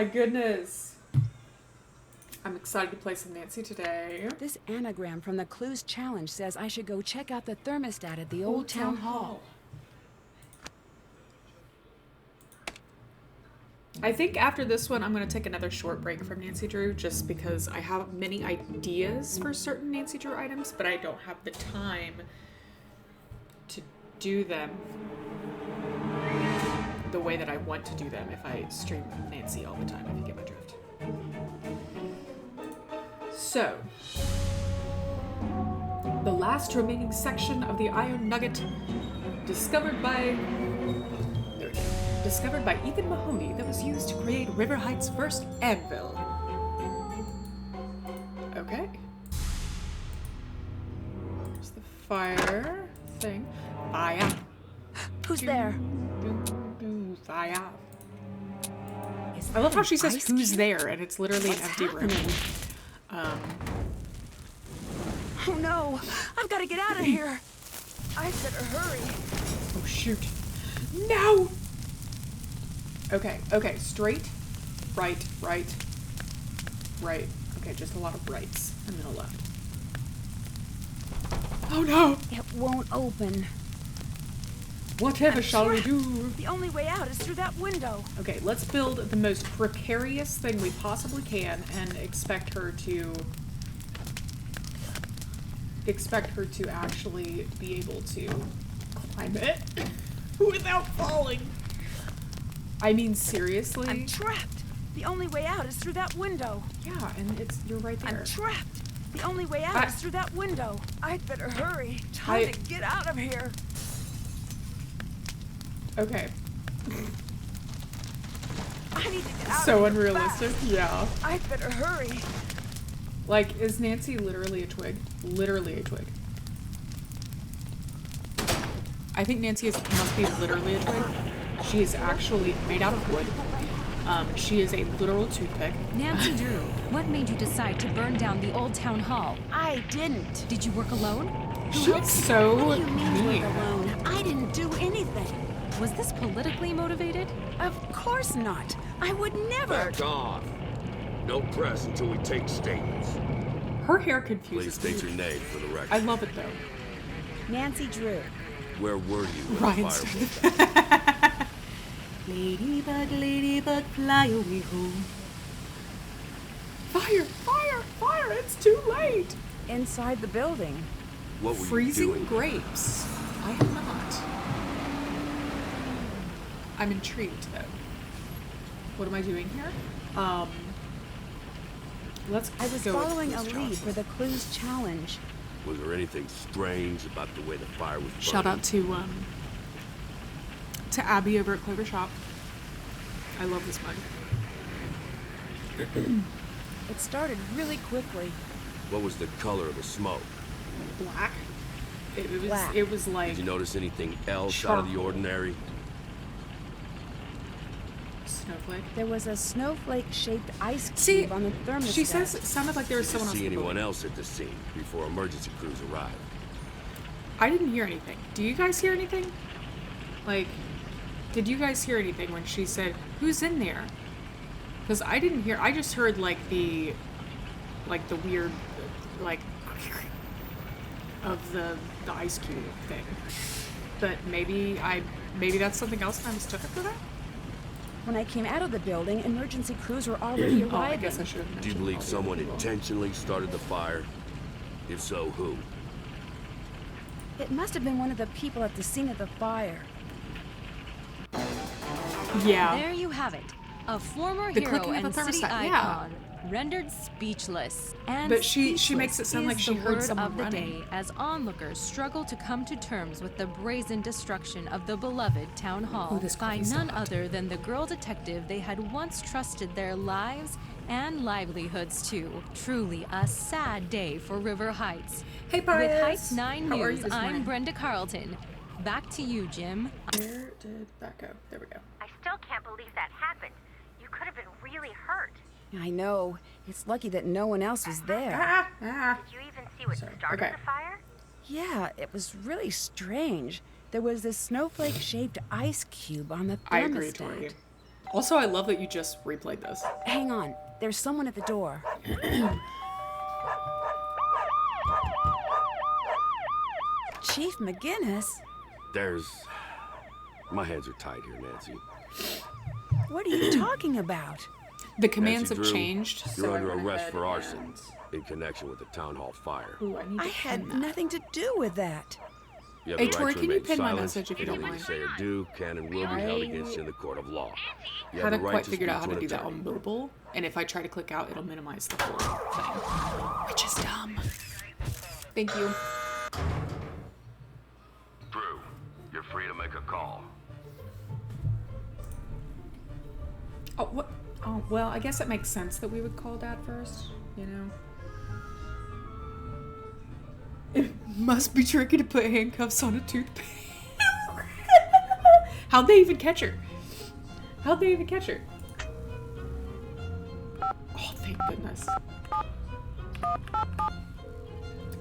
my goodness. I'm excited to play some Nancy today. This anagram from the Clues Challenge says I should go check out the thermostat at the old town hall. I think after this one, I'm going to take another short break from Nancy Drew just because I have many ideas for certain Nancy Drew items, but I don't have the time to do them the way that I want to do them if I stream Nancy all the time, if you get my drift. So, the last remaining section of the Iron Nugget discovered by Ethan Mahoney that was used to create River Heights' first anvil. Okay. There's the fire thing. Fire. Who's there? Fire. I love how she says who's there and it's literally an empty room. Oh no! I've got to get out of here! I better hurry. Oh shoot. No! Okay, straight, right. Okay, just a lot of rights and then a left. Oh no! It won't open. Whatever shall we do? The only way out is through that window. Okay, let's build the most precarious thing we possibly can and expect her to actually be able to climb it without falling. I mean, seriously? I'm trapped. The only way out is through that window. Yeah, and you're right there. I'm trapped. The only way out is through that window. I'd better hurry. Time to get out of here. Okay. I need to get out So of here unrealistic. fast. Yeah. I'd better hurry. Like, is Nancy literally a twig? Literally a twig. I think Nancy must be literally a twig. She is actually made out of wood. She is a literal toothpick. Nancy Drew, what made you decide to burn down the old town hall? I didn't. Did you work alone? She's so What do you mean mean. work alone? I didn't do anything. Was this politically motivated? Of course not. I would never. Back off. No press until we take statements. Her hair Please confuses state me. your name for the record. I love it though. Nancy Drew. Where were you when Ryan the fire started broke out? Ladybug, fly away home. Fire! It's too late! Inside the building. What were Freezing you doing? grapes. I have not. I'm intrigued though. What am I doing here? Let's I was go with following a Clues lead Challenge. for the Clues Challenge. Was there anything strange about the way the fire was burning? Shout out to Abby over at Clover Shop. I love this mug. It started really quickly. What was the color of the smoke? Black. Black. It was like Did you notice anything else out of the charcoal. ordinary? snowflake. There was a snowflake-shaped ice cube See, on the thermostat. she says it sounded like there was Did you someone else. see in the anyone building. else at the scene before emergency crews arrived? I didn't hear anything. Do you guys hear anything? Like, did you guys hear anything when she said, "Who's in there"? Because I didn't hear. I just heard like the weird, like, of the ice cube thing. But maybe that's something else and I mistook it for that. When I came out of the building, emergency crews were already Oh, I arriving. guess I should have mentioned. Do you believe all the someone other people. intentionally started the fire? If so, who? It must have been one of the people at the scene of the fire. Yeah. There you have it. A former The hero clicking of and the city thermostat, yeah. icon, rendered speechless. And But she speechless makes it sound is like she the heard word someone of the running. day as onlookers struggle to come to terms with the brazen destruction of the beloved town hall Oh, this by coffee's so none hot. other than the girl detective they had once trusted their lives and livelihoods to. Truly a sad day for River Heights. Hey, With Pius. Heights 9 How are you News, this I'm morning? Brenda Carlton. Back to you, Jim. Where did that go? There we go. I still can't believe that happened. You could have been really hurt. I know. It's lucky that no one else was there. Did you even see what Sorry. started Okay. the fire? Yeah, it was really strange. There was this snowflake-shaped ice cube on the thermostat. I agree, Tori. Also, I love that you just replayed this. Hang on. There's someone at the door. Chief McGinnis? My hands are tied here, Nancy. What are you talking about? The commands Nancy have Drew, changed. You're so I under went arrest ahead for arson and- in connection with the town hall fire. Ooh, I need to I had pin that. nothing to do with that. You have Hey, the right Tori, to can you remain pin my silent. message if you don't Anything mind? you say or do can and will be held against you in the court of law. You have Haven't the right quite to figured speak out how to an do that attorney. on mobile, and if I try to click out, it'll minimize the whole thing, which is dumb. Thank you. Drew, you're free to make a call. Oh, what? Oh, well, I guess it makes sense that we would call Dad first, you know? It must be tricky to put handcuffs on a toothpick. How'd they even catch her? How'd they even catch her? Oh, thank goodness.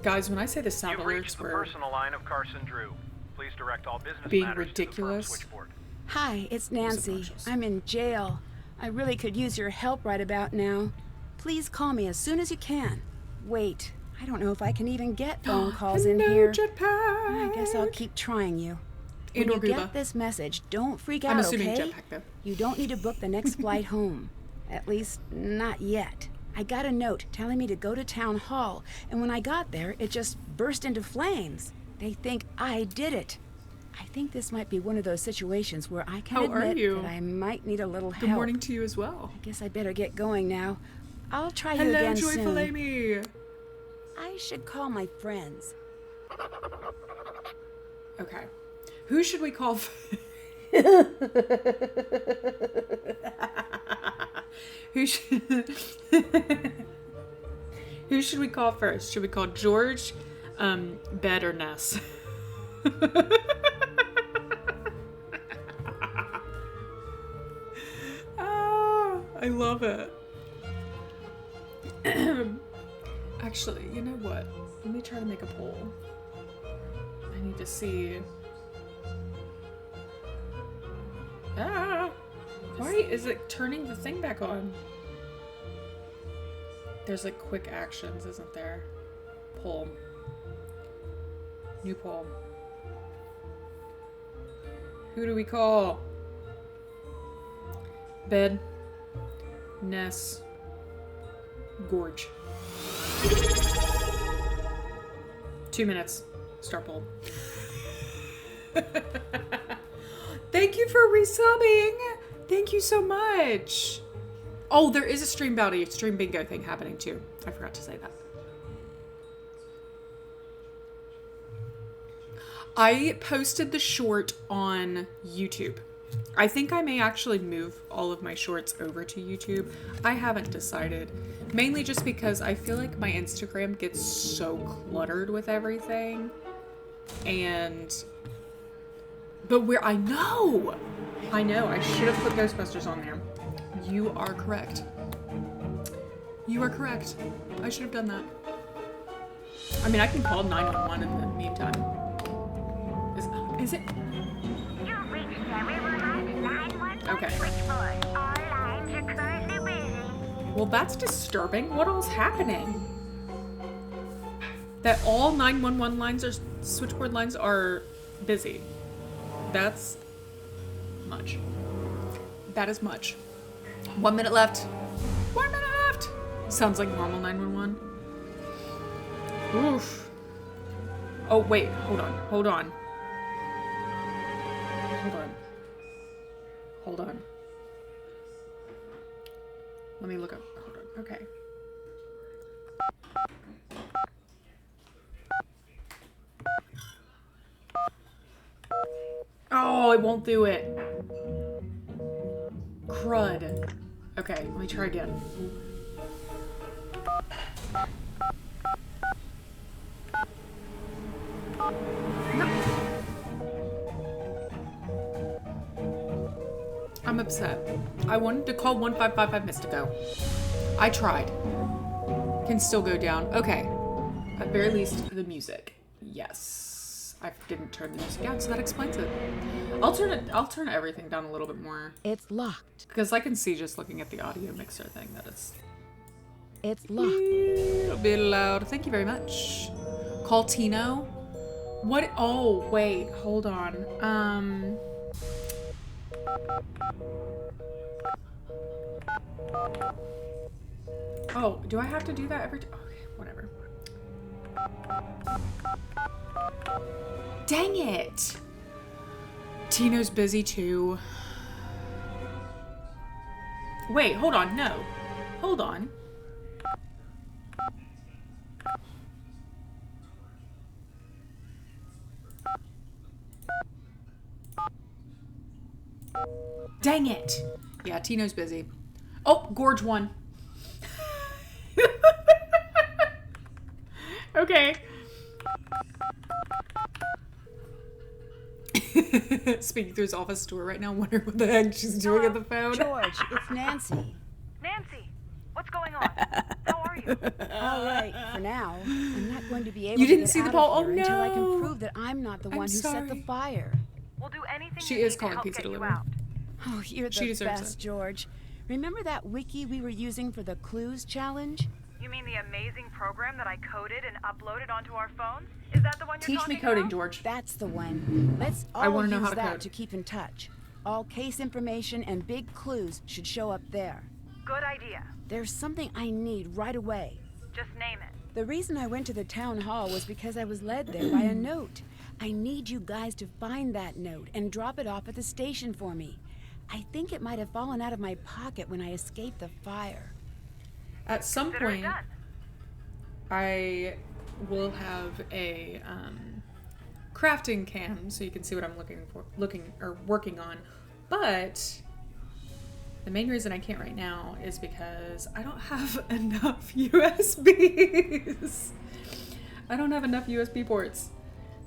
Guys, when I say the sound You've alerts reached the were personal line of Carson Drew. Please direct all business being matters ridiculous. to the firm switchboard. Hi, it's Nancy. commercials. I'm in jail. I really could use your help right about now. Please call me as soon as you can. Wait, I don't know if I can even get phone calls in Hello, here. Jetpack. I guess I'll keep trying you. When And you or Gooba. get this message, don't freak out, I'm assuming okay? Jetpack, though. You don't need to book the next flight home. At least, not yet. I got a note telling me to go to town hall, and when I got there, it just burst into flames. They think I did it. I think this might be one of those situations where I can How are admit you? that I might need a little Good help. morning to you as well. Guess I better get going now. I'll try you Hello, again joyful soon. Amy. I should call my friends. Okay. Who should we call? Who should Who should we call first? Should we call George, Bed, or Ness? Ah, I love it. Actually, you know what? Let me try to make a poll. I need to see. Ah! Why is it turning the thing back on? There's like quick actions, isn't there? Poll. New poll. Who do we call? Bed. Ness. Gorge. 2 minutes. Start poll. Thank you for resubbing. Thank you so much. Oh, there is a stream bounty, stream bingo thing happening too. I forgot to say that. I posted the short on YouTube. I think I may actually move all of my shorts over to YouTube. I haven't decided. Mainly just because I feel like my Instagram gets so cluttered with everything. But where I know, I should have put Ghostbusters on there. You are correct. You are correct. I should have done that. I mean, I can call 911 in the meantime. Is it? You've reached the River Heights 911 Okay. switchboard. All lines are currently busy. Well, that's disturbing. What all's happening? That all 911 lines are switchboard lines are busy. That's much. That is much. 1 minute left. 1 minute left. Sounds like normal 911. Oof. Oh, wait. Hold on. Hold on. Hold on. Hold on. Let me look up. Hold on. Okay. Oh, it won't do it. Crud. Okay, let me try again. No. I'm upset. I wanted to call 1555 Mystico. I tried. Can still go down. Okay. At very least, the music. Yes. I didn't turn the music down, so that explains it. I'll turn everything down a little bit more. It's locked. Because I can see just looking at the audio mixer thing that it's It's locked. a little bit loud. Thank you very much. Call Tino. What? Oh, wait. Hold on. Oh, do I have to do that every time? Okay, whatever. Dang it! Tino's busy too. Wait, hold on. No. Hold on. Dang it! Yeah, Tino's busy. Oh, Gorge won. Okay. Speaking through his office door right now, wondering what the heck she's doing at the phone. George, it's Nancy. Nancy, what's going on? How are you? All right, for now. I'm not going to be able You to didn't get see the out ball? of here Oh, until I no. can prove that I'm not the I'm one who set the sorry. fire. We'll do anything She you is need calling to help pizza get you delivery. out. Oh, you're She the deserves best, it. George. Remember that wiki we were using for the clues challenge? You mean the amazing program that I coded and uploaded onto our phones? Is that the one you're Teach talking me coding, about? George. That's the one. Let's I all wanna know use how to that code. to keep in touch. All case information and big clues should show up there. Good idea. There's something I need right away. Just name it. The reason I went to the town hall was because I was led there by a note. I need you guys to find that note and drop it off at the station for me. I think it might have fallen out of my pocket when I escaped the fire. At some Consider it point, done. I will have a crafting cam so you can see what I'm working on. But the main reason I can't right now is because I don't have enough USBs. I don't have enough USB ports.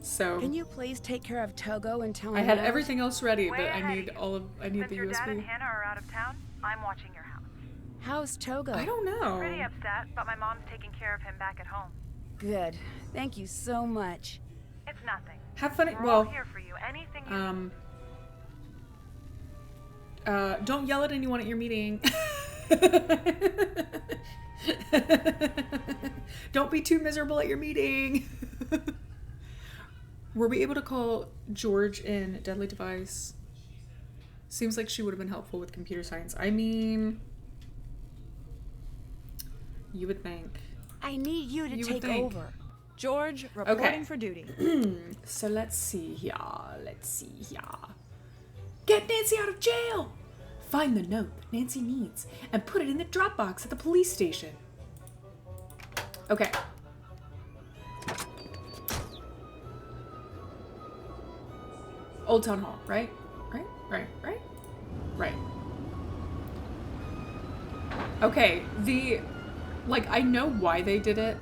So Can you please take care of Togo until I I'm had out? everything else ready, Way but ahead I need Since the your dad and USB. Hannah are out of town, I'm watching your house. How's Togo? I don't know. Pretty upset, but my mom's taking care of him back at home. Good. Thank you so much. It's nothing. Have fun. We're all Well, here for you. Anything you don't yell at anyone at your meeting. Don't be too miserable at your meeting. Were we able to call George in Deadly Device? Seems like she would have been helpful with computer science. I mean, you would think. I need you to You would take think. over. George, reporting Okay. for duty. So let's see here. Get Nancy out of jail! Find the note that Nancy needs and put it in the Dropbox at the police station. Okay. Old Town Hall, right? Right. Okay, I know why they did it,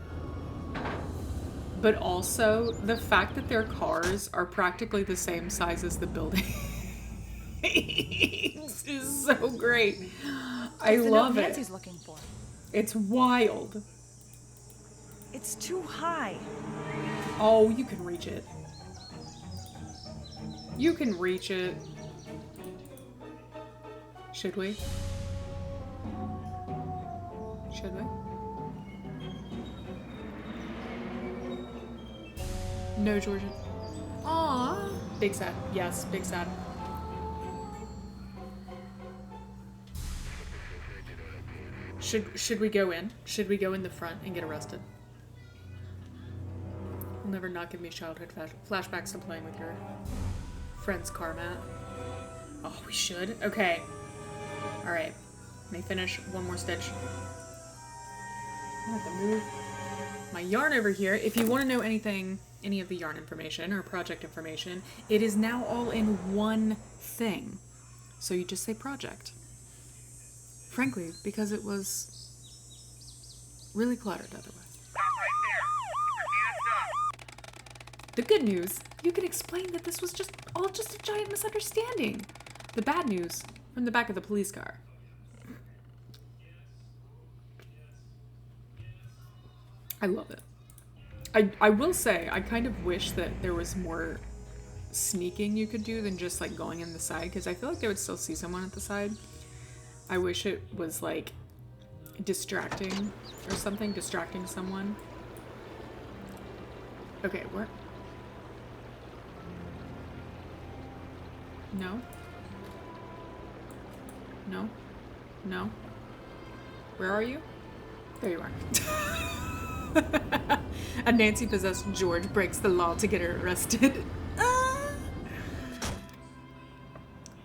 but also the fact that their cars are practically the same size as the building is so great. I It's the note love it. Nancy's looking for. It's wild. It's too high. Oh, you can reach it. You can reach it. Should we? Should we? No, Georgia. Aw. Big sad. Yes, big sad. Should we go in? Should we go in the front and get arrested? Will never not give me childhood flashbacks to playing with your friend's car, Matt. Oh, we should? Okay. Alright. Let me finish one more stitch. I have to move my yarn over here. If you want to know anything, any of the yarn information or project information, it is now all in one thing. So you just say project. Frankly, because it was really cluttered otherwise. The good news, you can explain that this was just a giant misunderstanding. The bad news, from the back of the police car. I love it. I will say, I kind of wish that there was more sneaking you could do than just like going in the side, because I feel like they would still see someone at the side. I wish it was like distracting or something, distracting someone. Okay, where? No? No? No? Where are you? There you are. A Nancy-possessed George breaks the law to get her arrested.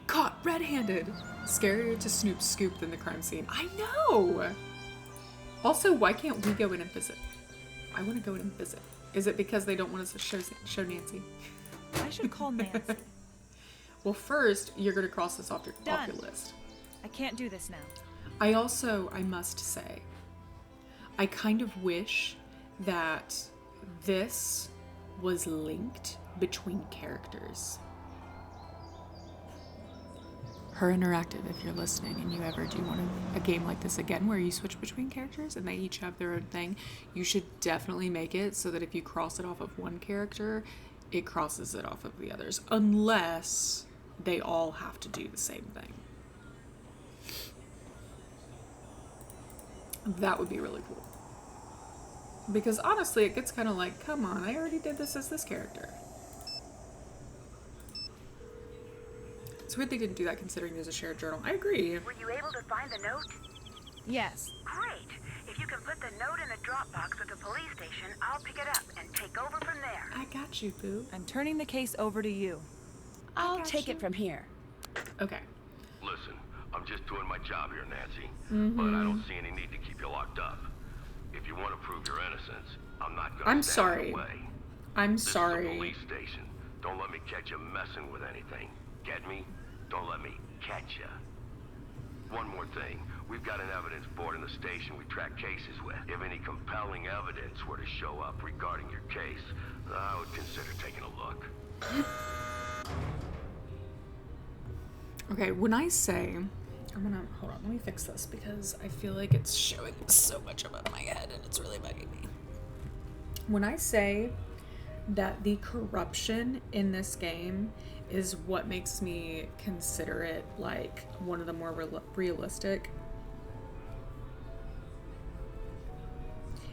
Caught red-handed. Scarier to Snoop Scoop than the crime scene. I know! Also, why can't we go in and visit? I want to go in and visit. Is it because they don't want us to show Nancy? I should call Nancy. Well, first, you're going to cross this off your list. I can't do this now. I must say, I kind of wish that this was linked between characters. Her Interactive, if you're listening and you ever do want a game like this again where you switch between characters and they each have their own thing, you should definitely make it so that if you cross it off of one character, it crosses it off of the others, unless they all have to do the same thing. That would be really cool. Because honestly, it gets kind of like, come on, I already did this as this character. It's weird they didn't do that considering there's a shared journal. I agree. Were you able to find the note? Yes. Great. If you can put the note in the Dropbox at the police station, I'll pick it up and take over from there. I got you, boo. I'm turning the case over to you. I'll take it from here. Okay. Listen, I'm just doing my job here, Nancy. But I don't see any need to keep you locked up. If you want to prove your innocence, I'm not going to I'm stand sorry. in the way. I'm This is a sorry. police station. Don't let me catch you messing with anything. Get me? Don't let me catch you. One more thing. We've got an evidence board in the station we track cases with. If any compelling evidence were to show up regarding your case, I would consider taking a look. Okay, when I say, hold on, let me fix this because I feel like it's showing so much above my head and it's really bugging me. When I say that the corruption in this game is what makes me consider it like one of the more realistic.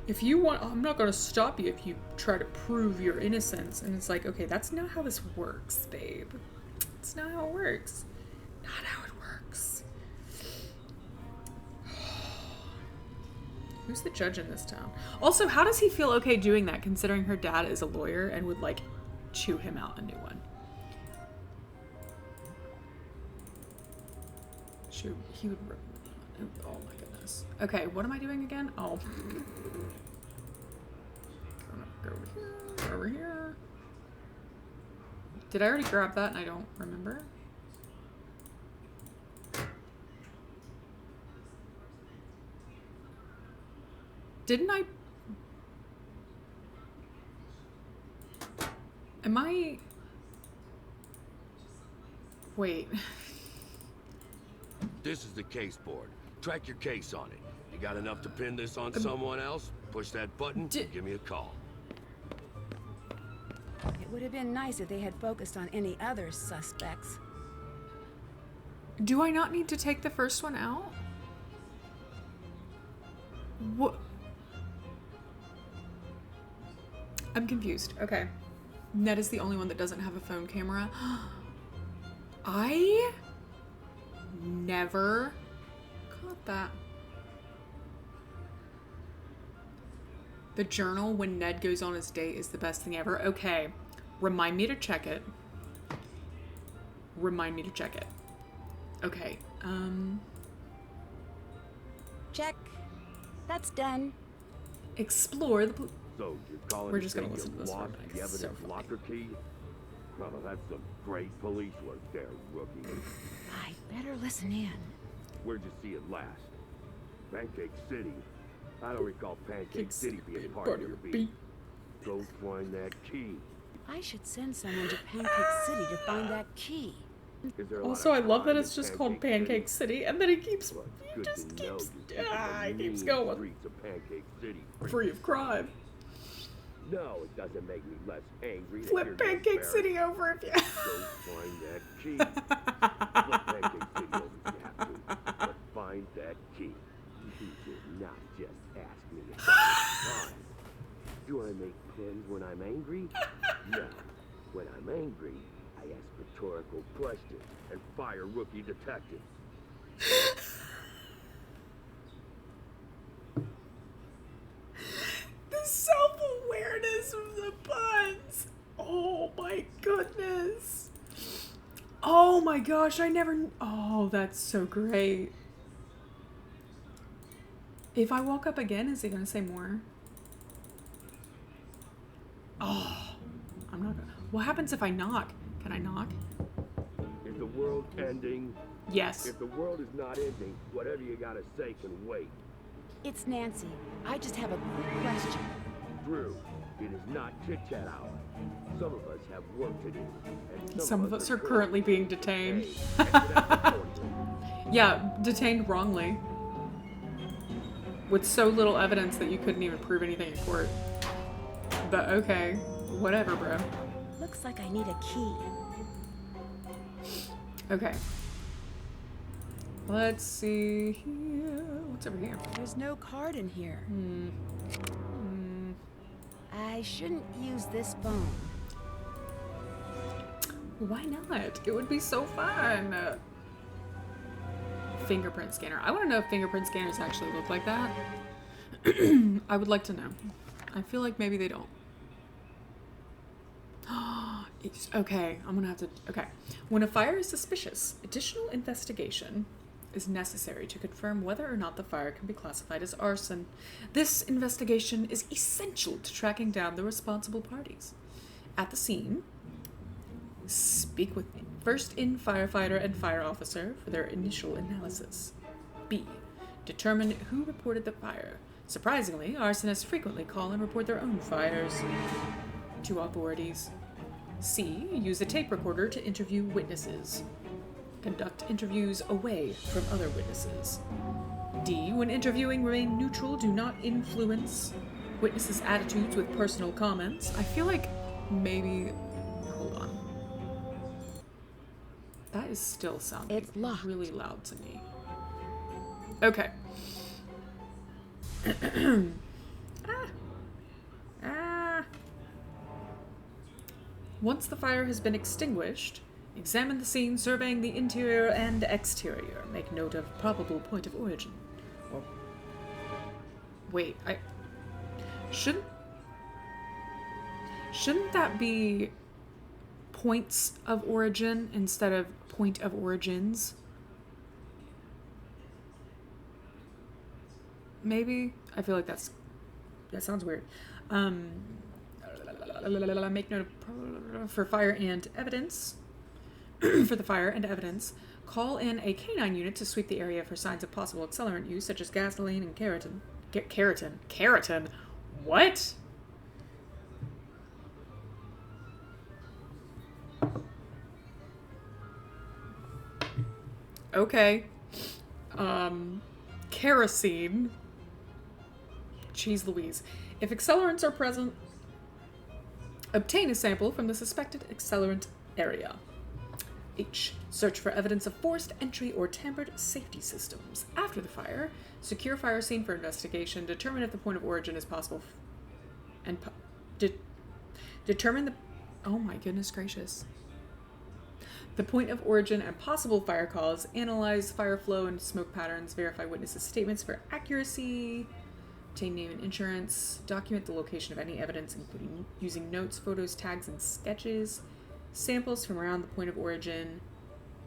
If you want, I'm not going to stop you if you try to prove your innocence. And it's like, okay, that's not how this works, babe. It's not how it works. Not how it works. Who's the judge in this town? Also, how does he feel okay doing that considering her dad is a lawyer and would like chew him out a new one? Shoot, he would rip. Oh my goodness. Okay, what am I doing again? Oh. Go over here. Did I already grab that and I don't remember? Didn't I? Am I? Wait. This is the case board. Track your case on it. You got enough to pin this on someone else? Push that button, give me a call. It would have been nice if they had focused on any other suspects. Do I not need to take the first one out? What? I'm confused. Okay. Ned is the only one that doesn't have a phone camera. I never caught that. The journal when Ned goes on his date is the best thing ever. Okay. Remind me to check it. Remind me to check it. Okay. Check. That's done. Explore the... So you're calling We're to just say gonna listen to you this for a lost minute. the It's so evidence funny. locker key? Well, that's some great police work there, rookie. I better listen in. Where'd you see it last? Pancake City. I don't recall Pancake City being part of your beat. Go find that key. I should send someone to Pancake City to find that key. Is there a lot Also, I of love that crime it's in just called Pancake City, and then it keeps, Well, it's it good just to know keeps, you're keeping the it keeps mean going. streets of Pancake City Free of crime. No, it doesn't make me less angry. to hear Flip you Pancake embarrassed. City over if you. Go find that key. Flip Pancake City over if you have to. But find that key. You did not just ask me if I was fine. Do I make plans when I'm angry? No. When I'm angry, I ask rhetorical questions and fire rookie detectives. The self-awareness of the puns. Oh my goodness. Oh my gosh, I never. Oh, that's so great. If I walk up again, is he gonna say more? Oh, I'm not gonna. What happens if I knock? Can I knock? Is the world ending? Yes. If the world is not ending, whatever you gotta say can wait. It's Nancy. I just have a quick question. Drew, it is not chit-chat hour. Some of us have work to do. And Some of us are currently being detained. Hey, answer that accordingly. Yeah, detained wrongly. With so little evidence that you couldn't even prove anything in court. But okay, whatever, bro. Looks like I need a key. Okay. Let's see here. What's over here? There's no card in here. I shouldn't use this phone. Why not? It would be so fun. Fingerprint scanner. I want to know if fingerprint scanners actually look like that. I would like to know. I feel like maybe they don't. Okay, I'm gonna have to. Okay. When a fire is suspicious, additional investigation is necessary to confirm whether or not the fire can be classified as arson. This investigation is essential to tracking down the responsible parties. At the scene, speak with first-in firefighter and fire officer for their initial analysis. B. Determine who reported the fire. Surprisingly, arsonists frequently call and report their own fires to authorities. C. Use a tape recorder to interview witnesses. Conduct interviews away from other witnesses. D. When interviewing, remain neutral. Do not influence witnesses' attitudes with personal comments. I feel like maybe... Hold on. That is still sounding It's locked. really loud to me. Okay. Once the fire has been extinguished, examine the scene, surveying the interior and exterior. Make note of probable point of origin. Or wait, shouldn't that be points of origin instead of point of origins? Maybe? I feel like that sounds weird. Make note of for fire and evidence. For the fire and evidence, call in a canine unit to sweep the area for signs of possible accelerant use, such as gasoline and keratin. Keratin? What? Okay. Kerosene. Jeez Louise. If accelerants are present, obtain a sample from the suspected accelerant area. H. Search for evidence of forced entry or tampered safety systems. After the fire, secure fire scene for investigation. Determine if the point of origin is possible. And determine the... Oh my goodness gracious. The point of origin and possible fire cause. Analyze fire flow and smoke patterns. Verify witnesses' statements for accuracy. Obtain name and insurance. Document the location of any evidence, including using notes, photos, tags, and sketches. Samples from around the point of origin.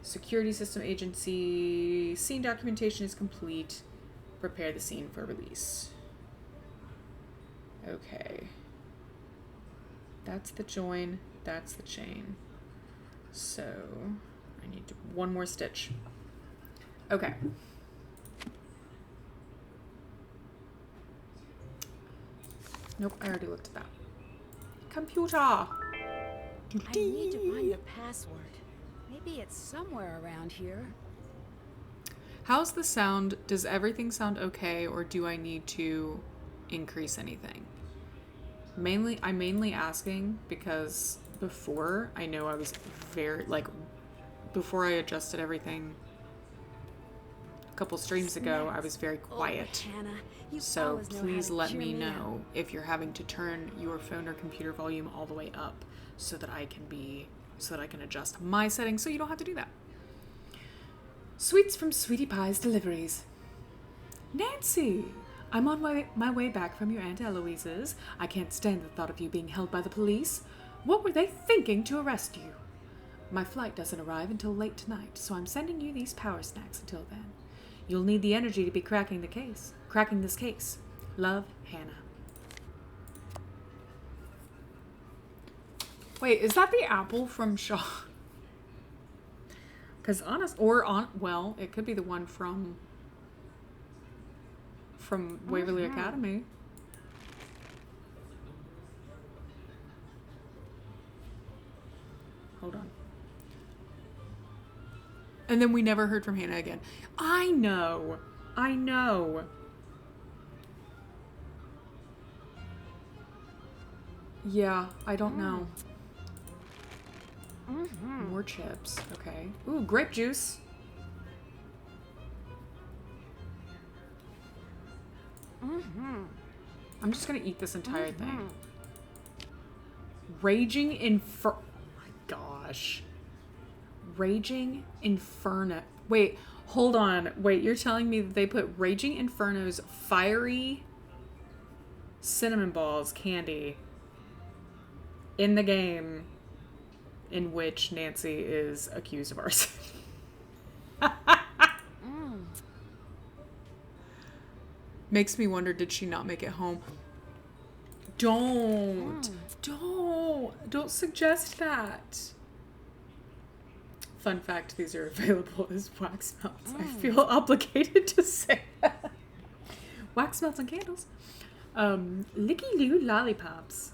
Security system agency. Scene documentation is complete. Prepare the scene for release. Okay. That's the join. That's the chain. So, I need one more stitch. Okay. Nope, I already looked at that. Computer! I need to find the password. Maybe it's somewhere around here. How's the sound? Does everything sound okay, or do I need to increase anything? I'm mainly asking because before, I know I was very, like, before I adjusted everything a couple streams ago, I was very quiet. Oh, Hannah, you So always know how please to let cheer me up. know if you're having to turn your phone or computer volume all the way up so that I can adjust my settings so you don't have to do that. Sweets from Sweetie Pie's Deliveries. Nancy, I'm on my way back from your Aunt Eloise's. I can't stand the thought of you being held by the police. What were they thinking to arrest you? My flight doesn't arrive until late tonight, so I'm sending you these power snacks until then. You'll need the energy to be cracking this case. Love, Hannah. Wait, is that the apple from Shaw? Because well, it could be the one from Waverly Academy. Hold on. And then we never heard from Hannah again. I know. Yeah, I don't know. More chips. Okay. Ooh, grape juice. I'm just gonna eat this entire thing. Oh my gosh. Raging Inferno. Wait, hold on. Wait, you're telling me that they put Raging Inferno's fiery cinnamon balls candy in the game in which Nancy is accused of arson? Makes me wonder, did she not make it home? Don't suggest that. Fun fact, these are available as wax melts. I feel obligated to say that. Wax melts and candles. Licky Loo lollipops.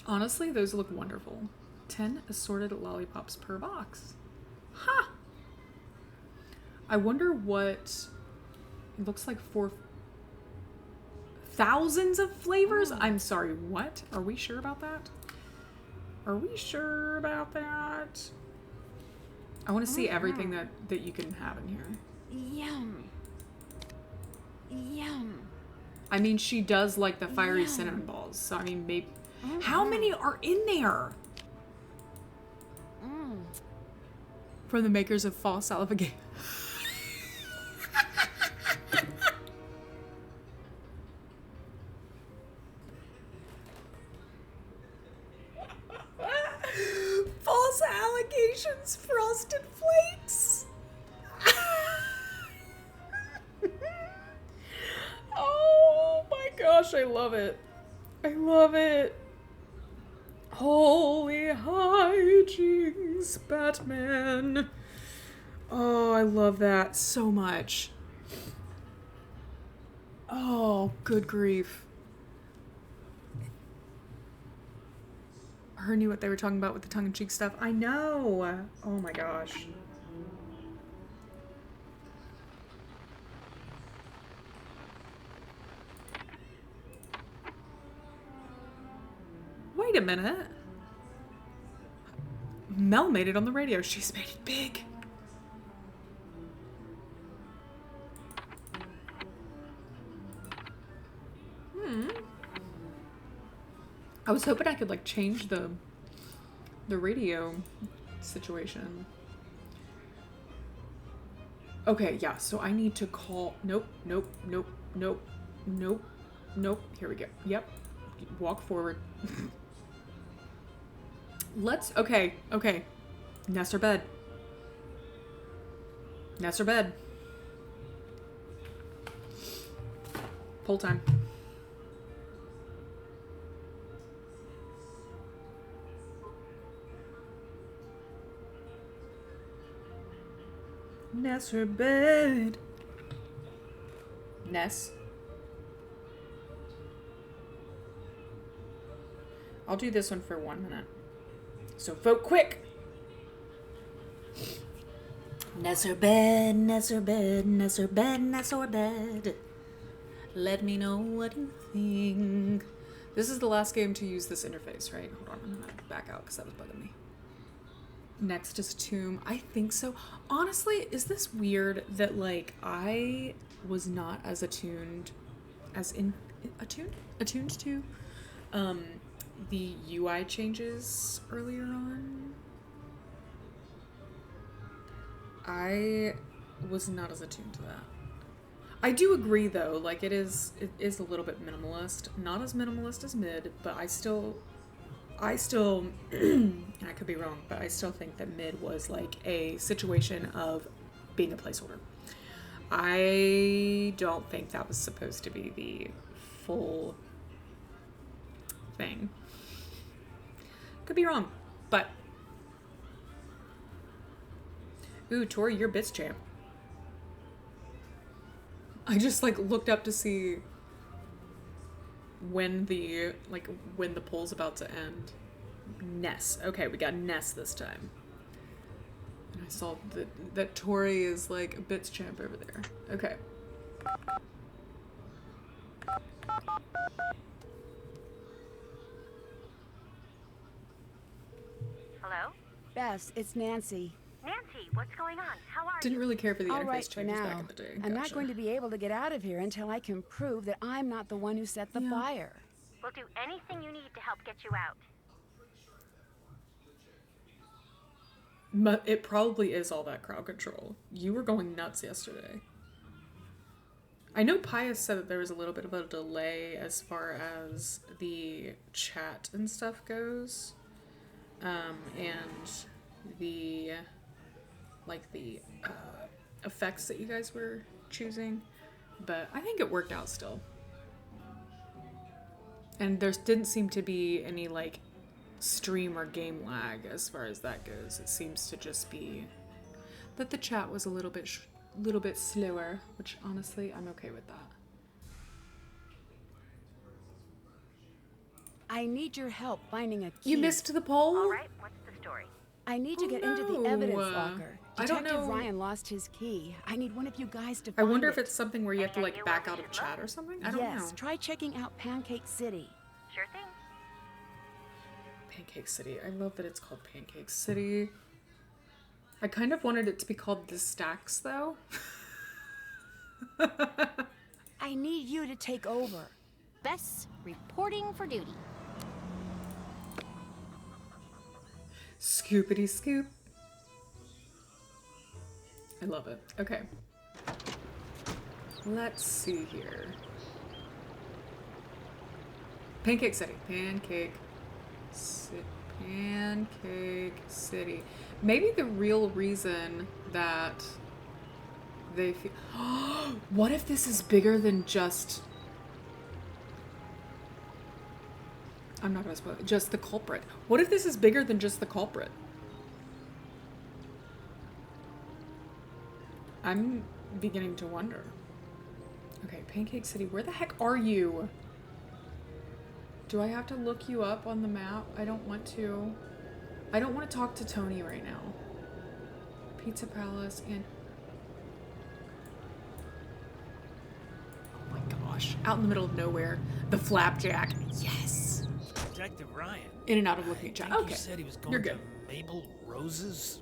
Honestly, those look wonderful. 10 assorted lollipops per box. Ha! I wonder what... It looks like 4,000 of flavors? I'm sorry, what? Are we sure about that? I want to see everything that you can have in here. Yum. I mean, she does like the fiery cinnamon balls. So, I mean, maybe... How many are in there? From the makers of Fall Saliva Game. False allegations, Frosted Flakes. Oh my gosh, I love it. Holy hijinks, Batman. Oh, I love that so much. Oh, good grief. Her knew what they were talking about with the tongue-in-cheek stuff. I know. Oh my gosh. Wait a minute. Mel made it on the radio. She's made it big. I was hoping I could like change the radio situation. Okay, yeah, so I need to call. Nope. Here we go. Yep. Walk forward. Okay. Nest her bed. Pull time. Ness her bed. Ness. I'll do this one for 1 minute. So vote quick. Ness her bed, Ness her bed, Ness her bed, Ness her bed. Let me know what you think. This is the last game to use this interface, right? Hold on, I'm gonna back out because that was bugging me. Next is Tomb. I think so. Honestly, is this weird that like I was not as attuned to the UI changes earlier on? I was not as attuned to that. I do agree though, like it is a little bit minimalist. Not as minimalist as Mid, but I still and I could be wrong, but I still think that Mid was like a situation of being a placeholder. I don't think that was supposed to be the full thing. Could be wrong, but ooh, Tori, you're Bits champ. I just like looked up to see when the poll's about to end. Ness. Okay, we got Ness this time. And I saw that Tori is like a Bits champ over there. Okay. Hello? Bess, it's Nancy. Nancy, what's going on? How are Didn't you? really care for the All interface right for changes back now. in the day. I'm not Gotcha. going to be able to get out of here until I can prove that I'm not the one who set the Yeah. fire. We'll do anything you need to help get you out. But it probably is all that crowd control. You were going nuts yesterday. I know Pius said that there was a little bit of a delay as far as the chat and stuff goes. And the effects that you guys were choosing. But I think it worked out still. And there didn't seem to be any like stream or game lag as far as that goes. It seems to just be that the chat was a little bit slower, which honestly I'm okay with that. I need your help finding a key. You missed the poll? All right, what's the story? I need to Oh, get into the no. evidence locker. I don't Detective know. Ryan lost his key. I need one of you guys to I find wonder it. if it's something where you have to Any like idea back where out we of should look? chat or something? I don't yes, know. try checking out Pancake City. Sure thing. Pancake City. I love that it's called Pancake City. I kind of wanted it to be called The Stacks though. I need you to take over. Bess reporting for duty. Scoopity scoop. I love it. Okay. Let's see here. Pancake City. Pancake City. Maybe the real reason that they feel... What if this is bigger than just... I'm not gonna spoil it. Just the culprit. What if this is bigger than just the culprit? I'm beginning to wonder. Okay, Pancake City, where the heck are you? Do I have to look you up on the map? I don't want to. I don't want to talk to Tony right now. Pizza Palace and... Oh my gosh. Out in the middle of nowhere. The Flapjack. Yes. Detective Ryan. In and out of looking at chat. I think Okay. You said he was You're going good. to Mabel Roses.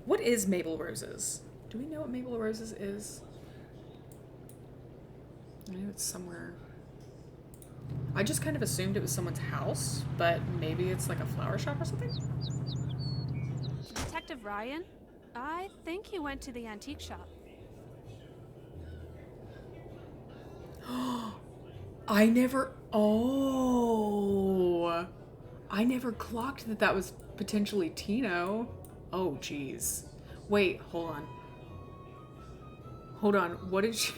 What is Mabel Roses? Do we know what Mabel Roses is? I know it's somewhere. I just kind of assumed it was someone's house, but maybe it's like a flower shop or something? Detective Ryan? I think he went to the antique shop. I never clocked that was potentially Tino. Oh, jeez. Wait, hold on. What did she...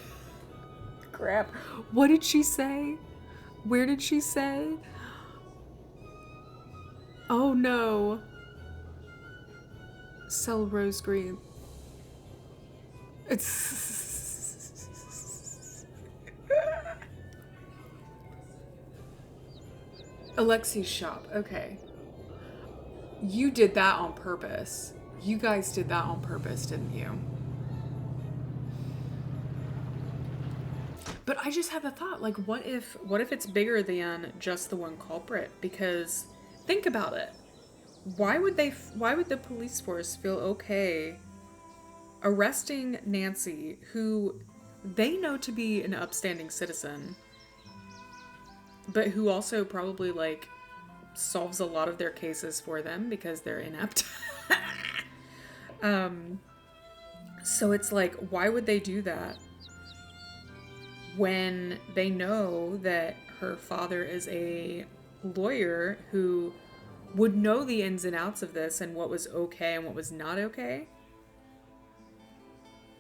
Crap. What did she say? Where did she say? Oh, no. Sell rose green. It's... Alexi's shop. Okay. You did that on purpose. You guys did that on purpose, didn't you? But I just have a thought, like, what if it's bigger than just the one culprit? Because think about it. Why would the police force feel okay arresting Nancy, who they know to be an upstanding citizen, but who also probably, like, solves a lot of their cases for them because they're inept. So it's like, why would they do that when they know that her father is a lawyer who would know the ins and outs of this and what was okay and what was not okay?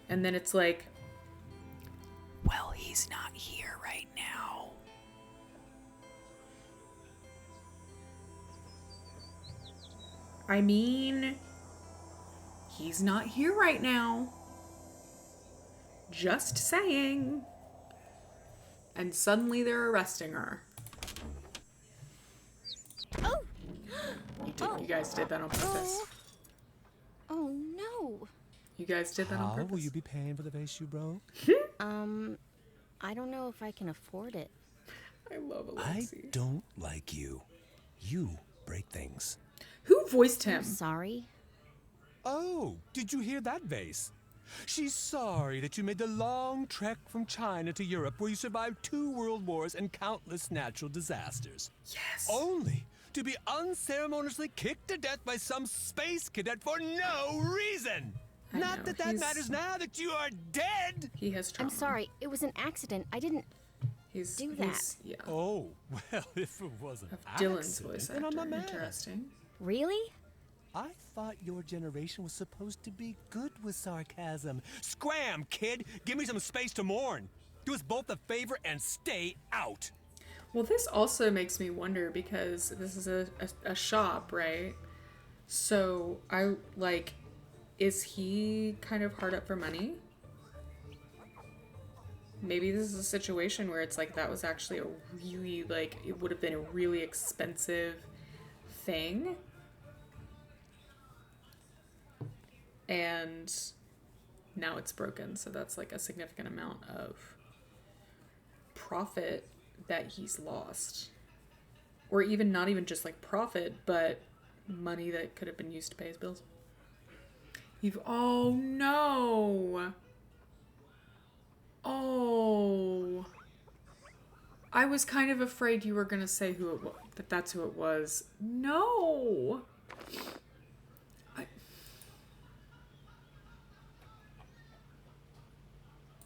And then it's like, well, he's not here right now. I mean, he's not here right now. Just saying. And suddenly they're arresting her. Oh! You guys did that on purpose. Oh no. You guys did that on purpose. How will you be paying for the vase you broke? I don't know if I can afford it. I love I Alexi. don't like you. You break things. Who voiced him? I'm sorry. Oh, did you hear that vase? She's sorry that you made the long trek from China to Europe where you survived 2 world wars and countless natural disasters. Yes. Only to be unceremoniously kicked to death by some space cadet for no reason. I Not know, that that he's- matters now that you are dead. He has trauma. I'm sorry. It was an accident. I didn't do that. Yeah. Oh, well, if it wasn't Of Dylan's voice then I'm actor. not mad. Interesting. Really? I thought your generation was supposed to be good with sarcasm. Scram, kid! Give me some space to mourn. Do us both a favor and stay out. Well, this also makes me wonder because this is a shop, right? So I like, is he kind of hard up for money? Maybe this is a situation where it's like that was actually a really, like, it would have been a really expensive thing. And now it's broken. So that's like a significant amount of profit that he's lost. Or even not even just like profit, but money that could have been used to pay his bills. Oh no. Oh. I was kind of afraid you were going to say who it was, that's who it was. No.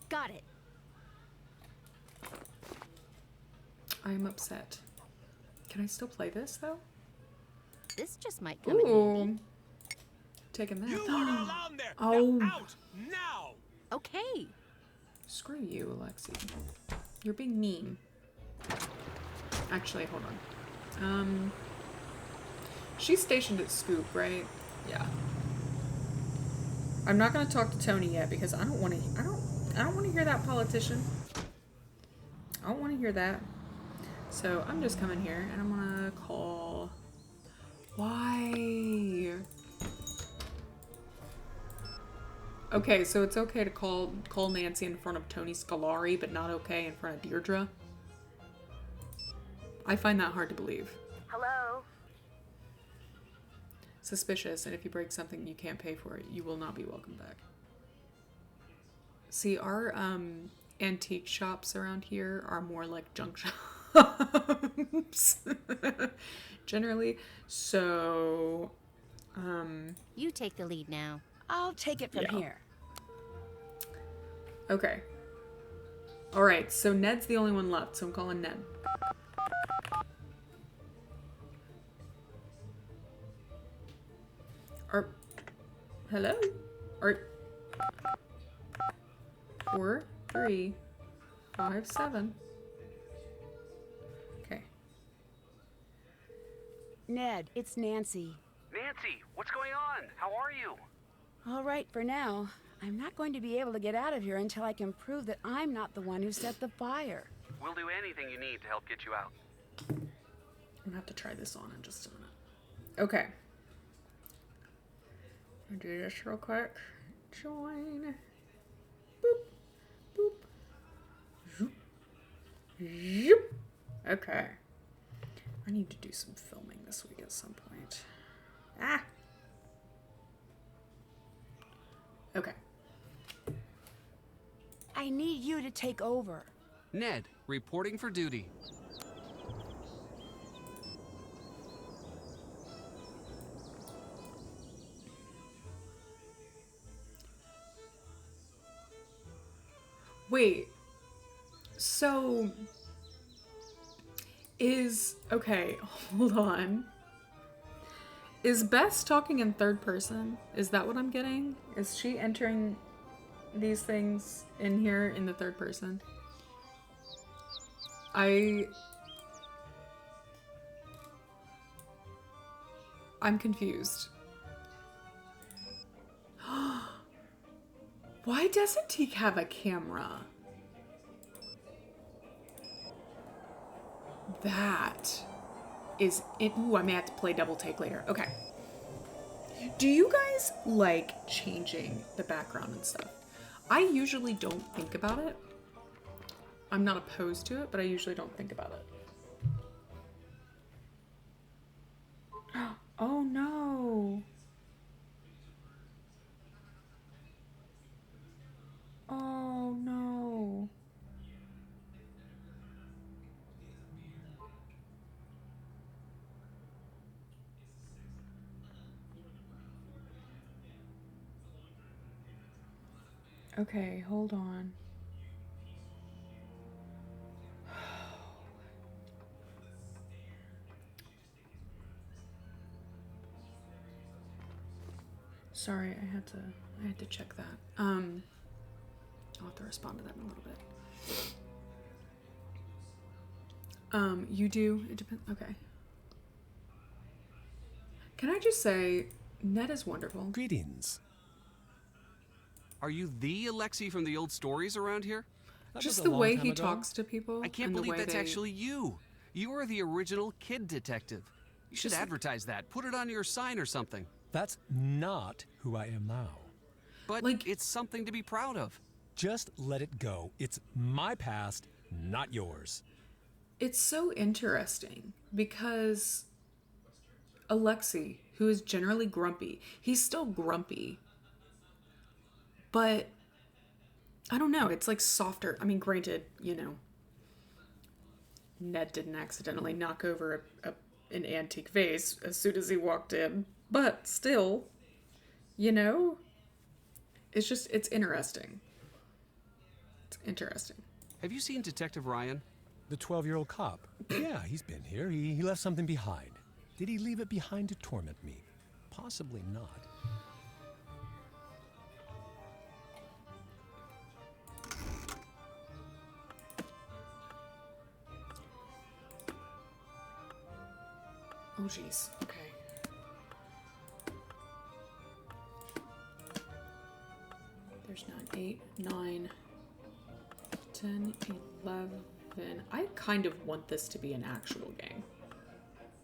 Got it. I'm upset. Can I still play this though? This just might come in handy. Ooh. Taking that. You are not allowed there. Oh. Now, out now. Okay. Screw you, Alexi. You're being mean. Actually, hold on. She's stationed at Scoop, right? Yeah. I'm not gonna talk to Tony yet because I don't want to hear that politician. I don't want to hear that. So I'm just coming here and I'm gonna call. Why? Okay, so it's okay to call Nancy in front of Tony Scolari, but not okay in front of Deirdre. I find that hard to believe. Hello? Suspicious, and if you break something you can't pay for it, you will not be welcome back. See, our antique shops around here are more like junk shops. Generally. So, You take the lead now. I'll take it from here. Okay. Alright, so Ned's the only one left, so I'm calling Ned. Hello? 4, 3, 5, 7. Okay. Ned, it's Nancy. Nancy, what's going on? How are you? All right, for now. I'm not going to be able to get out of here until I can prove that I'm not the one who set the fire. We'll do anything you need to help get you out. I'm gonna have to try this on in just a minute. Okay. I'll do this real quick. Join. Boop. Boop. Zoop. Yep. Okay. I need to do some filming this week at some point. Ah. Okay. I need you to take over. Ned, reporting for duty. Wait. So okay, hold on. Is Bess talking in third person? Is that what I'm getting? Is she entering these things in here in the third person? I'm confused. Why doesn't he have a camera? That is it. Ooh, I may have to play double take later. Okay. Do you guys like changing the background and stuff? I usually don't think about it. I'm not opposed to it, but I usually don't think about it. Oh no. Oh no. Okay, hold on. Sorry, I had to check that. I'll have to respond to that in a little bit. You do? It depends. Okay. Can I just say, Ned is wonderful. Greetings. Are you the Alexei from the old stories around here? Just the way he talks to people. I can't believe that's actually you. You are the original kid detective. You should advertise that. Put it on your sign or something. That's not who I am now. But Like, it's something to be proud of. Just let it go. It's my past, not yours. it's so interesting because Alexei, who is generally grumpy, he's still grumpy. But I don't know, it's like softer. I mean, granted, you know, Ned didn't accidentally knock over an antique vase as soon as he walked in. But still, you know, it's interesting. It's interesting. Have you seen Detective Ryan? The 12-year-old cop. Yeah, he's been here. He left something behind. Did he leave it behind to torment me? Possibly not. Oh, jeez. Okay. There's 9, 8, 9, 10, 11. I kind of want this to be an actual game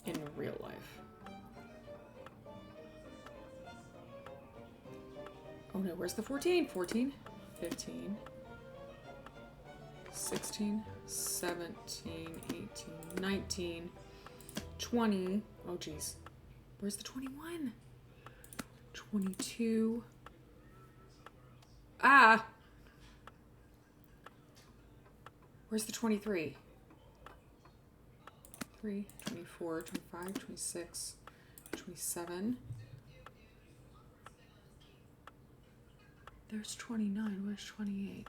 in real life. Oh no, where's the 14? 14, 15, 16, 17, 18, 19, 20. Oh geez. Where's the 21? 22. Ah! Where's the 23? 3, 24, 25, 26, 27. There's 29. Where's 28?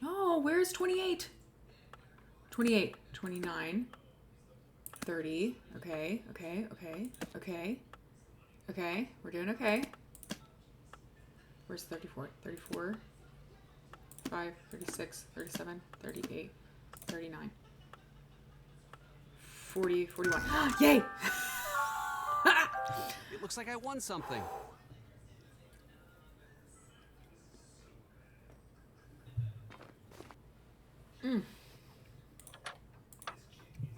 No, where's 28? 28, 29, 30. Okay, okay, okay, okay. Okay, we're doing okay. Where's 34? 34, 35, 36, 37, 38, 39, 40, 41. Yay! It looks like I won something.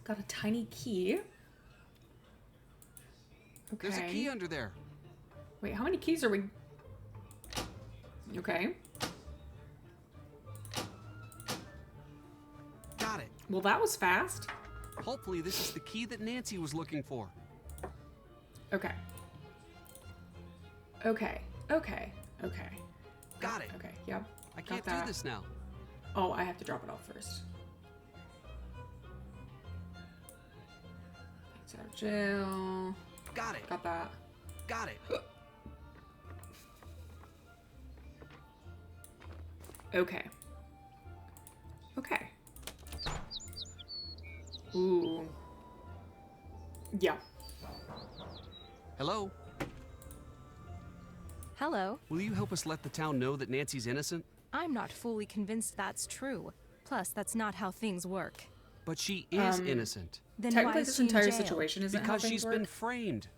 Got a tiny key. Okay. There's a key under there. Wait, how many keys are we? Okay. Well, that was fast. Hopefully this is the key that Nancy was looking for. Okay. Okay. Okay. Okay. Got it. Okay. Yep. I can't do that. this now. Oh, I have to drop it off first. Thanks out of jail. Got it. Got that. Got it. Okay. Okay. Ooh. Yeah. Hello? Hello. Will you help us let the town know that Nancy's innocent? I'm not fully convinced that's true. Plus, that's not how things work. But she is innocent. Then why Technically, is this she in entire jail? situation isn't how Because things she's work. been framed.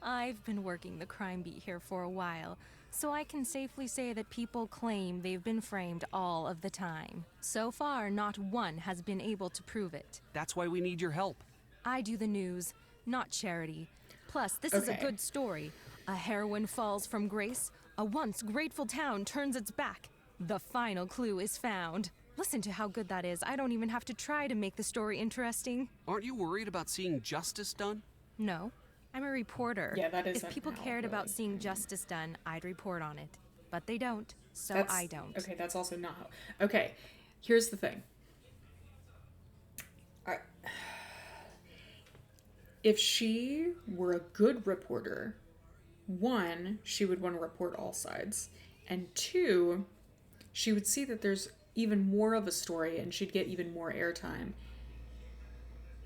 I've been working the crime beat here for a while, so I can safely say that people claim they've been framed all of the time. So far, not one has been able to prove it. That's why we need your help. I do the news, not charity. Plus, this is a Okay. good story. A heroine falls from grace, a once grateful town turns its back. The final clue is found. Listen to how good that is. I don't even have to try to make the story interesting. Aren't you worried about seeing justice done? No, I'm a reporter. Yeah, that If isn't people how cared it about really- seeing justice done, I'd report on it. But they don't, so That's- I don't. Okay, that's also not how. Okay, here's the thing. If she were a good reporter, one, she would want to report all sides, and two, she would see that there's even more of a story and she'd get even more airtime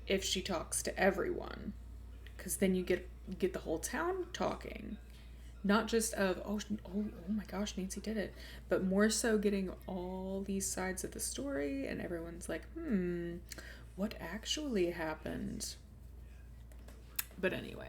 if she talks to everyone, because then you get the whole town talking. Not just of, oh my gosh, Nancy did it, but more so getting all these sides of the story, and everyone's like, what actually happened? But anyway.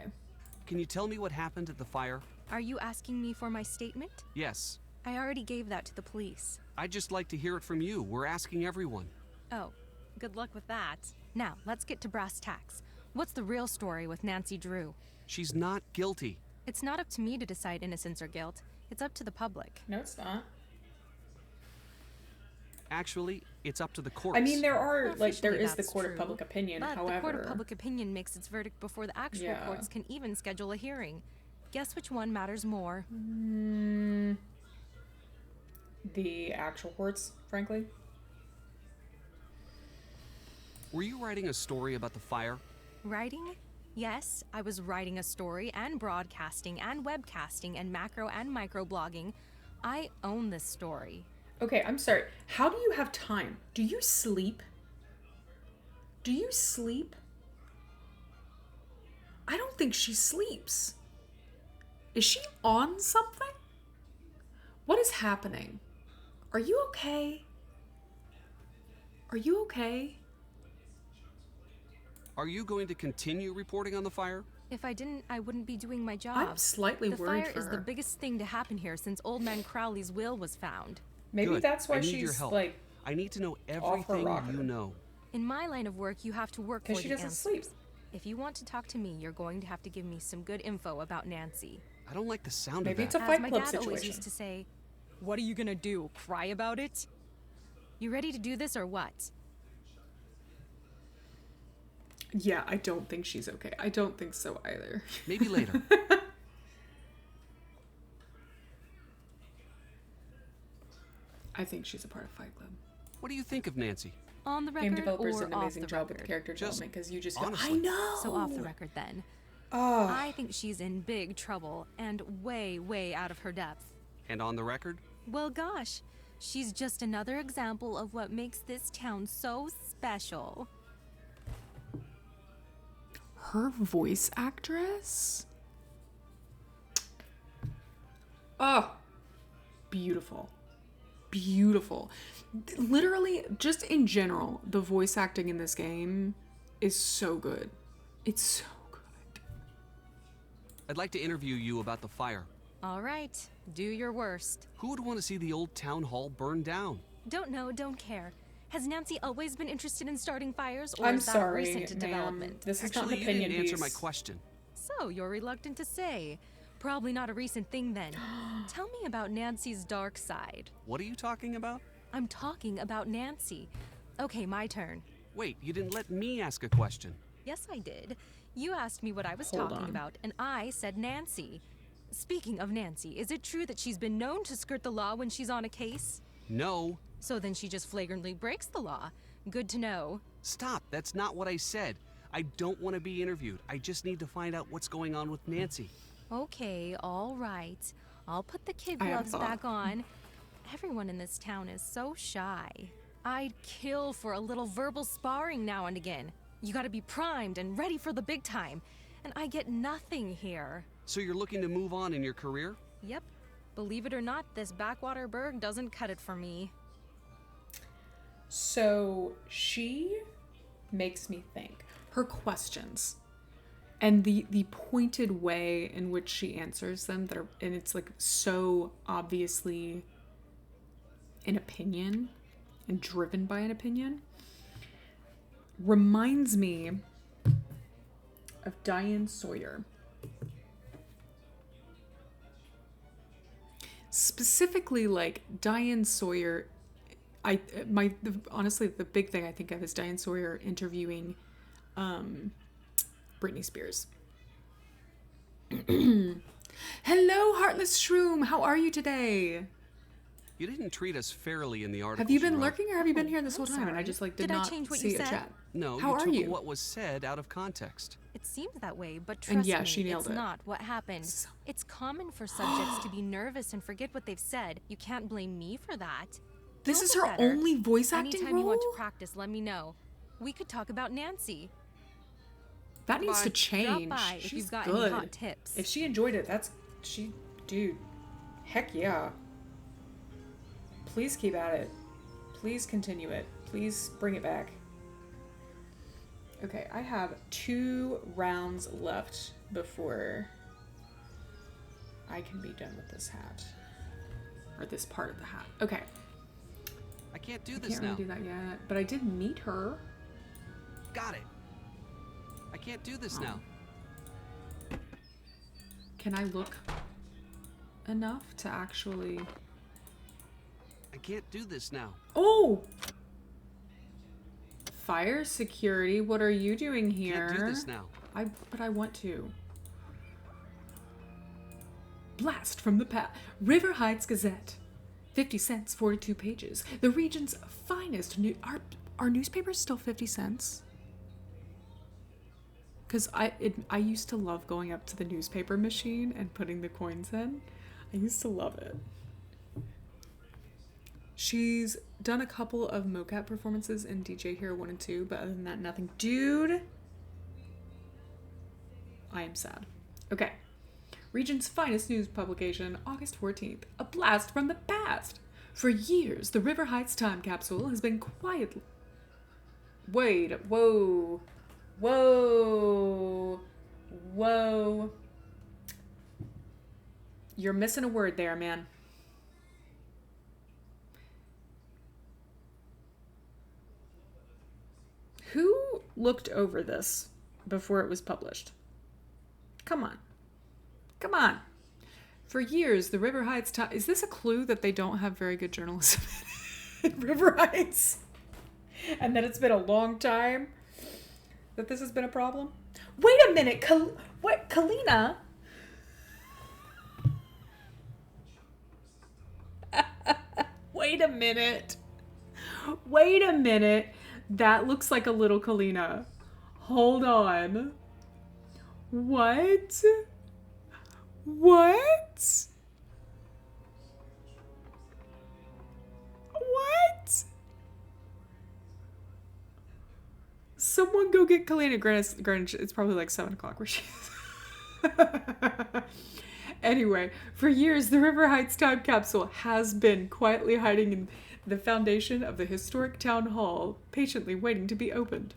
Can you tell me what happened at the fire? Are you asking me for my statement? Yes. I already gave that to the police. I'd just like to hear it from you. We're asking everyone. Oh, good luck with that. Now, let's get to brass tacks. What's the real story with Nancy Drew? She's not guilty. It's not up to me to decide innocence or guilt. It's up to the public. No, it's not. Actually, it's up to the courts. I mean, there are, like, there Officially, is the that's court of true, public opinion, but however. the court of public opinion makes its verdict before the actual Yeah. courts can even schedule a hearing. Guess which one matters more? The actual courts, frankly. Were you writing a story about the fire? Writing? Yes, I was writing a story and broadcasting and webcasting and macro and micro blogging. I own this story. Okay, I'm sorry. How do you have time? Do you sleep? Do you sleep? I don't think she sleeps. Is she on something? What is happening? Are you okay? Are you okay? Are you going to continue reporting on the fire? If I didn't, I wouldn't be doing my job. I'm slightly the worried fire for is the her. biggest thing to happen here since Old Man Crowley's will was found. Maybe Good. that's why I need your she's help. like, I need to know her everything rocker. you know. In my line of work, you have to work for because she the doesn't answers. sleep. If you want to talk to me, you're going to have to give me some good info about Nancy. I don't like the sound Maybe of it's a that. Fight As my Club dad always situation. used to say, "What are you gonna do? Cry about it? You ready to do this or what?" Yeah, I don't think she's okay. I don't think so either. Maybe later. I think she's a part of Fight Club. What do you think of Nancy? On the record Game developers or did an off amazing the job with record? character Just development because you just go, I honestly. know. So off the record then. Oh, I think she's in big trouble and way, way out of her depth. And on the record? Well, gosh, she's just another example of what makes this town so special. her voice actress. Oh, beautiful. Beautiful. Literally, just in general, the voice acting in this game is so good. It's so good. I'd like to interview you about the fire. All right, do your worst. Who would want to see the old town hall burned down? Don't know, don't care. Has Nancy always been interested in starting fires, or I'm is that sorry, recent to ma'am. development? This is not Actually, an you opinion didn't answer piece. my question. So, you're reluctant to say. Probably not a recent thing then. Tell me about Nancy's dark side. What are you talking about? I'm talking about Nancy. Okay, my turn. Wait, you didn't let me ask a question. Yes, I did. You asked me what I was Hold talking on. about, and I said Nancy. Speaking of Nancy, is it true that she's been known to skirt the law when she's on a case? No. So then she just flagrantly breaks the law. Good to know. Stop, that's not what I said. I don't want to be interviewed. I just need to find out what's going on with Nancy. Okay, all right. I'll put the kid I have gloves thought. back on. Everyone in this town is so shy. I'd kill for a little verbal sparring now and again. You gotta be primed and ready for the big time. And I get nothing here. So you're looking to move on in your career? Yep. Believe it or not, this backwater burg doesn't cut it for me. So she makes me think. Her questions and the pointed way in which she answers them, and it's like so obviously an opinion and driven by an opinion, reminds me of Diane Sawyer. Specifically, like Diane Sawyer, honestly, the big thing I think of is Diane Sawyer interviewing Britney Spears. Hello, Heartless Shroom. How are you today? You didn't treat us fairly in the article. Have you been wrote. lurking, or have you been here this whole I'm time? And I sorry. just did Did I not change what see you a said? chat. No, How you are took you? what was said out of context. It seemed that way, but And trust yeah, me, she nailed it's it. not what happened. It's common for subjects to be nervous and forget what they've said. You can't blame me for that. This You'll is get her better. only voice acting Anytime you want to role? practice, let me know. We could talk about Nancy. That needs to Bye. change. Drop by if She's you've got good. any hot tips. If she enjoyed it, dude, heck yeah. Please keep at it. Please continue it. Please bring it back. Okay, I have 2 rounds left before I can be done with this hat. Or this part of the hat. Okay. I can't do I this can't now. really do that yet, but I did meet her. Got it. I can't do this now. Can I look enough to actually... I can't do this now. Oh! Fire security, what are you doing here? Can't do this now. But I want to. Blast from the past. River Heights Gazette. 50 cents, 42 pages. The region's finest are newspapers still 50 cents? Because I used to love going up to the newspaper machine and putting the coins in. I used to love it. She's done a couple of mocap performances in DJ Hero 1 and 2, but other than that, nothing. Dude! I am sad. Okay. Region's finest news publication, August 14th. A blast from the past. For years, the River Heights time capsule has been quietly... Wait, whoa. Whoa. Whoa. You're missing a word there, man. Who looked over this before it was published? Come on. Come on. For years, the River Heights... Is this a clue that they don't have very good journalism in River Heights? And that it's been a long time that this has been a problem? Wait a minute. What? Kalina? Wait a minute. Wait a minute. That looks like a little Kalina. Hold on. What? What? What? Someone go get Kalina. Granted, it's probably like 7 o'clock where she is. Anyway, for years, the River Heights time capsule has been quietly hiding in the foundation of the historic town hall, patiently waiting to be opened.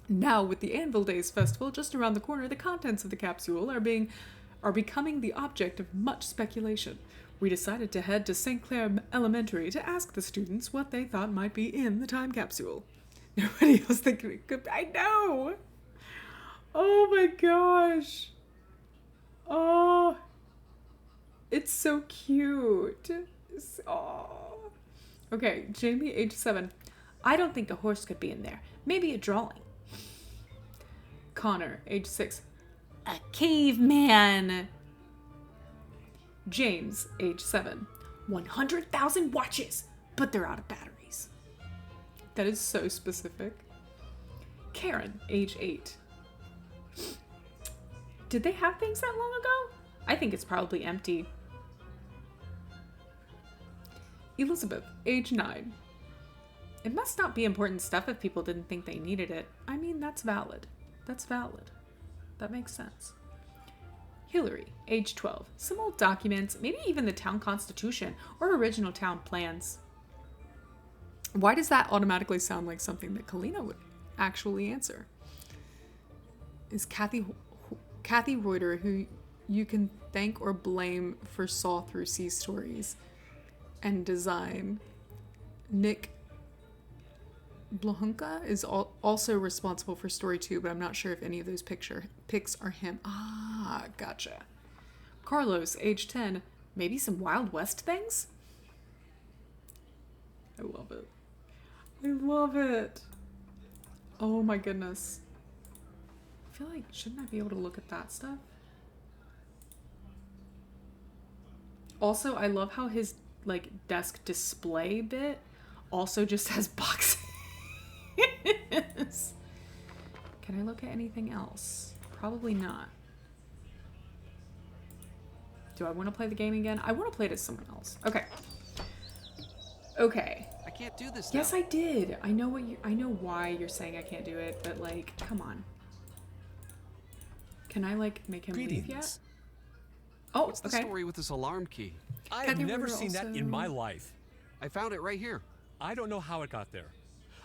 Now, with the Anvil Days festival just around the corner, the contents of the capsule are becoming the object of much speculation. We decided to head to St. Clair Elementary to ask the students what they thought might be in the time capsule. Nobody else thinking it could. I know. Oh my gosh. Oh, it's so cute. Oh. Okay, Jamie, age 7. I don't think a horse could be in there. Maybe a drawing. Connor, age 6. A caveman. James, age 7. 100,000 watches, but they're out of batteries. That is so specific. Karen, age 8. Did they have things that long ago? I think it's probably empty. Elizabeth, age 9. It must not be important stuff if people didn't think they needed it. I mean, that's valid. That's valid. That makes sense. Hillary, age 12. Some old documents, maybe even the town constitution or original town plans. Why does that automatically sound like something that Kalina would actually answer? Is Kathy Reuter, who you can thank or blame for Saw Through Sea stories and design. Nick Blahunka is also responsible for story 2, but I'm not sure if any of those pics are him. Ah, gotcha. Carlos, age 10. Maybe some Wild West things? I love it. I love it. Oh my goodness. I feel like, shouldn't I be able to look at that stuff? Also, I love how his like desk display bit also just has boxes. Can I look at anything else? Probably not. Do I want to play the game again? I want to play it as someone else. Okay. Okay. I can't do this now. Yes, I did. I know why you're saying I can't do it, but like, come on. Can I like make him leave yet? Oh, What's the story with this alarm key? I have never seen that in my life. I found it right here. I don't know how it got there.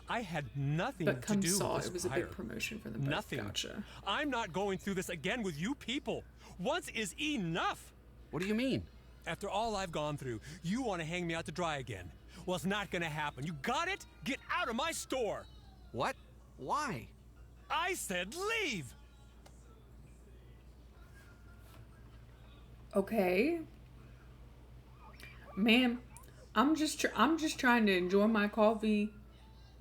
I had nothing but to do saw, with this it was fire. a big promotion for them. Nothing. Gotcha. I'm not going through this again with you people. Once is enough. What do you mean? After all I've gone through, you want to hang me out to dry again. Well, it's not gonna happen. You got it? Get out of my store. What? Why? I said leave. Okay. Ma'am, I'm just trying to enjoy my coffee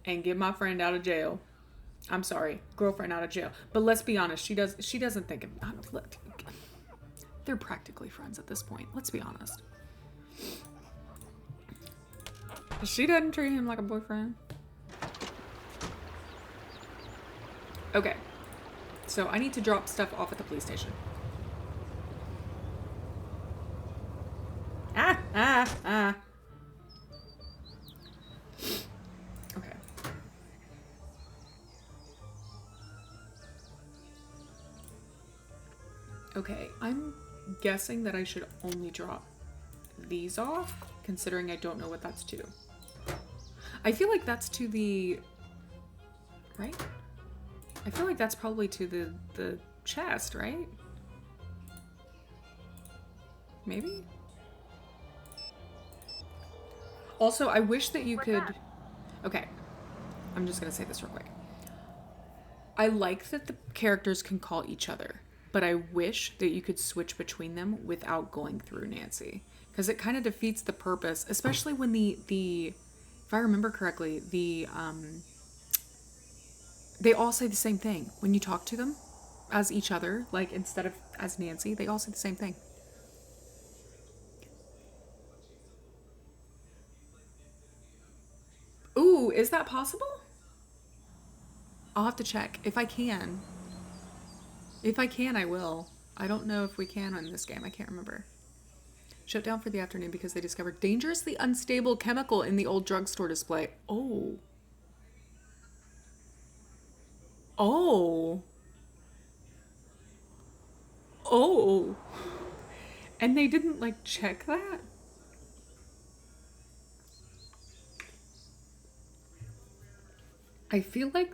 and get my friend out of jail. I'm sorry, girlfriend out of jail. But let's be honest, she doesn't think of they're practically friends at this point. Let's be honest. She doesn't treat him like a boyfriend. Okay. So I need to drop stuff off at the police station. Ah. Okay. Okay, I'm guessing that I should only drop these off, considering I don't know what that's to. I feel like that's to the... right? I feel like that's probably to the chest, right? Maybe? Also, I wish that you could... Okay. I'm just gonna say this real quick. I like that the characters can call each other, but I wish that you could switch between them without going through Nancy. Because it kind of defeats the purpose, especially when the if I remember correctly, they all say the same thing. When you talk to them as each other, like instead of as Nancy, they all say the same thing. Ooh, is that possible? I'll have to check. If I can. If I can, I will. I don't know if we can in this game. I can't remember. Shut down for the afternoon because they discovered dangerously unstable chemical in the old drugstore display. Oh. Oh. Oh. And they didn't, like, check that? I feel like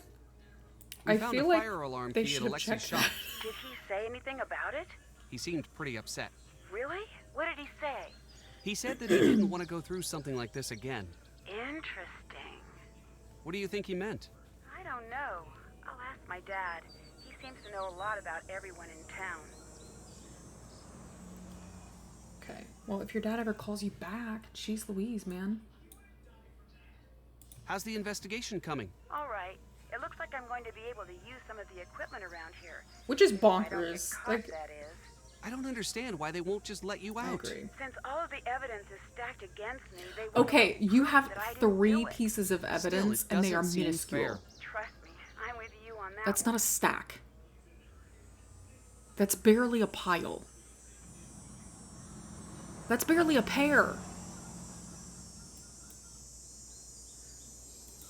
We found a fire alarm they key at should have Alexi's checked shop. that. Did he say anything about it? He seemed pretty upset. Really? What did he say? He said that he didn't want to go through something like this again. Interesting. What do you think he meant? I don't know. I'll ask my dad. He seems to know a lot about everyone in town. Okay. Well, if your dad ever calls you back, jeez Louise, man. How's the investigation coming? All right. It looks like I'm going to be able to use some of the equipment around here. Which is If I don't get bonkers. caught, Like, that is. I don't understand why they won't just let you I out. agree. Since all of the evidence is stacked against me, they won't Okay, you prove have that I didn't 3 do it. pieces of evidence, Still, it and they are doesn't seem minuscule. fair. Trust me, I'm with you on that. That's not a stack. That's barely a pile. That's barely a pair.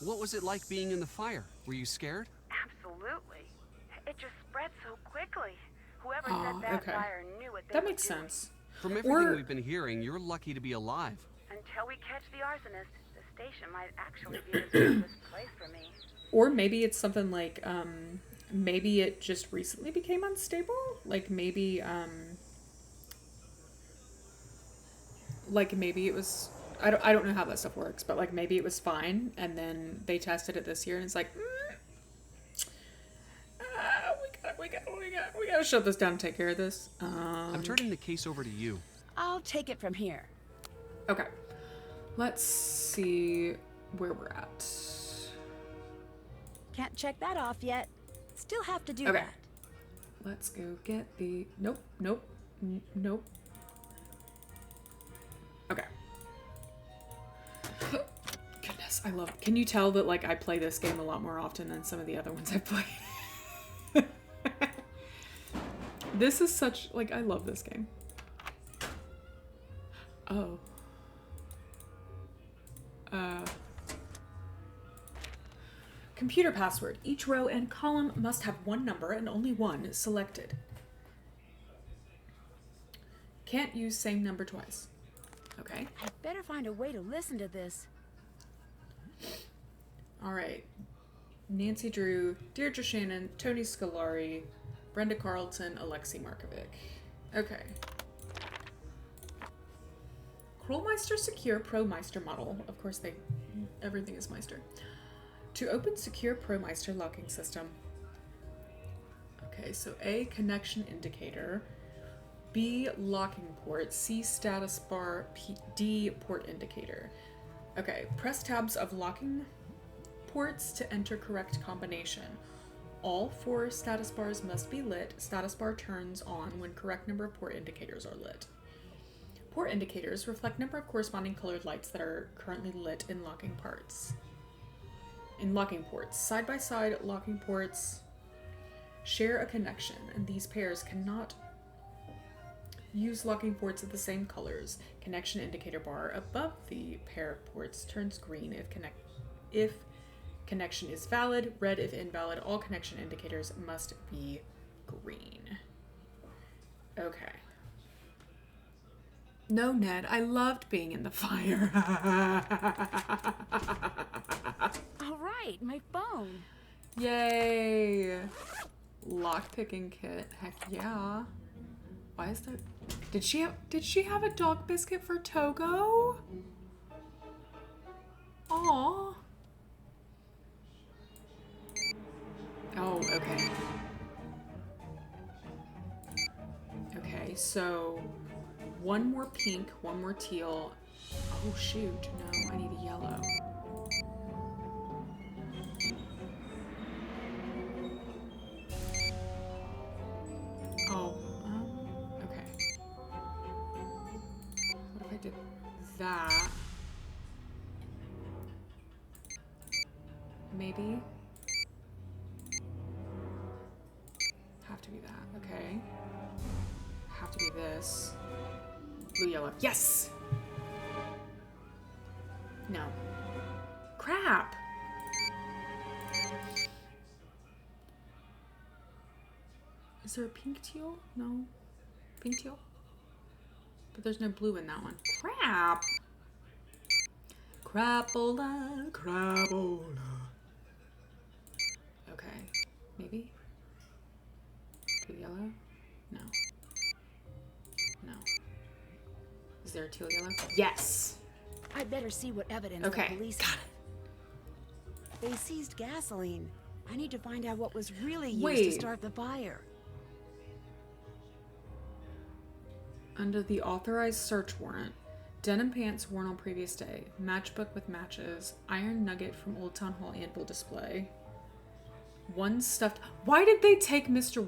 What was it like being in the fire? Were you scared? Absolutely. It just spread so quickly. Whoever Oh, set that okay. fire knew what they That were makes doing. sense. From everything Or- we've been hearing, you're lucky to be alive. Until we catch the arsonist, the station might actually be the safest place for me. Or maybe it's something like, maybe it just recently became unstable? Like maybe it was, I don't know how that stuff works, but like maybe it was fine, and then they tested it this year, and it's like, we gotta shut this down and take care of this. I'm turning the case over to you. I'll take it from here. Okay. Let's see where we're at. Can't check that off yet. Still have to do Okay. that. Let's go get the... Nope. Nope. Okay. Goodness, I love it. Can you tell that, like, I play this game a lot more often than some of the other ones I've played? This is such... Like, I love this game. Oh. Computer password. Each row and column must have one number and only one selected. Can't use same number twice. Okay. I'd better find a way to listen to this. All right. Nancy Drew, Deirdre Shannon, Tony Scolari, Brenda Carlton, Alexei Markovic. Okay. Krollmeister Secure ProMeister model. Of course, everything is Meister. To open Secure ProMeister locking system. Okay, so A, connection indicator. B, locking port. C, status bar. D, port indicator. Okay, press tabs of locking ports to enter correct combination. All 4 status bars must be lit. Status bar turns on when correct number of port indicators are lit. Port indicators reflect number of corresponding colored lights that are currently lit in locking parts. In locking ports. Side-by-side locking ports share a connection, and these pairs cannot use locking ports of the same colors. Connection indicator bar above the pair of ports turns green if connection is valid, red if invalid. All connection indicators must be green. Okay. No, Ned, I loved being in the fire. All right, my phone. Yay! Lockpicking kit. Heck yeah. Why is there... Did she have a dog biscuit for Togo? Aww. Oh, okay. Okay, so... One more pink, one more teal. Oh shoot, no, I need a yellow. Oh, okay. What if I did that? Maybe? Have to be that, okay. Have to be this. Blue, yellow. Yes! No. Crap! Is there a pink teal? No. Pink teal? But there's no blue in that one. Crap! Crapola, crapola. Okay. Maybe? Teal yellow? No. No. Is there a teal yellow? Yes! I'd better see what evidence Okay, the police got have. They seized gasoline. I need to find out what was really used to Wait. start the fire. Under the authorized search warrant, Denim pants worn on previous day. Matchbook with matches. Iron nugget from Old Town Hall anvil display. One stuffed... Why did they take Mr.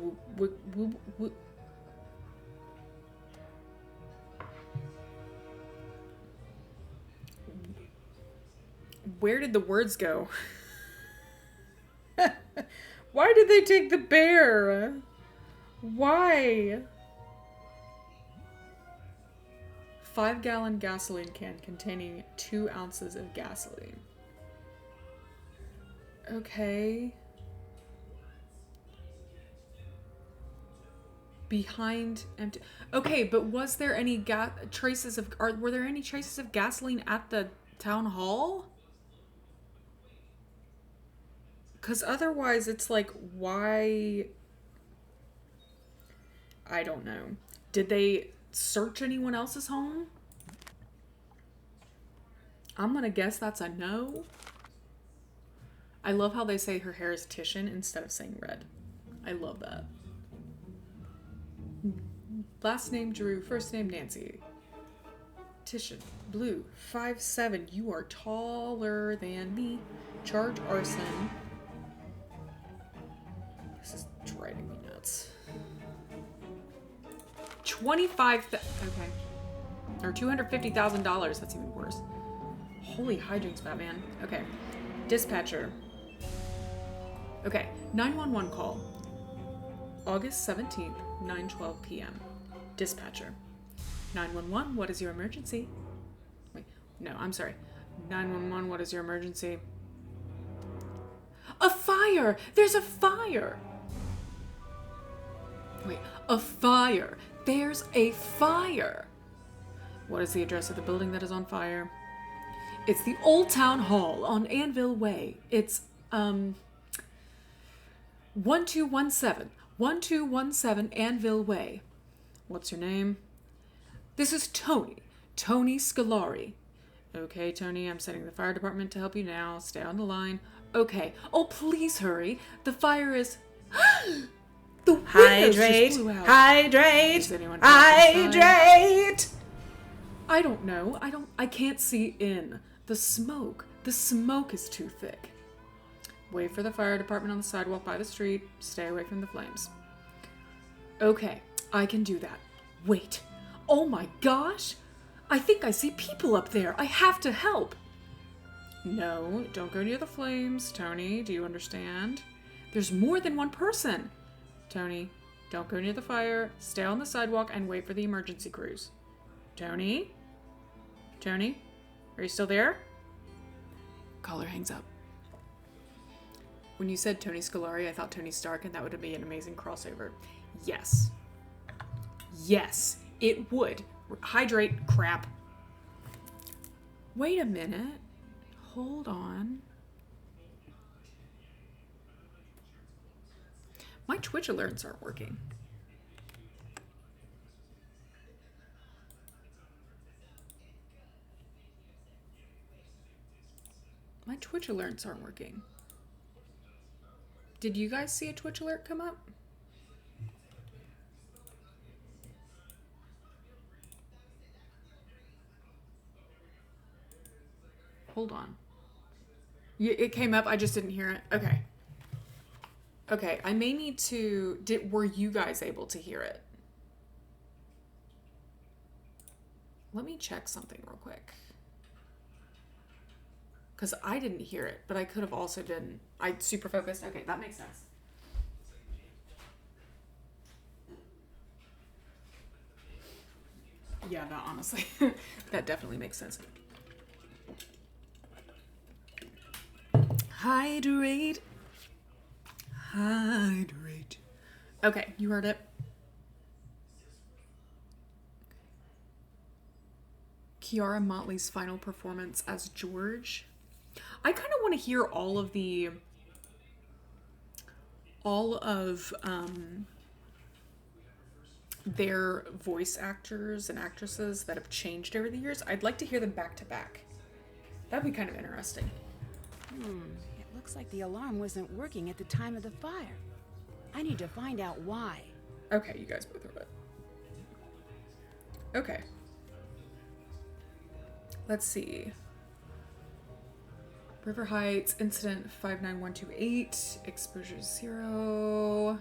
Where did the words go? Why did they take the bear? Why? 5-gallon gasoline can containing 2 ounces of gasoline. Okay. Behind empty. Okay, but was there any traces of... were there any traces of gasoline at the town hall? Because otherwise it's like, why... I don't know. Did they search anyone else's home? I'm gonna guess that's a no. I love how they say her hair is Titian instead of saying red. I love that. Last name Drew, first name Nancy. Titian, blue, 5'7". You are taller than me. Charge arson. This is driving me nuts. 25. Okay. Or $250,000. That's even worse. Holy hijinks, Batman. Okay. Dispatcher. Okay. 911 call. August 17th, 9:12 p.m. Dispatcher. 911, what is your emergency? Wait, no, I'm sorry. 911, what is your emergency? A fire! There's a fire! Wait, a fire! There's a fire! What is the address of the building that is on fire? It's the Old Town Hall on Anvil Way. It's, 1217 Anvil Way. What's your name? This is Tony. Tony Scolari. Okay, Tony, I'm sending the fire department to help you now. Stay on the line. Okay. Oh, please hurry. The fire is... The windows just blew out. Hydrate! Is anyone Hydrate! I don't know. I can't see in. The smoke is too thick. Wait for the fire department on the sidewalk by the street. Stay away from the flames. Okay, I can do that. Wait. Oh my gosh! I think I see people up there. I have to help. No, don't go near the flames, Tony. Do you understand? There's more than one person. Tony, don't go near the fire. Stay on the sidewalk and wait for the emergency crews. Tony? Tony? Are you still there? Caller hangs up. When you said Tony Scolari, I thought Tony Stark, and that would be an amazing crossover. Yes. Yes, it would. Hydrate, crap. Wait a minute. Hold on. My Twitch alerts aren't working. My Twitch alerts aren't working. Did you guys see a Twitch alert come up? Hold on. It came up, I just didn't hear it. Okay. Okay, I may need to... Were you guys able to hear it? Let me check something real quick. Because I didn't hear it, but I could have also been... I super focused. Okay, that makes sense. Yeah, that honestly... that definitely makes sense. Hydrate. Hydrate. Okay, you heard it. Kiara Motley's final performance as George. I kind of want to hear all of their voice actors and actresses that have changed over the years. I'd like to hear them back to back. That'd be kind of interesting. It looks like the alarm wasn't working at the time of the fire. I need to find out why. Okay, you guys both heard it. Okay. Let's see. River Heights, incident 59128, exposure 0.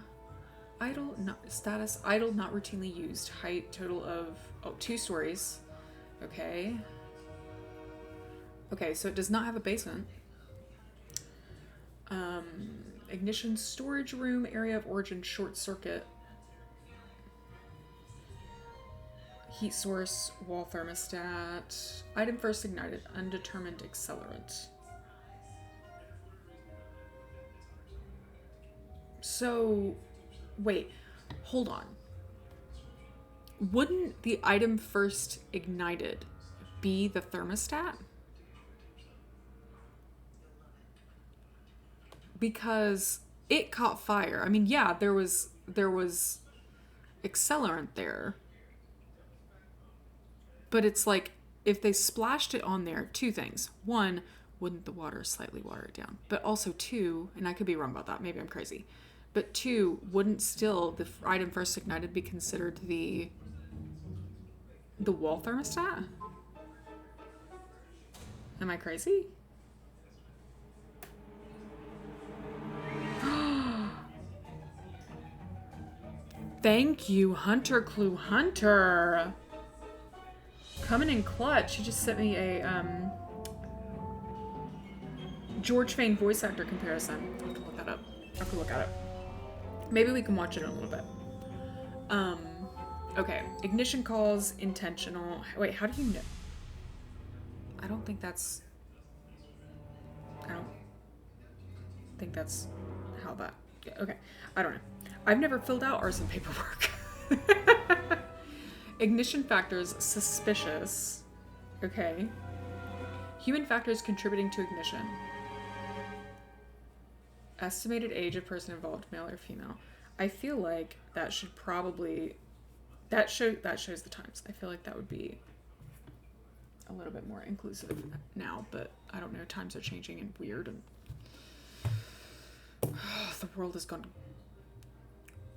Idle, not status, idle, not routinely used. Height, total of, 2 stories. Okay. Okay, so it does not have a basement. Ignition, storage room, area of origin, short circuit. Heat source, wall thermostat. Item first ignited, undetermined accelerant. So, wait, hold on. Wouldn't the item first ignited be the thermostat? Because it caught fire. I mean, yeah, there was accelerant there. But it's like, if they splashed it on there, 2 things. 1, wouldn't the water slightly water it down? But also 2, and I could be wrong about that, maybe I'm crazy. But 2, wouldn't still the item first ignited be considered the wall thermostat? Am I crazy? Thank you, Hunter Clue Hunter. Coming in clutch. She just sent me a George Fane voice actor comparison. I'll have to look that up. I have to look at it. Maybe we can watch it in a little bit. Okay. Ignition calls, intentional. Wait, how do you know? I don't think that's how that... Yeah, okay. I don't know. I've never filled out arson paperwork. Ignition factors, suspicious. Okay. Human factors contributing to ignition. Estimated age of person involved, male or female. I feel like that should probably... That shows the times. I feel like that would be a little bit more inclusive now, but I don't know. Times are changing and weird, and the world has gone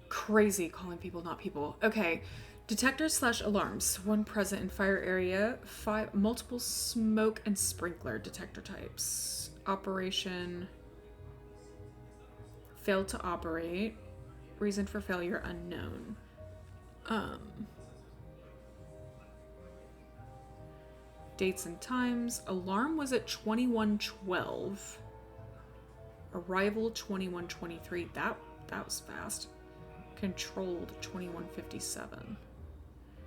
crazy calling people not people. Okay. Detectors / alarms. 1 present in fire area. 5 multiple smoke and sprinkler detector types. Operation. Failed to operate. Reason for failure unknown. Dates and times. Alarm was at 2112. Arrival 2123. That was fast. Controlled 2157.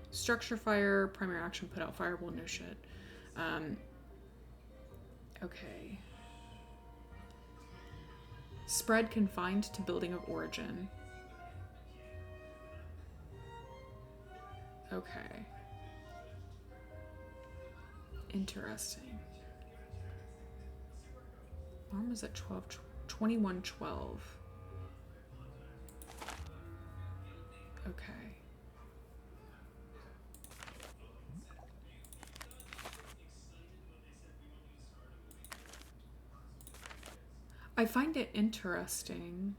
Structure fire, primary action, put out fire. Well, no shit. Okay. Spread confined to building of origin. Okay. Interesting. Alarm was at 2112. Okay. I find it interesting.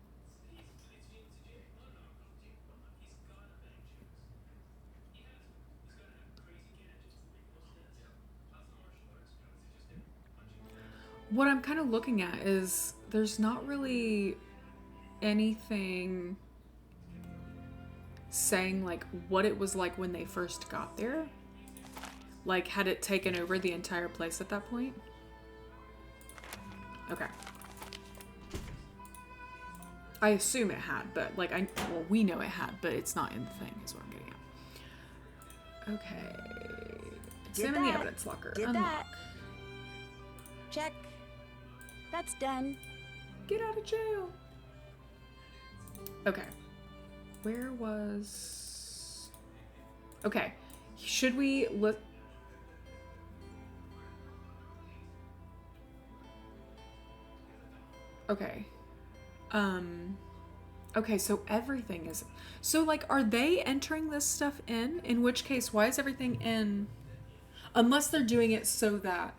What I'm kind of looking at is there's not really anything saying like what it was like when they first got there. Like, had it taken over the entire place at that point? Okay. I assume it had, but like well, we know it had, but it's not in the thing is what I'm getting at. Okay. Examine the evidence locker. Did Unlock. that. Check. That's done. Get out of jail. Okay. Where was... Okay. Should we look... Okay. Okay, so everything is... So, like, are they entering this stuff in? In which case, why is everything in... Unless they're doing it so that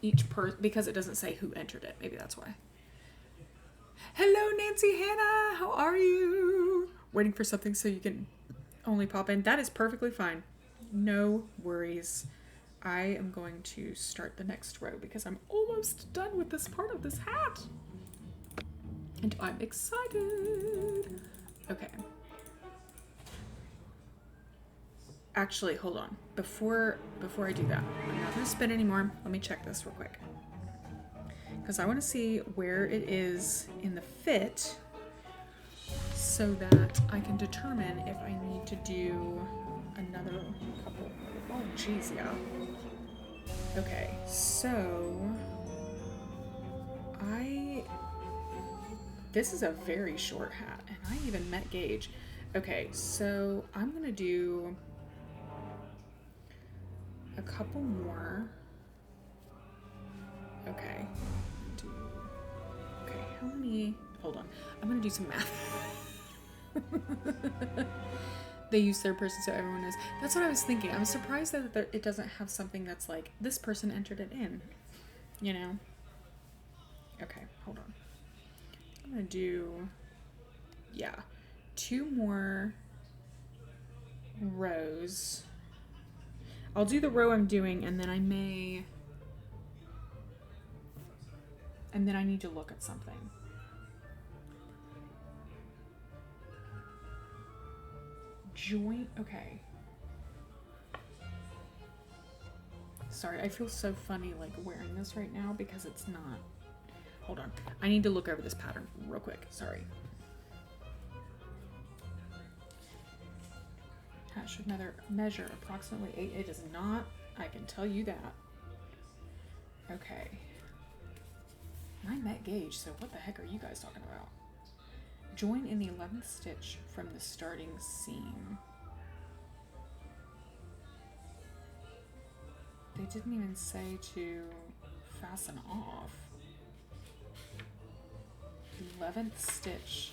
each person... Because it doesn't say who entered it. Maybe that's why. Hello, Nancy Hannah! How are you? Waiting for something so you can only pop in. That is perfectly fine. No worries. I am going to start the next row because I'm almost done with this part of this hat. And I'm excited. Okay. Actually, hold on. Before I do that, I'm not gonna spin anymore. Let me check this real quick. Because I want to see where it is in the fit so that I can determine if I need to do another couple. Oh, geez, yeah. Okay, so this is a very short hat, and I even met Gage. Okay, so I'm gonna do a couple more. Okay. Okay, how many? Hold on. I'm gonna do some math. They use third person so everyone knows. That's what I was thinking. I'm surprised that it doesn't have something that's like, this person entered it in. You know? Okay, hold on. I'm gonna do, yeah, 2 more rows. I'll do the row I'm doing, and then I may... And then I need to look at something. Joint, okay. Sorry, I feel so funny like wearing this right now because it's not. Hold on. I need to look over this pattern real quick. Sorry. Hat should measure approximately 8. It is not. I can tell you that. Okay. I met Gage, so what the heck are you guys talking about? Join in the 11th stitch from the starting seam. They didn't even say to fasten off. 11th stitch.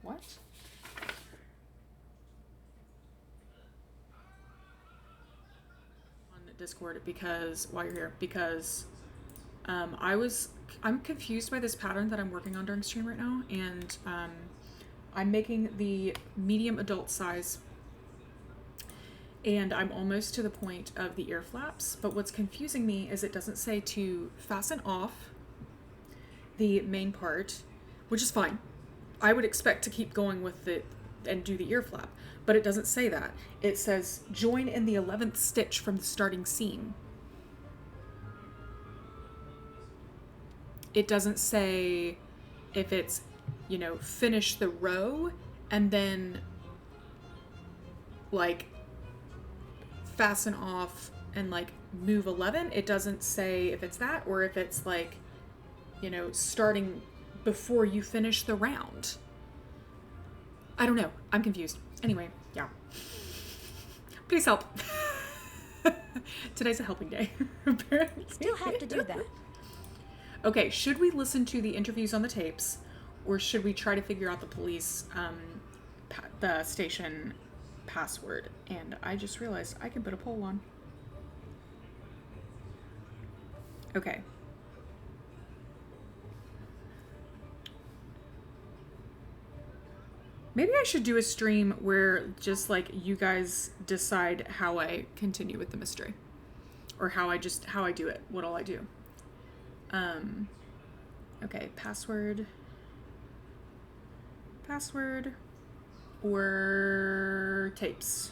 What? On Discord, because while you're here, because I'm confused by this pattern that I'm working on during stream right now, and I'm making the medium adult size, and I'm almost to the point of the ear flaps, but what's confusing me is it doesn't say to fasten off the main part, which is fine. I would expect to keep going with it and do the ear flap, but it doesn't say that. It says join in the 11th stitch from the starting seam. It doesn't say if it's, you know, finish the row and then like fasten off and like move 11. It doesn't say if it's that or if it's like, you know, starting before you finish the round. I don't know. I'm confused. Anyway, yeah. Please help. Today's a helping day, apparently. Still have to do that. Okay, should we listen to the interviews on the tapes, or should we try to figure out the police, the station password? And I just realized I can put a poll on. Okay. Maybe I should do a stream where just like you guys decide how I continue with the mystery, or how I do it. What'll I do? Okay, password, or tapes.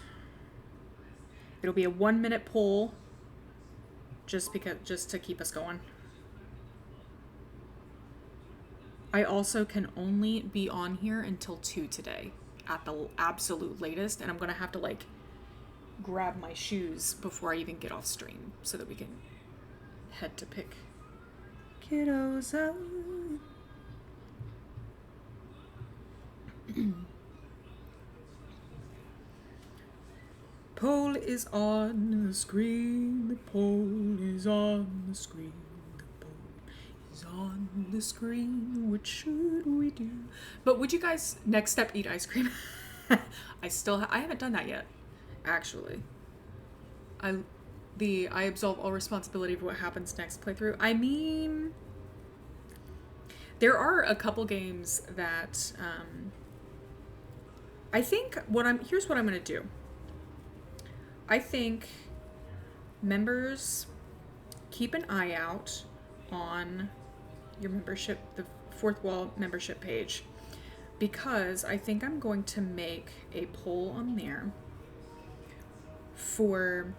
It'll be a 1-minute poll, just to keep us going. I also can only be on here until 2 today, at the absolute latest, and I'm gonna have to like grab my shoes before I even get off stream so that we can head to pick kiddos up. Poll is on the screen, the poll is on the screen, the poll is on the screen, what should we do? But would you guys, next step, eat ice cream? I haven't done that yet, actually. I absolve all responsibility for what happens next playthrough. I mean, There are a couple games that I think here's what I'm gonna do. I think members, keep an eye out on your membership, the Fourth Wall membership page, because I think I'm going to make a poll on there for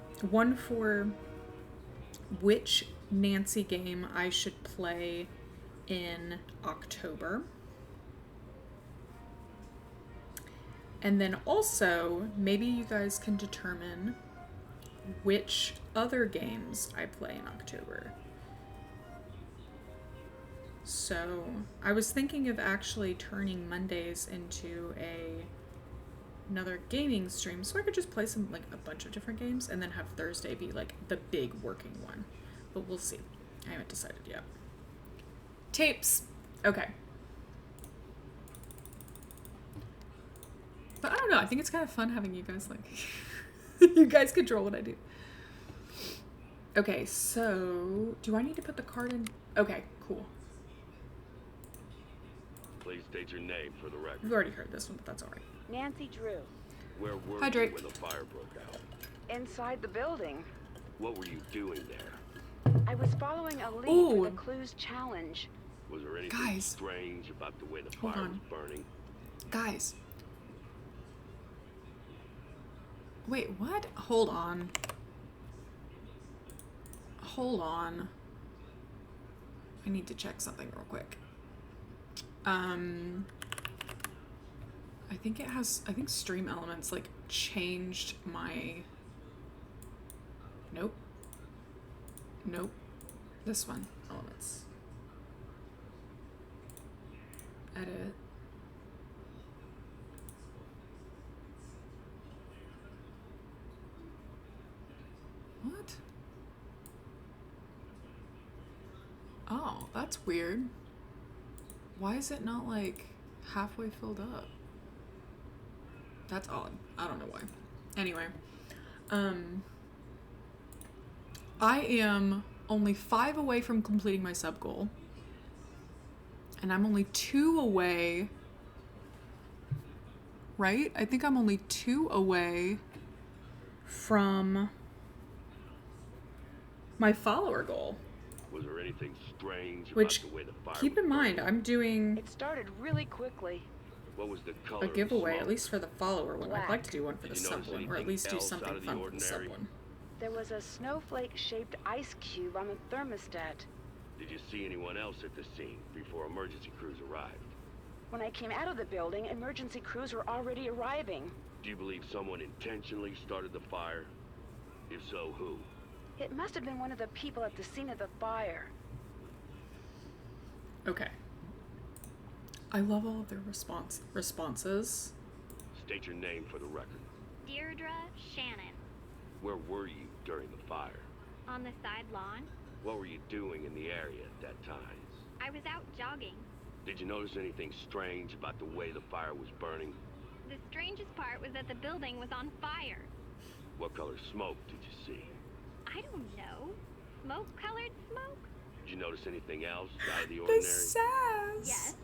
which Nancy game I should play in October. And then also, maybe you guys can determine which other games I play in October. So, I was thinking of actually turning Mondays into another gaming stream, so I could just play a bunch of different games, and then have Thursday be the big working one. But we'll see. I haven't decided yet. Tapes. Okay. But I don't know, I think it's kind of fun having you guys you guys control what I do. Okay, so do I need to put the card in? Okay, cool. Please state your name for the record. We've already heard this one, but that's alright. Nancy Drew. Where were Hi, you Drake. when the fire broke out? Inside the building. What were you doing there? I was following a lead Ooh. for the Clues Challenge. Was there anything Guys. strange about the way the Hold fire on. was burning? Guys. Wait, what? Hold on. Hold on. I need to check something real quick. I think Stream Elements changed my... Nope. This one. Elements. Edit. What? Oh, that's weird. Why is it not halfway filled up? That's odd. I don't know why. Anyway, I am only 5 away from completing my sub goal, and I'm only 2 away. Right? I think I'm only 2 away from my follower goal. Was there anything strange Which, about the way the fire keep was in mind, burning? I'm doing It started really quickly. What was the color a of giveaway, the at smoke? least for the follower one. I'd like to do one for Did the you sub notice one, or at anything least do else out something of the fun for the sub ordinary? one. There was a snowflake-shaped ice cube on the thermostat. Did you see anyone else at the scene before emergency crews arrived? When I came out of the building, emergency crews were already arriving. Do you believe someone intentionally started the fire? If so, who? It must have been one of the people at the scene of the fire. Okay. I love all of their responses. State your name for the record. Deirdre Shannon. Where were you during the fire? On the side lawn. What were you doing in the area at that time? I was out jogging. Did you notice anything strange about the way the fire was burning? The strangest part was that the building was on fire. What color smoke did you see? I don't know. Smoke-colored smoke? Did you notice anything else out of the The ordinary? sass! Yes.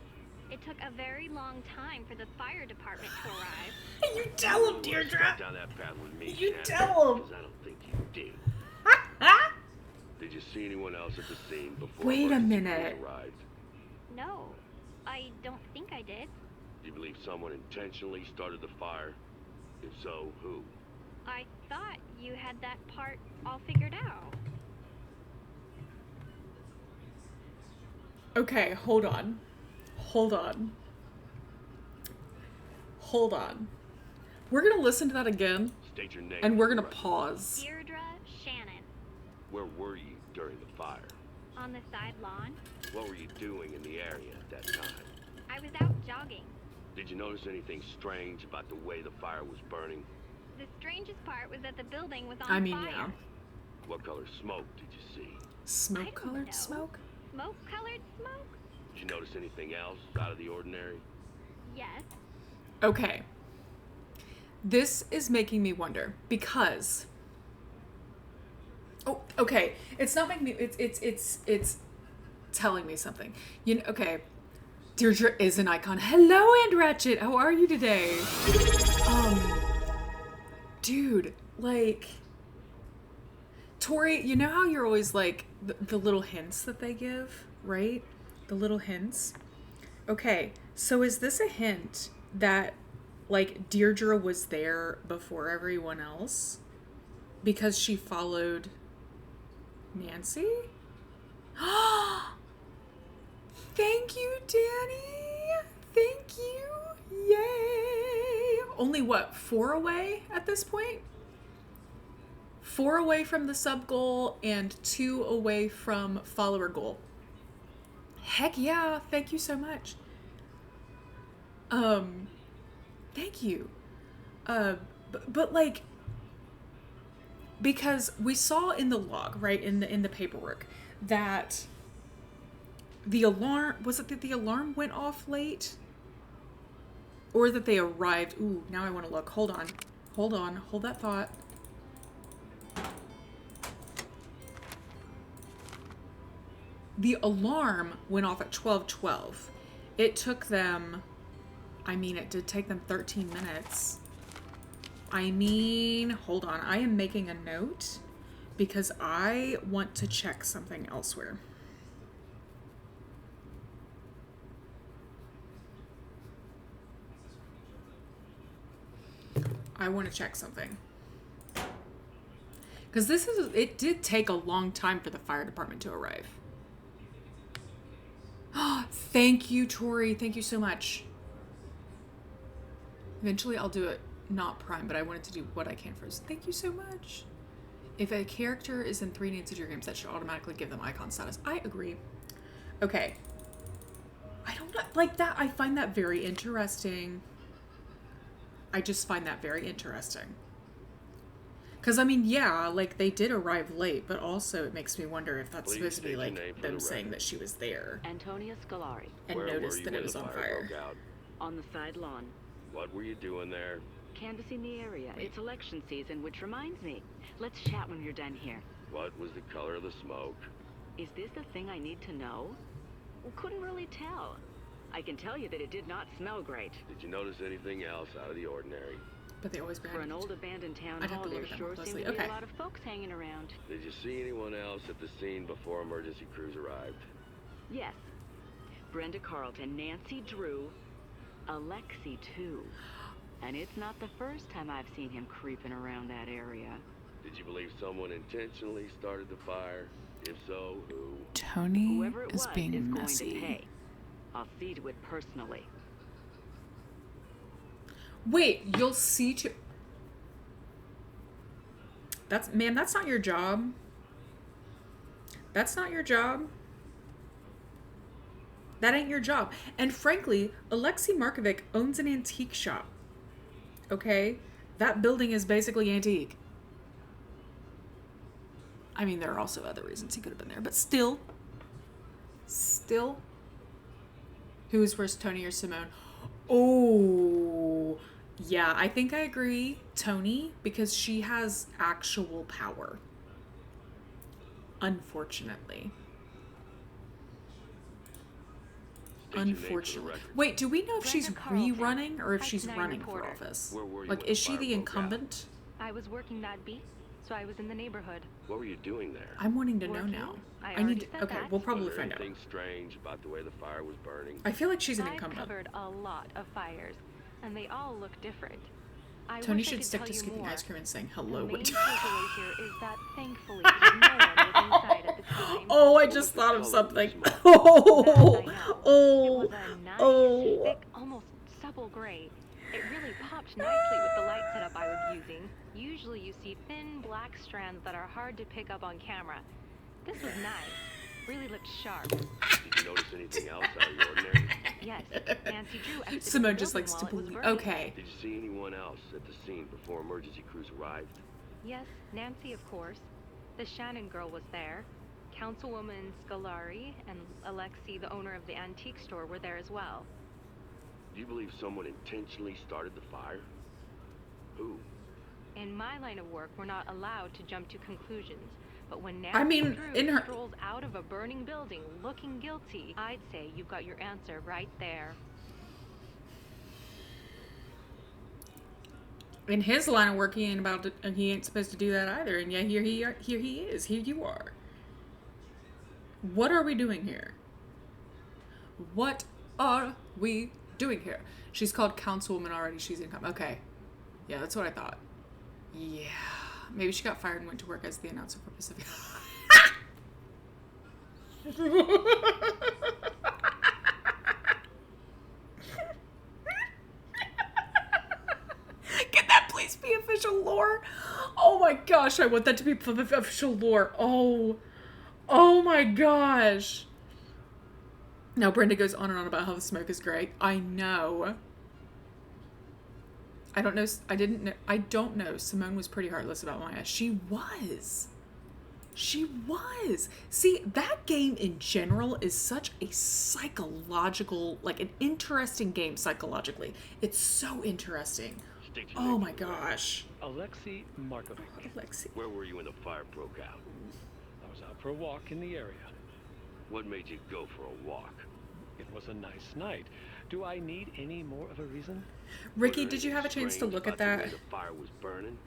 It took a very long time for the fire department to arrive. You tell him, You Deirdre! would've stepped down that path with me, You Shannon, tell him. 'cause I don't think you did. Did you see anyone else at the scene before Wait a emergency minute. crews arrived? No, I don't think I did. Do you believe someone intentionally started the fire? If so, who? I thought you had that part all figured out. Okay, hold on. We're gonna listen to that again, State your name. and we're for the gonna record. pause. Deirdre Shannon. Where were you during the fire? On the side lawn. What were you doing in the area at that time? I was out jogging. Did you notice anything strange about the way the fire was burning? The strangest part was that the building was on I mean, fire. yeah. What color smoke did you see? Smoke-colored know. smoke? Smoke-colored smoke? Did you notice anything else out of the ordinary? Yes. Okay. This is making me wonder, because... Oh, okay. It's not making me... It's telling me something. Okay. Deirdre is an icon. Hello, and Ratchet. How are you today? Dude, like, Tori, you know how you're always like the little hints that they give, right? The little hints. Okay, so is this a hint that like Deirdre was there before everyone else because she followed Nancy? Thank you, Danny. Thank you. Yay. Only what, 4 away at this point? 4 away from the sub goal and 2 away from follower goal. Heck yeah. Thank you so much. Thank you. But like, because we saw in the log, right, in the paperwork, that the alarm, was it that the alarm went off late? Or that they arrived, ooh, now I want to look, hold on, hold that thought. The alarm went off at 12:12. It took them, I mean, it did take them 13 minutes. I mean, hold on, I am making a note because I want to check something elsewhere. I want to check something. Because it did take a long time for the fire department to arrive. Thank you, Tori. Thank you so much. Eventually I'll do it not Prime, but I wanted to do what I can first. Thank you so much. If a character is in 3 Nancy Drew games, that should automatically give them icon status. I agree. Okay. I don't like that. I find that very interesting. I just find that very interesting. Because, I mean, yeah, like, they did arrive late, but also it makes me wonder if that's supposed to be, like, them saying that she was there. Antonia Scolari. And noticed that it was on fire. On the side lawn. What were you doing there? Canvassing the area. It's election season, which reminds me. Let's chat when you're done here. What was the color of the smoke? Is this the thing I need to know? Well, couldn't really tell. I can tell you that it did not smell great. Did you notice anything else out of the ordinary? But they always For an old abandoned town I'd have hall, to there look at them sure more seemed to closely. be Okay. a lot of folks hanging around. Did you see anyone else at the scene before emergency crews arrived? Yes. Brenda Carlton, Nancy Drew, Alexi too. And it's not the first time I've seen him creeping around that area. Did you believe someone intentionally started the fire? If so, who? Tony Whoever it is was being is messy. going to pay. I'll see to it personally. Wait, you'll see to... That's not your job. That's not your job. That ain't your job. And frankly, Alexei Markovic owns an antique shop. Okay? That building is basically antique. I mean, there are also other reasons he could have been there, but still. Who is worse, Tony or Simone? Oh, yeah, I think I agree, Tony, because she has actual power. Unfortunately. Wait, do we know if she's rerunning or if she's running for office? Like, is she the incumbent? I was working that beat, so I was in the neighborhood. What were you doing there? I'm wanting to know now. I need to, okay, we'll probably find out. Anything strange about the way the fire was burning? I feel like she's an incumbent. I've covered a lot of fires, and they all look different. Tony should stick to scooping ice cream and saying hello. The main takeaway here is that thankfully no one was inside at the time. Oh, I just thought of something. Oh, It was a nice, thick, almost supple gray. It really popped nicely with the light setup I was using. Usually you see thin black strands that are hard to pick up on camera. This was nice. Really looked sharp. Did you notice anything else out of the ordinary? Yes, Nancy Drew exited Simone the just building likes to while it was believe. burning. Okay. Did you see anyone else at the scene before emergency crews arrived? Yes, Nancy, of course. The Shannon girl was there. Councilwoman Scolari and Alexi, the owner of the antique store, were there as well. Do you believe someone intentionally started the fire? Who? In my line of work, we're not allowed to jump to conclusions, But when Nancy I mean, Drew in her... strolls out of a burning building looking guilty, I'd say you've got your answer right there. In his line of work, he ain't supposed to do that either. And yet here he is. Here you are. What are we doing here? What are we doing here? She's called Councilwoman already. She's income. Okay. Yeah, that's what I thought. Yeah. Maybe she got fired and went to work as the announcer for Pacific. Can that please be official lore? Oh my gosh, I want that to be official lore. Oh my gosh. Now Brenda goes on and on about how the smoke is great. I know. I don't know. Simone was pretty heartless about Maya. She was. See, that game in general is such a psychological, like an interesting game psychologically. It's so interesting. Oh my gosh. Alexei Markovic. Alexei. Where were you when the fire broke out? I was out for a walk in the area. What made you go for a walk? It was a nice night. Do I need any more of a reason? Ricky, did you have a chance to look at that? The fire was burning?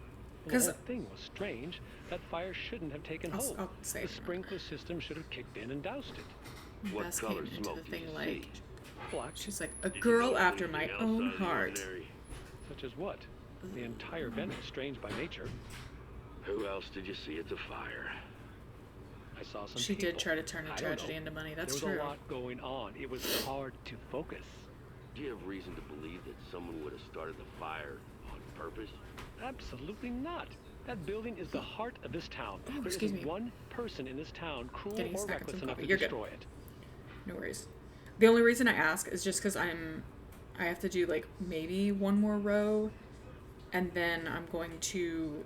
Well, the thing was strange. That fire shouldn't have taken hold. I'll say the sprinkler system should have kicked in and doused it. What color smoke the thing did you like see? Black. She's like a girl after my own heart. Such as what? The entire vent was strange by nature. Who else did you see at the fire? I saw some She people. did try to turn a tragedy into money. That's there was true. a lot going on. It was hard to focus. Do you have reason to believe that someone would have started the fire on purpose? Absolutely not. That building is the heart of this town. Oh, there excuse isn't me. one person in this town cruel Getting a or snack and reckless some enough coffee. to You're destroy good. it. No worries. The only reason I ask is just because I have to do like maybe one more row, and then I'm going to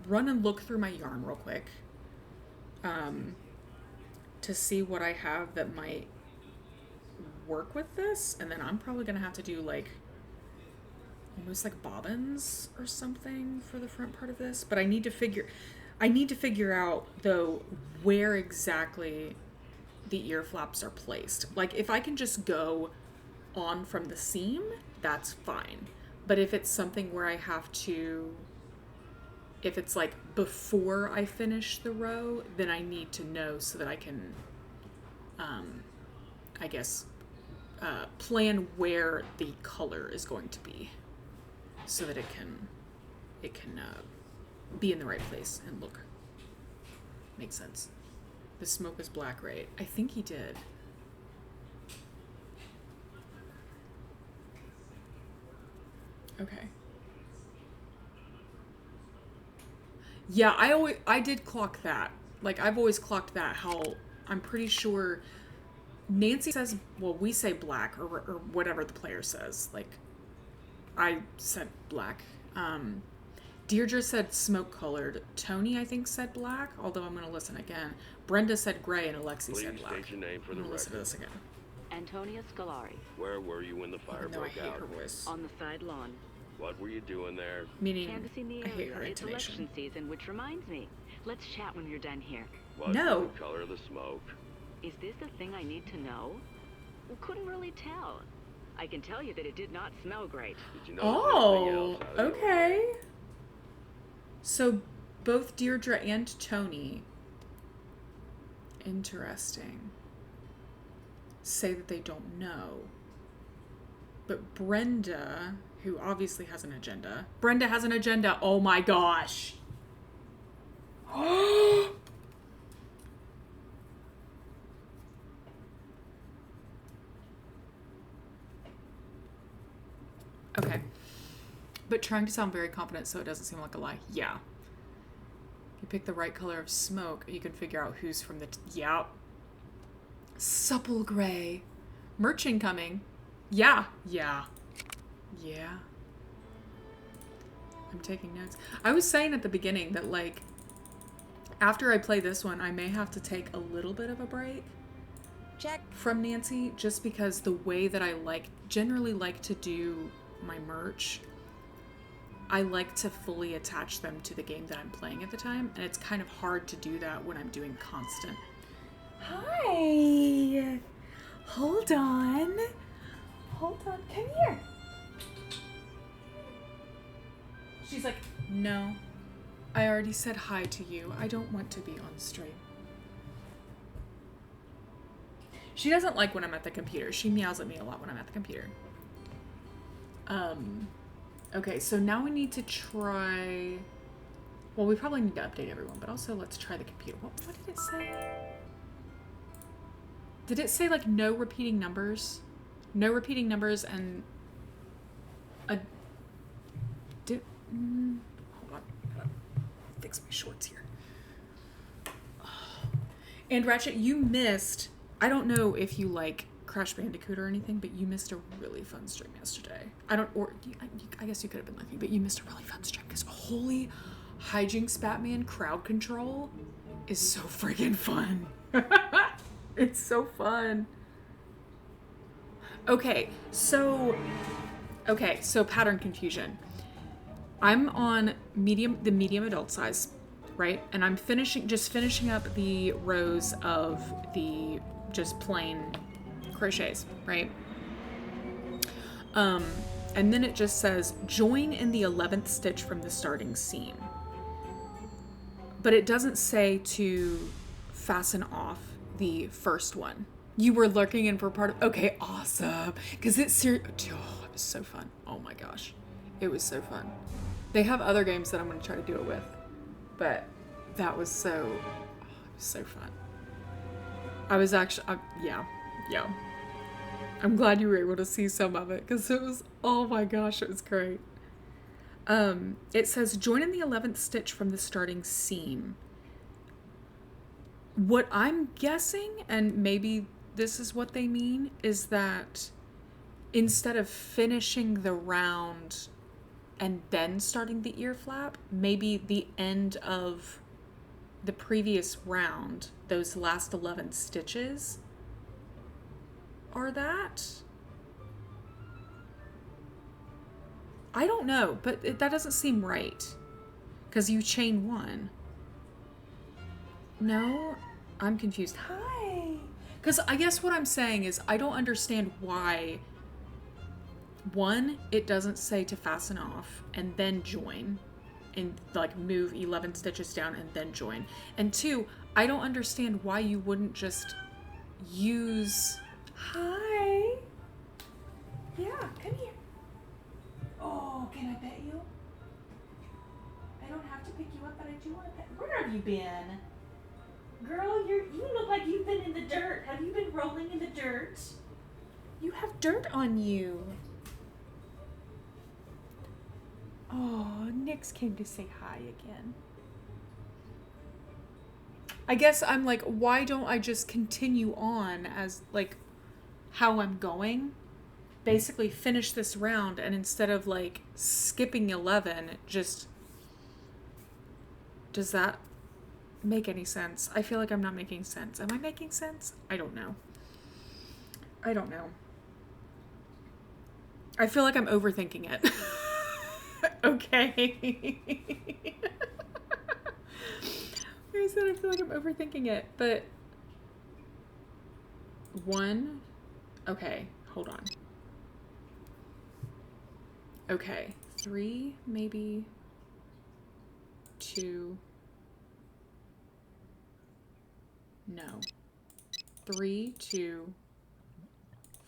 run and look through my yarn real quick, to see what I have that might work with this, and then I'm probably gonna have to do like almost like bobbins or something for the front part of this. But I need to figure out though where exactly the ear flaps are placed. Like if I can just go on from the seam, that's fine. But if it's something where I have to, if it's like before I finish the row, then I need to know so that I can, I guess, plan where the color is going to be, so that it can be in the right place and look. Makes sense. The smoke is black, right? I think he did. Okay. Yeah, I did clock that. Like, I've always clocked that, how I'm pretty sure Nancy says, well, we say black, or whatever the player says. Like, I said black. Deirdre said smoke colored. Tony, I think, said black, although I'm going to listen again. Brenda said gray, and Alexi said black. Please state your name for I'm the gonna listen to record. this again. Antonia Scolari. Where were you when the fire Even though I broke hate out? her voice. On the side lawn. What were you doing there? Meaning, Canvassing the I hate area. her It's intonation. election season, which reminds me. Let's chat when you're done here. What No. was the color of the smoke? Is this a thing I need to know? Well, couldn't really tell. I can tell you that it did not smell great. Did you notice anything Oh, else out of the okay. ordinary? So both Deirdre and Tony, interesting, say that they don't know. But Brenda, who obviously has an agenda. Brenda has an agenda. Oh my gosh. Okay. But trying to sound very confident so it doesn't seem like a lie. Yeah. You pick the right color of smoke, you can figure out who's from the... yeah. Supple gray. Merch incoming. Yeah. Yeah. Yeah. I'm taking notes. I was saying at the beginning that, like, after I play this one, I may have to take a little bit of a break. Check. From Nancy, just because the way that I generally like to do my merch, I like to fully attach them to the game that I'm playing at the time, and it's kind of hard to do that when I'm doing constant. Hi! Hold on. Hold on. Come here. She's like, no. I already said hi to you. I don't want to be on stream. She doesn't like when I'm at the computer. She meows at me a lot when I'm at the computer. Okay, so now we need to try... Well, we probably need to update everyone, but also let's try the computer. What did it say? Did it say, like, no repeating numbers? No repeating numbers and... Hold on. I gotta fix my shorts here. And Ratchet, you missed... I don't know if you like Crash Bandicoot or anything, but you missed a really fun stream yesterday. I guess you could have been lucky, but you missed a really fun stream because holy hijinks Batman crowd control is so friggin' fun. It's so fun. Okay, so pattern confusion. I'm on the medium adult size, right? And I'm just finishing up the rows of the just plain crochets, right? And then it just says join in the 11th stitch from the starting seam. But it doesn't say to fasten off the first one. You were lurking in for part of... Okay, awesome. Because it was so fun. Oh my gosh. It was so fun. They have other games that I'm going to try to do it with. But that was so fun. I was actually... yeah. I'm glad you were able to see some of it. Because it was... Oh my gosh, it was great. It says join in the 11th stitch from the starting seam. What I'm guessing, and maybe this is what they mean, is that instead of finishing the round and then starting the ear flap, maybe the end of the previous round, those last 11 stitches are that? I don't know, but that doesn't seem right. Because you chain one. No? I'm confused. Hi! Because I guess what I'm saying is I don't understand why, one, it doesn't say to fasten off and then join and like move 11 stitches down and then join. And two, I don't understand why you wouldn't just use... Hi! Yeah, come here. Oh, can I pet you? I don't have to pick you up, but I do want to pet. Where have you been? Girl, you look like you've been in the dirt. Have you been rolling in the dirt? You have dirt on you. Oh, Nyx came to say hi again. I guess I'm like, why don't I just continue on as like how I'm going? Basically finish this round, and instead of like skipping 11, just... Does that make any sense? I feel like I'm not making sense. Am I making sense? I don't know. I feel like I'm overthinking it. Okay. I said I feel like I'm overthinking it, but... One... Okay, hold on. Okay, 3, maybe 2. No. 3, 2,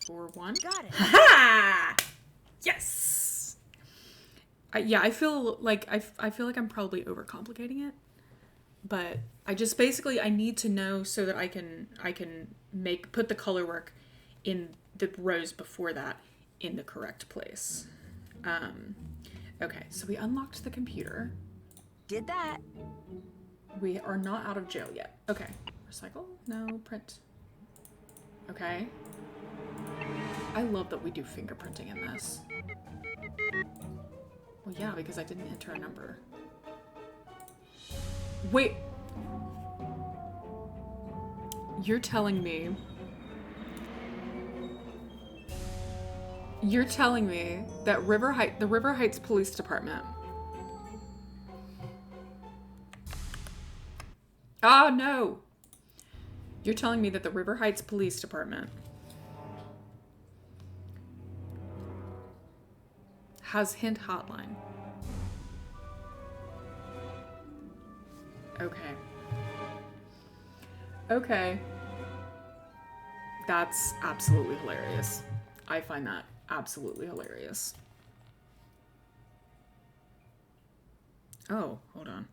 4, 1. Got it. Ha! Yes. Yeah, I feel like I feel like I'm probably overcomplicating it, but I just basically I need to know so that I can put the color work in the rows before that in the correct place. Okay, so we unlocked the computer. Did that. We are not out of jail yet. Okay. Recycle? No. Print. Okay. I love that we do fingerprinting in this. Well, yeah, because I didn't enter a number. Wait. You're telling me that the River Heights Police Department Oh, no. You're telling me that the River Heights Police Department has hint hotline. Okay. Okay. That's absolutely hilarious. I find that absolutely hilarious. Oh, hold on.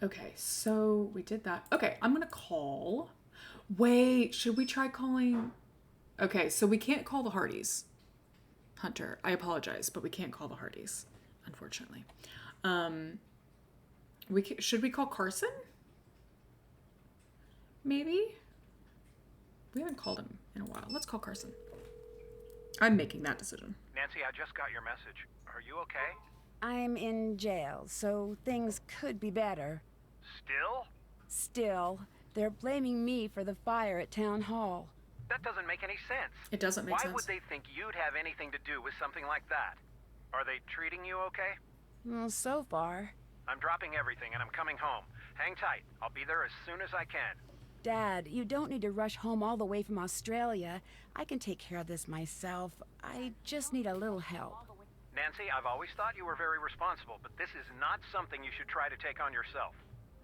Okay, so we did that. Okay, I'm gonna call. Wait, should we try calling? Okay, so we can't call the Hardys. Hunter, I apologize, but we can't call the Hardys, unfortunately. Should we call Carson? Maybe? We haven't called him in a while. Let's call Carson. I'm making that decision. Nancy, I just got your message. Are you okay? I'm in jail, so things could be better. Still? Still, they're blaming me for the fire at Town Hall. That doesn't make any sense. It doesn't make sense. Why would they think you'd have anything to do with something like that? Are they treating you okay? Well, so far. I'm dropping everything and I'm coming home. Hang tight. I'll be there as soon as I can. Dad, you don't need to rush home all the way from Australia. I can take care of this myself. I just need a little help. Nancy, I've always thought you were very responsible, but this is not something you should try to take on yourself.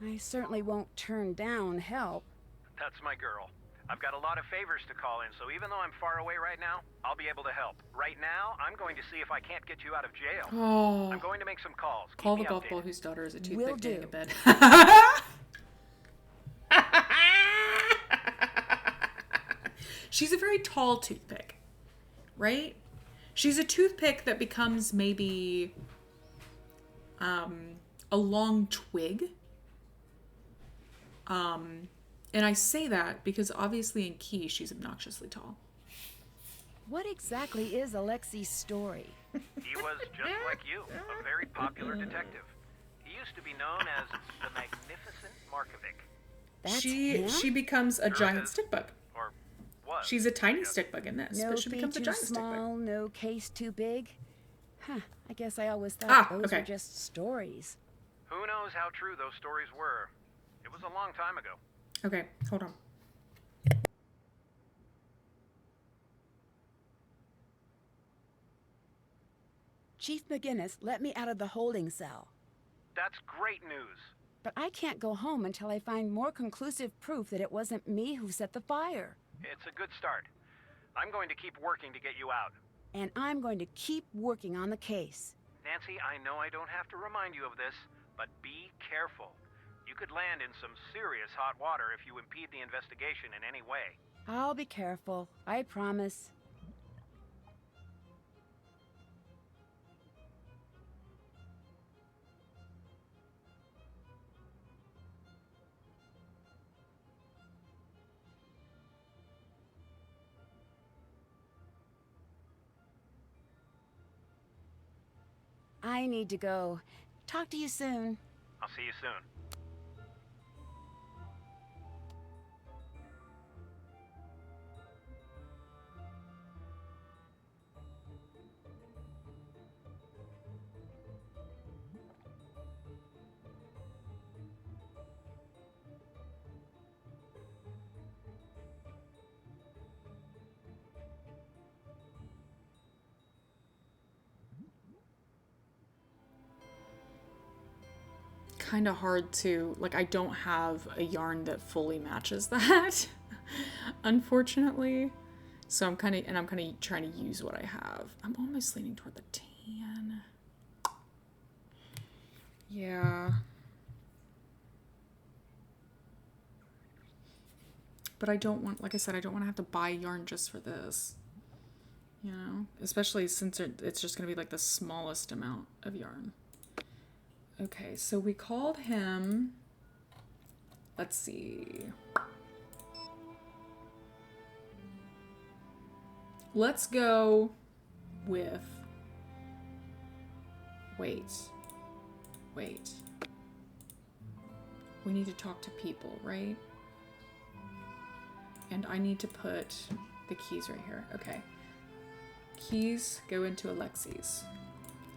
I certainly won't turn down help. That's my girl. I've got a lot of favors to call in, so even though I'm far away right now, I'll be able to help. Right now, I'm going to see if I can't get you out of jail. Oh. I'm going to make some calls. Call the golf ball whose daughter is a toothpick getting in bed. She's a very tall toothpick, right? She's a toothpick that becomes maybe a long twig. And I say that because obviously in Key, she's obnoxiously tall. What exactly is Alexi's story? He was just like you, a very popular detective. He used to be known as the Magnificent Markovic. That's She becomes a giant stick bug. Or was. She's a tiny stick bug in this, No but she becomes a fee giant too stick bug. small, no case too big. Huh, I guess I always thought those were just stories. Who knows how true those stories were? It was a long time ago. Okay, hold on. Chief McGinnis let me out of the holding cell. That's great news. But I can't go home until I find more conclusive proof that it wasn't me who set the fire. It's a good start. I'm going to keep working to get you out. And I'm going to keep working on the case. Nancy, I know I don't have to remind you of this, but be careful. You could land in some serious hot water if you impede the investigation in any way. I'll be careful, I promise. I need to go. Talk to you soon. I'll see you soon. Kind of hard to, like, I don't have a yarn that fully matches that, unfortunately. So I'm kind of trying to use what I have. I'm almost leaning toward the tan. Yeah. But I don't want, like I said, I don't want to have to buy yarn just for this. You know? Especially since it's just going to be like the smallest amount of yarn. Okay, so we called him. Let's see. Let's go with. Wait. We need to talk to people, right? And I need to put the keys right here. Okay. Keys go into Alexi's.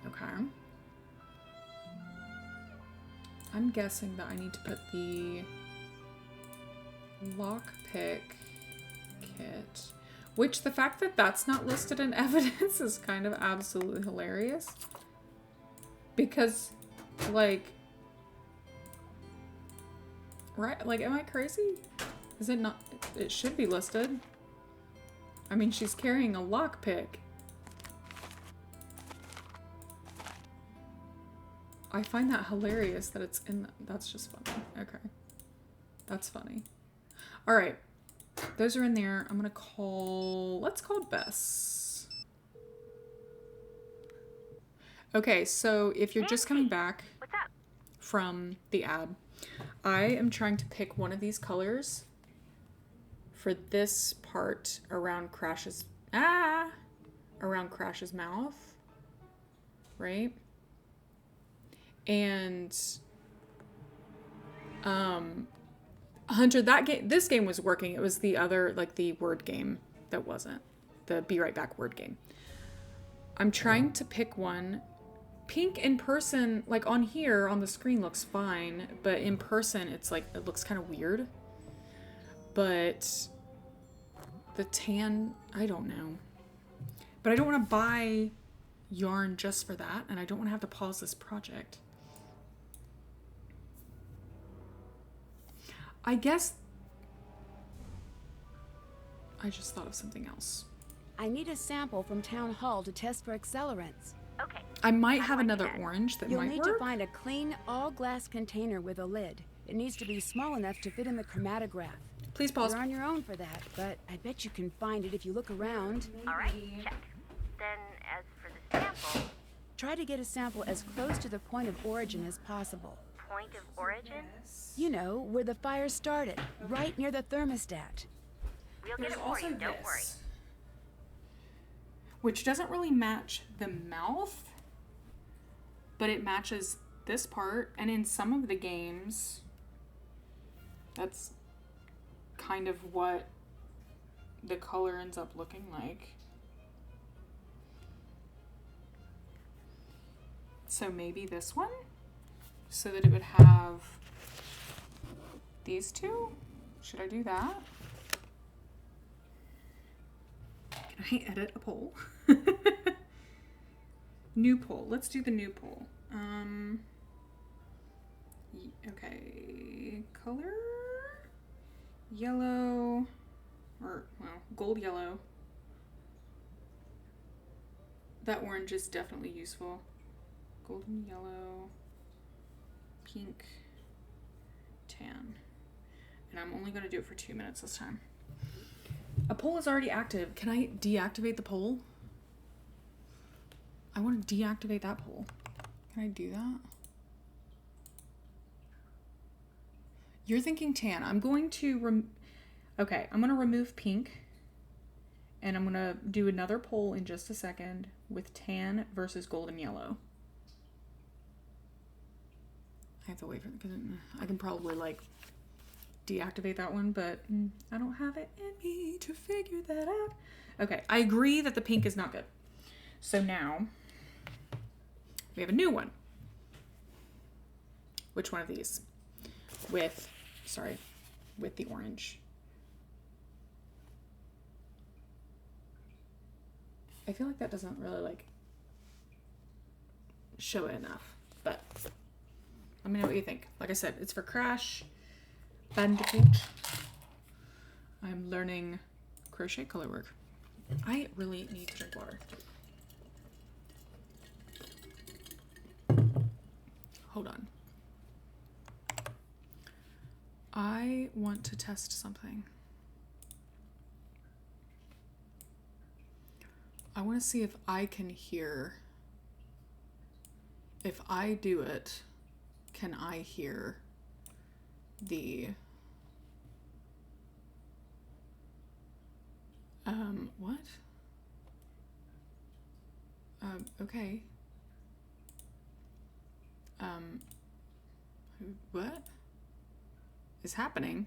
Okay. I'm guessing that I need to put the lockpick kit, which the fact that that's not listed in evidence is kind of absolutely hilarious. Because, like, right, like, am I crazy? Is it not? It should be listed. I mean, she's carrying a lockpick. I find that hilarious that it's in. That's just funny. Okay. That's funny. All right. Those are in there. I'm going to call. Let's call Bess. Okay, so if you're just coming back from the ad, I am trying to pick one of these colors for this part around Crash's mouth, right? And Hunter, this game was working. It was the other, like, the word game that wasn't. The Be Right Back word game. I'm trying to pick one. Pink in person, like on here on the screen, looks fine, but in person it's like it looks kind of weird. But the tan, I don't know. But I don't want to buy yarn just for that, and I don't want to have to pause this project. I guess I just thought of something else. I need a sample from Town Hall to test for accelerants. Okay. I might have another orange that You'll might need work. to find a clean, all-glass container with a lid. It needs to be small enough to fit in the chromatograph. Please pause. You're on your own for that, but I bet you can find it if you look around. All right, check. Then, as for the sample... Try to get a sample as close to the point of origin as possible. Point of origin? You know, where the fire started, right near the thermostat. We'll get it for you, don't worry. Which doesn't really match the mouth, but it matches this part, and in some of the games, that's kind of what the color ends up looking like. So maybe this one, so that it would have these two? Should I do that? Can I edit a poll? New poll. Let's do the new poll. Okay. Color. Yellow. Or, well, gold yellow. That orange is definitely useful. Golden yellow. Pink. Tan. And I'm only going to do it for 2 minutes this time. A poll is already active. Can I deactivate the poll? I want to deactivate that poll. Can I do that? You're thinking tan. I'm going to okay, I'm going to remove pink. And I'm going to do another poll in just a second with tan versus golden yellow. I have to wait for it because I can probably, like, deactivate that one, but I don't have it in me to figure that out. Okay, I agree that the pink is not good. So now we have a new one. Which one of these? With the orange. I feel like that doesn't really, like, show it enough, but let me know what you think. Like I said, it's for Crash Bandicoot. I'm learning crochet color work. I really need to drink water. Hold on. I want to test something. I want to see if I can hear. If I do it, can I hear the what? Okay. What is happening?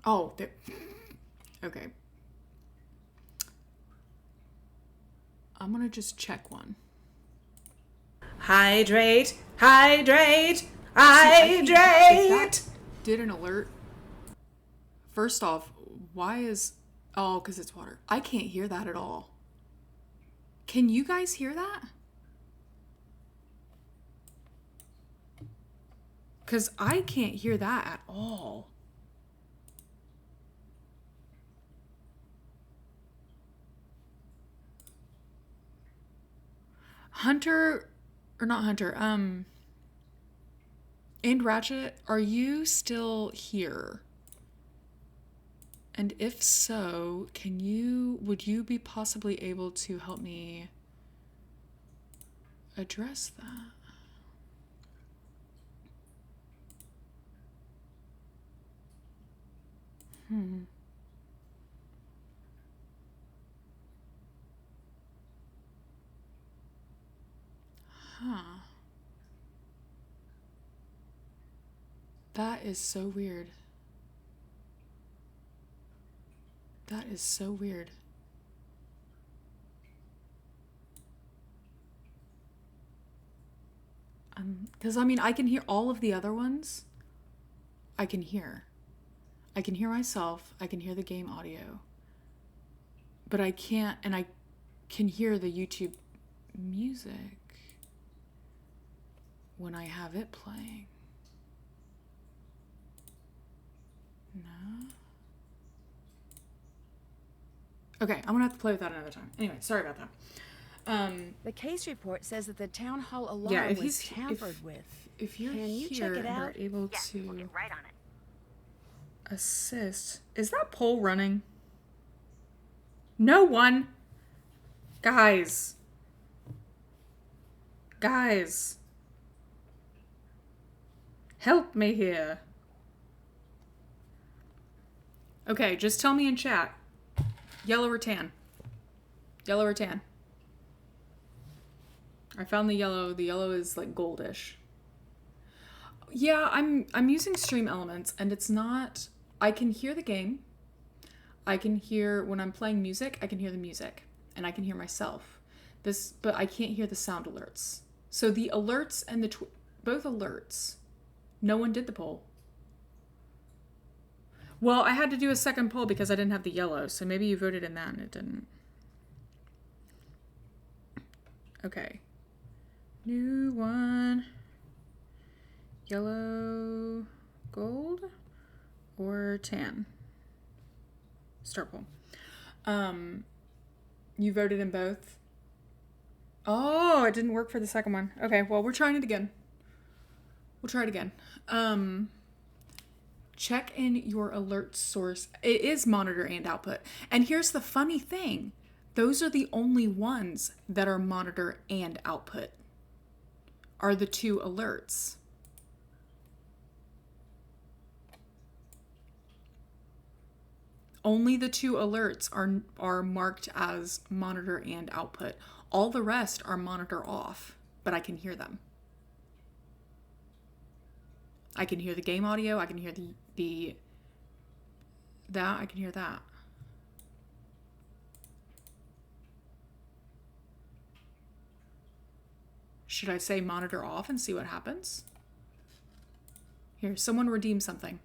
Oh, there. Okay. I'm gonna just check one. Hydrate, hydrate, If hydrate. that did an alert. First off, why is... Oh, because it's water. I can't hear that at all. Can you guys hear that? Because I can't hear that at all. Hunter, or not Hunter, and Ratchet, are you still here? And if so, would you be possibly able to help me address that? Huh. That is so weird. That is so weird. Because I mean, I can hear all of the other ones. I can hear. I can hear myself. I can hear the game audio. But I can't, and I can hear the YouTube music when I have it playing. No. Okay, I'm gonna have to play with that another time. Anyway, sorry about that. The case report says that the town hall alarm was tampered with. If you're Can you here check it and are out? able Yes, to we'll get right on it. assist, is that poll running? No one. Guys. Help me here. Okay, just tell me in chat. Yellow or tan? Yellow or tan? I found the yellow. The yellow is like goldish. Yeah, I'm using stream elements and it's not... I can hear the game. I can hear when I'm playing music, I can hear the music. And I can hear myself. But I can't hear the sound alerts. So the alerts and both alerts. No one did the poll. Well, I had to do a second poll because I didn't have the yellow. So maybe you voted in that and it didn't. Okay. New one. Yellow, gold, or tan? Start poll. You voted in both? Oh, it didn't work for the second one. Okay, well, we're trying it again. We'll try it again. Check in your alert source. It is monitor and output. And here's the funny thing. Those are the only ones that are monitor and output. Are the two alerts. Only the two alerts are marked as monitor and output. All the rest are monitor off, but I can hear them. I can hear the game audio. I can hear I can hear that. Should I say monitor off and see what happens? Here, someone redeem something.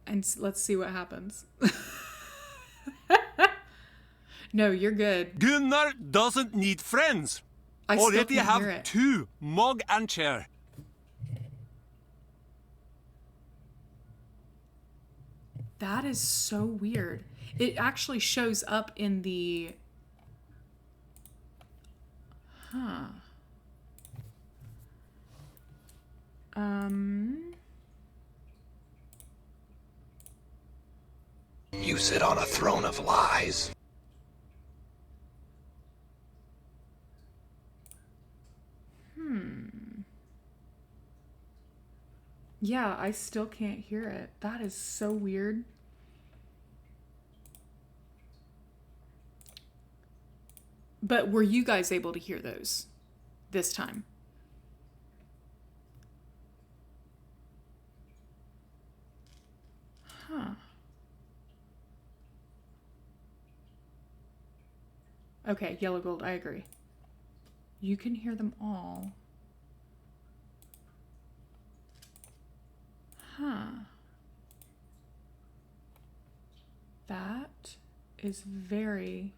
And let's see what happens. No, you're good. Gunnar doesn't need friends. I still Already can't have hear it. 2, mug and chair. That is so weird. It actually shows up in the... Huh. You sit on a throne of lies. Yeah, I still can't hear it. That is so weird. But were you guys able to hear those this time? Huh. Okay, yellow gold, I agree. You can hear them all. Huh. That is very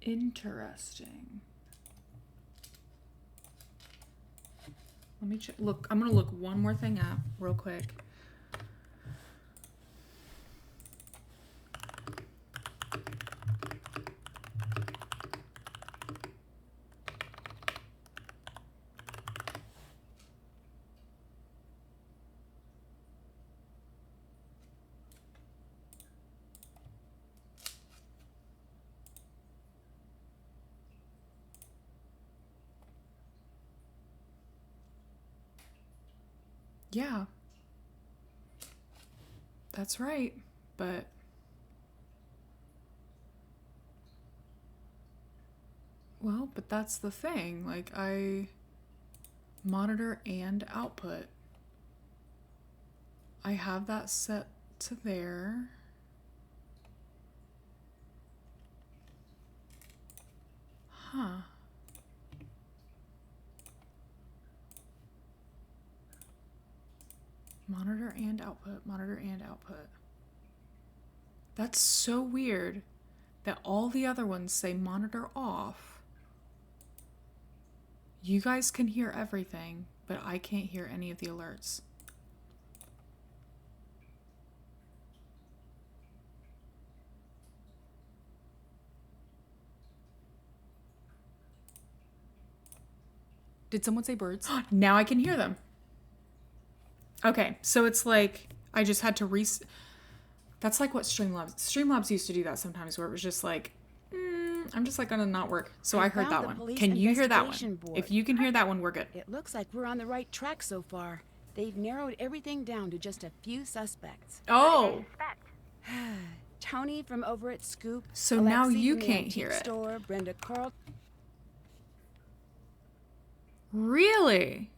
interesting. Let me check. Look, I'm gonna look one more thing up real quick. Yeah. That's right. But well, but that's the thing. Like, I monitor and output. I have that set to there. Huh. Monitor and output, monitor and output. That's so weird that all the other ones say monitor off. You guys can hear everything, but I can't hear any of the alerts. Did someone say birds? Now I can hear them. Okay, so it's like I just had to That's like what Streamlabs used to do that sometimes, where it was just like, I'm just like gonna not work. So I heard that one. Can you hear that one? If you can hear that one, we're good. It looks like we're on the right track so far. They've narrowed everything down to just a few suspects. Oh. Tony from over at Scoop. So Alexi now you from the can't antique hear it. Store, Brenda Carl. Really?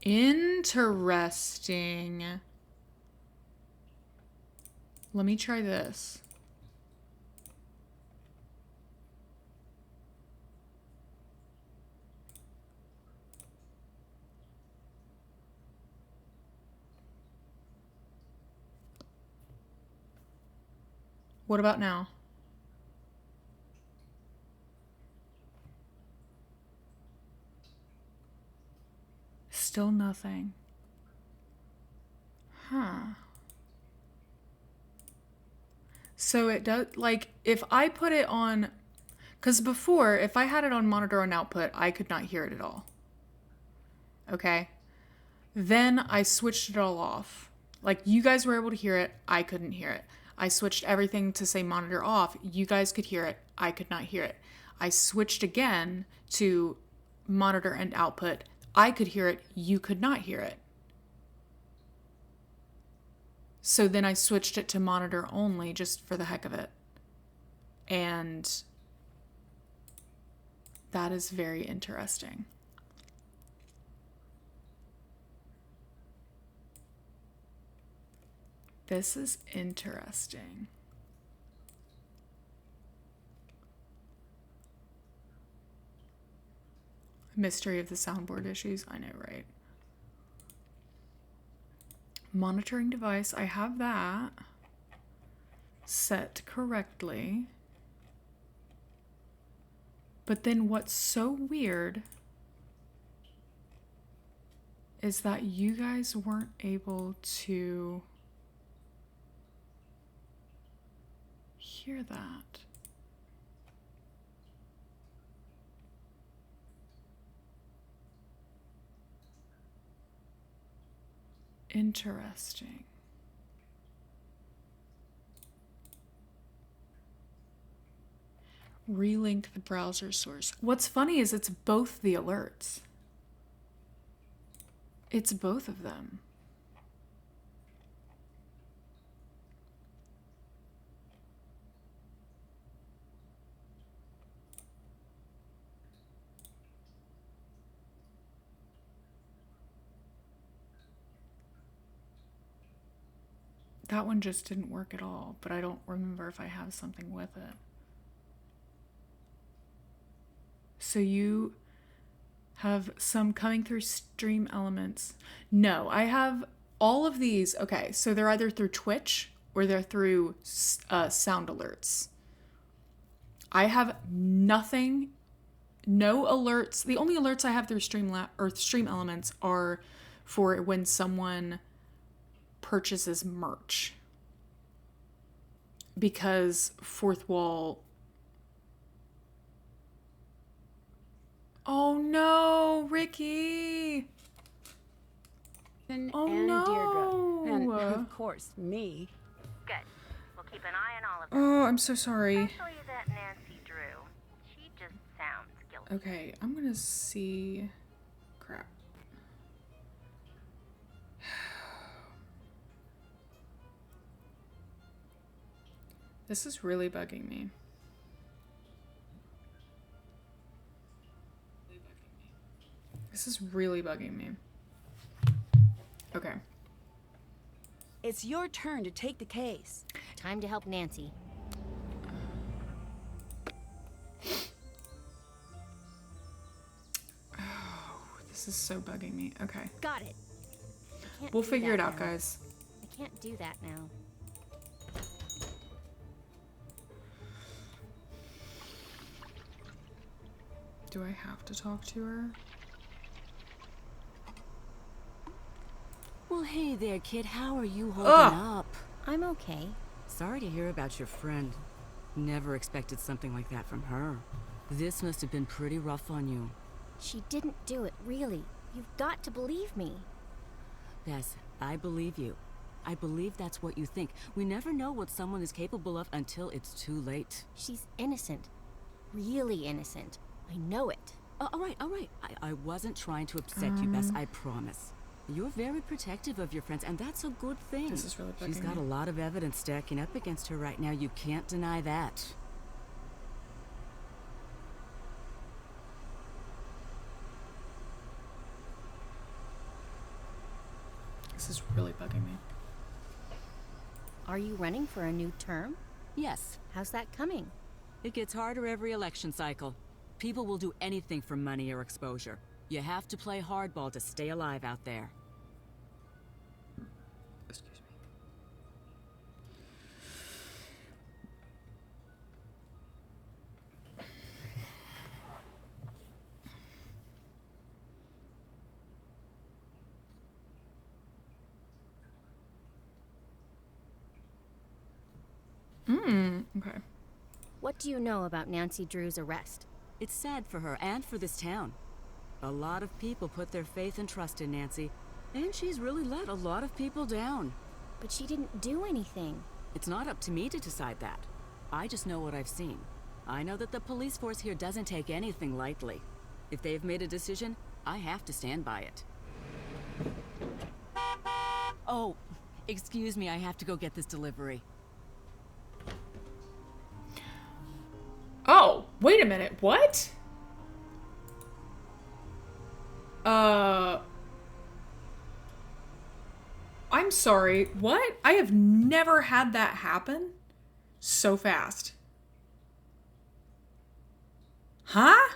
Interesting. Let me try this. What about now? Still nothing. Huh. So it does, like, if I put it on, because before, if I had it on monitor and output, I could not hear it at all. Okay? Then I switched it all off. Like, you guys were able to hear it, I couldn't hear it. I switched everything to say monitor off, you guys could hear it, I could not hear it. I switched again to monitor and output, I could hear it, you could not hear it. So then I switched it to monitor only just for the heck of it. And that is very interesting. This is interesting. Mystery of the soundboard issues. I know, right? Monitoring device. I have that set correctly. But then what's so weird is that you guys weren't able to hear that. Interesting. Relink the browser source. What's funny is it's both the alerts. It's both of them. That one just didn't work at all, but I don't remember if I have something with it. So you have some coming through stream elements. No, I have all of these. Okay, so they're either through Twitch or they're through sound alerts. I have nothing, no alerts. The only alerts I have through stream elements are for when someone purchases merch. Because Fourth Wall... Oh no, Ricky! And no. Deirdre. And of course, me. Good. We'll keep an eye on all of them. Oh, I'm so sorry. Especially that Nancy Drew. She just sounds guilty. Okay, I'm gonna see... Crap. This is really bugging me. This is really bugging me. Okay. It's your turn to take the case. Time to help Nancy. Oh, this is so bugging me. Okay. Got it. We'll figure it out, guys. I can't do that now. Do I have to talk to her? Well, hey there, kid. How are you holding up? I'm okay. Sorry to hear about your friend. Never expected something like that from her. This must have been pretty rough on you. She didn't do it, really. You've got to believe me. Bess, I believe you. I believe that's what you think. We never know what someone is capable of until it's too late. She's innocent. Really innocent. I know it. All right. I wasn't trying to upset you, Bess, I promise. You're very protective of your friends, and that's a good thing. This is really bugging She's got me. a lot of evidence stacking up against her right now. You can't deny that. This is really bugging me. Are you running for a new term? Yes. How's that coming? It gets harder every election cycle. People will do anything for money or exposure. You have to play hardball to stay alive out there. Excuse me. Okay. What do you know about Nancy Drew's arrest? It's sad for her and for this town. A lot of people put their faith and trust in Nancy, and she's really let a lot of people down. But she didn't do anything. It's not up to me to decide that. I just know what I've seen. I know that the police force here doesn't take anything lightly. If they've made a decision, I have to stand by it. Oh, excuse me, I have to go get this delivery. Oh, wait a minute. What? I'm sorry. What? I have never had that happen so fast. Huh?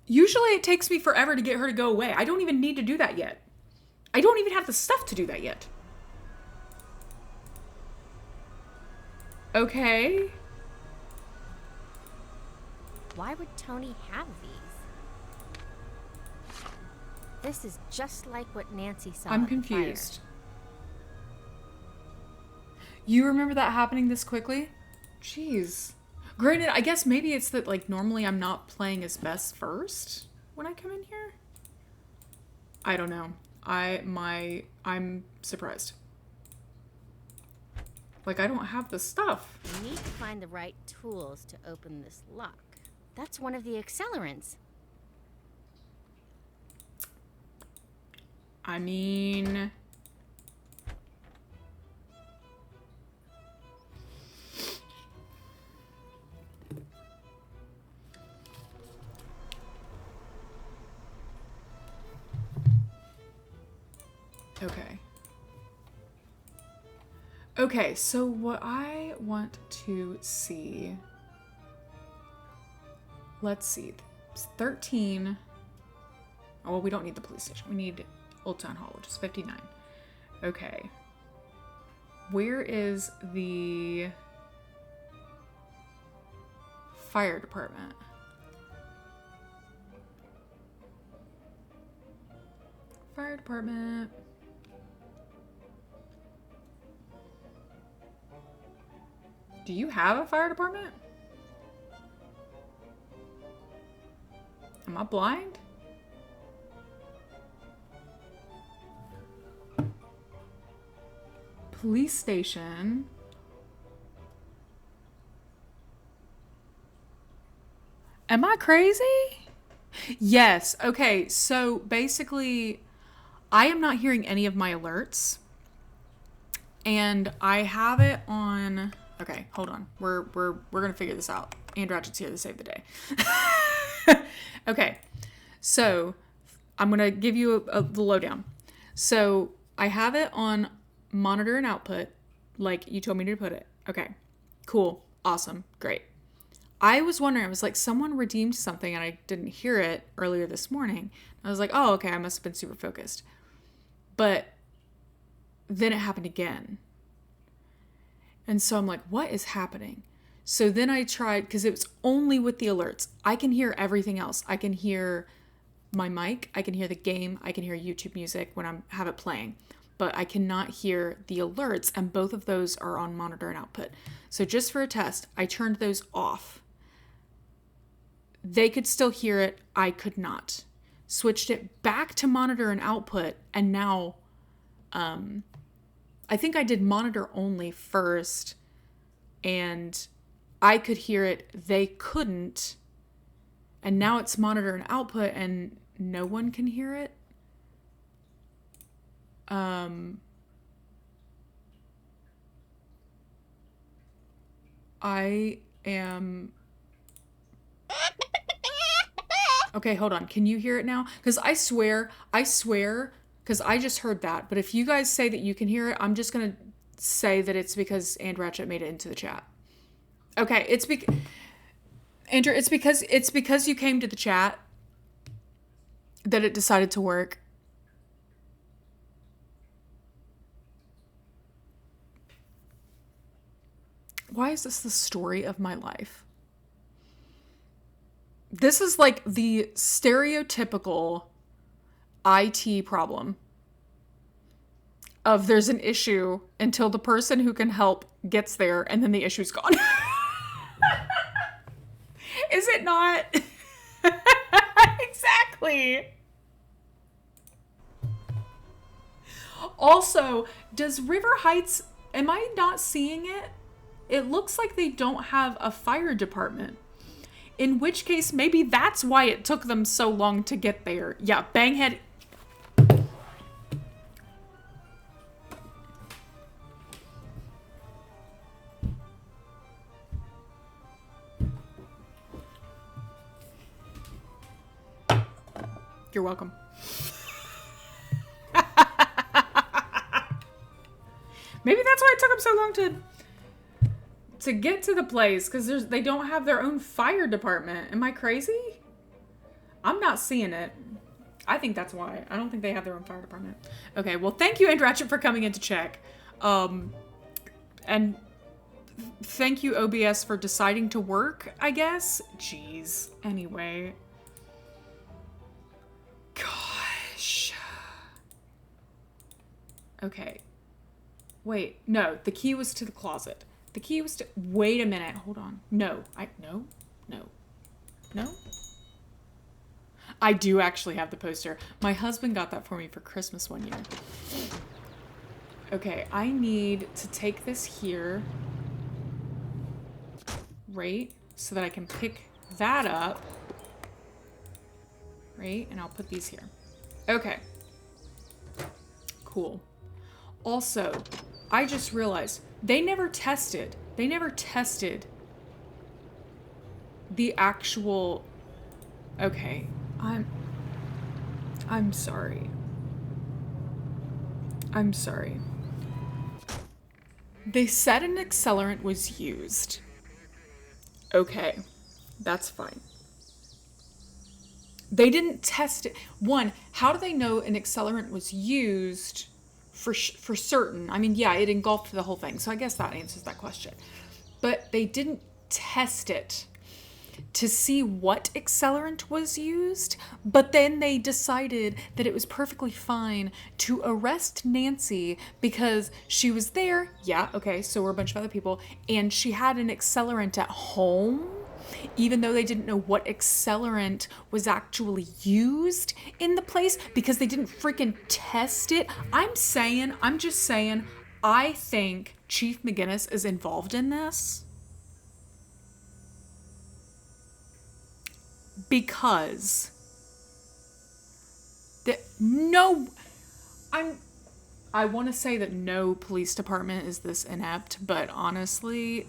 Usually it takes me forever to get her to go away. I don't even need to do that yet. I don't even have the stuff to do that yet. Okay. Why would Tony have these? This is just like what Nancy saw. I'm confused. You remember that happening this quickly? Jeez. Granted, I guess maybe it's that, like, normally I'm not playing as Bess first when I come in here. I don't know. I'm surprised. Like, I don't have the stuff. You need to find the right tools to open this lock. That's one of the accelerants. I mean... Okay. Okay, so what I want to see... Let's see. It's 13. Oh, well, we don't need the police station. We need Old Town Hall, which is 59. Okay. Where is the fire department? Fire department. Do you have a fire department? Am I blind? Police station. Am I crazy? Yes. Okay. So basically, I am not hearing any of my alerts, and I have it on. Okay, hold on. We're gonna figure this out. And Ratchet's here to save the day. Okay, so I'm gonna give you the lowdown. So I have it on monitor and output, like you told me to put it. Okay, cool, awesome, great. I was wondering, I was like, someone redeemed something and I didn't hear it earlier this morning. I was like, oh, okay, I must have been super focused. But then it happened again. And so I'm like, what is happening? So then I tried, because it was only with the alerts. I can hear everything else. I can hear my mic. I can hear the game. I can hear YouTube music when I have it playing. But I cannot hear the alerts, and both of those are on monitor and output. So just for a test, I turned those off. They could still hear it. I could not. Switched it back to monitor and output, and now I think I did monitor only first, and I could hear it. They couldn't. And now it's monitor and output, and no one can hear it. I am... Okay, hold on. Can you hear it now? Because I swear, because I just heard that. But if you guys say that you can hear it, I'm just going to say that it's because And Ratchet made it into the chat. Okay, Andrew, it's because you came to the chat that it decided to work. Why is this the story of my life? This is like the stereotypical IT problem of there's an issue until the person who can help gets there and then the issue's gone. Is it not? Exactly. Also, does River Heights, am I not seeing it? It looks like they don't have a fire department. In which case, maybe that's why it took them so long to get there. Yeah, Banghead. You're welcome. Maybe that's why it took them so long to get to the place, because they don't have their own fire department. Am I crazy? I'm not seeing it. I think that's why. I don't think they have their own fire department. Okay, well, thank you, And Ratchet, for coming in to check. And thank you, OBS, for deciding to work, I guess. Jeez. Anyway. Gosh. Okay. Wait, no, the key was to the closet. The key was to... Wait a minute. Hold on. No. No. I do actually have the poster. My husband got that for me for Christmas one year. Okay, I need to take this here. Right? So that I can pick that up. Right? And I'll put these here. Okay. Cool. Also, I just realized... They never tested the actual... Okay, I'm sorry. I'm sorry. They said an accelerant was used. Okay, that's fine. They didn't test it. One, how do they know an accelerant was used for certain? I mean, yeah, it engulfed the whole thing, so I guess that answers that question. But they didn't test it to see what accelerant was used, but then they decided that it was perfectly fine to arrest Nancy because she was there. Yeah, okay, so were a bunch of other people, and she had an accelerant at home, even though they didn't know what accelerant was actually used in the place because they didn't freaking test it. I'm just saying, I think Chief McGinnis is involved in this. Because I want to say that no police department is this inept, but honestly,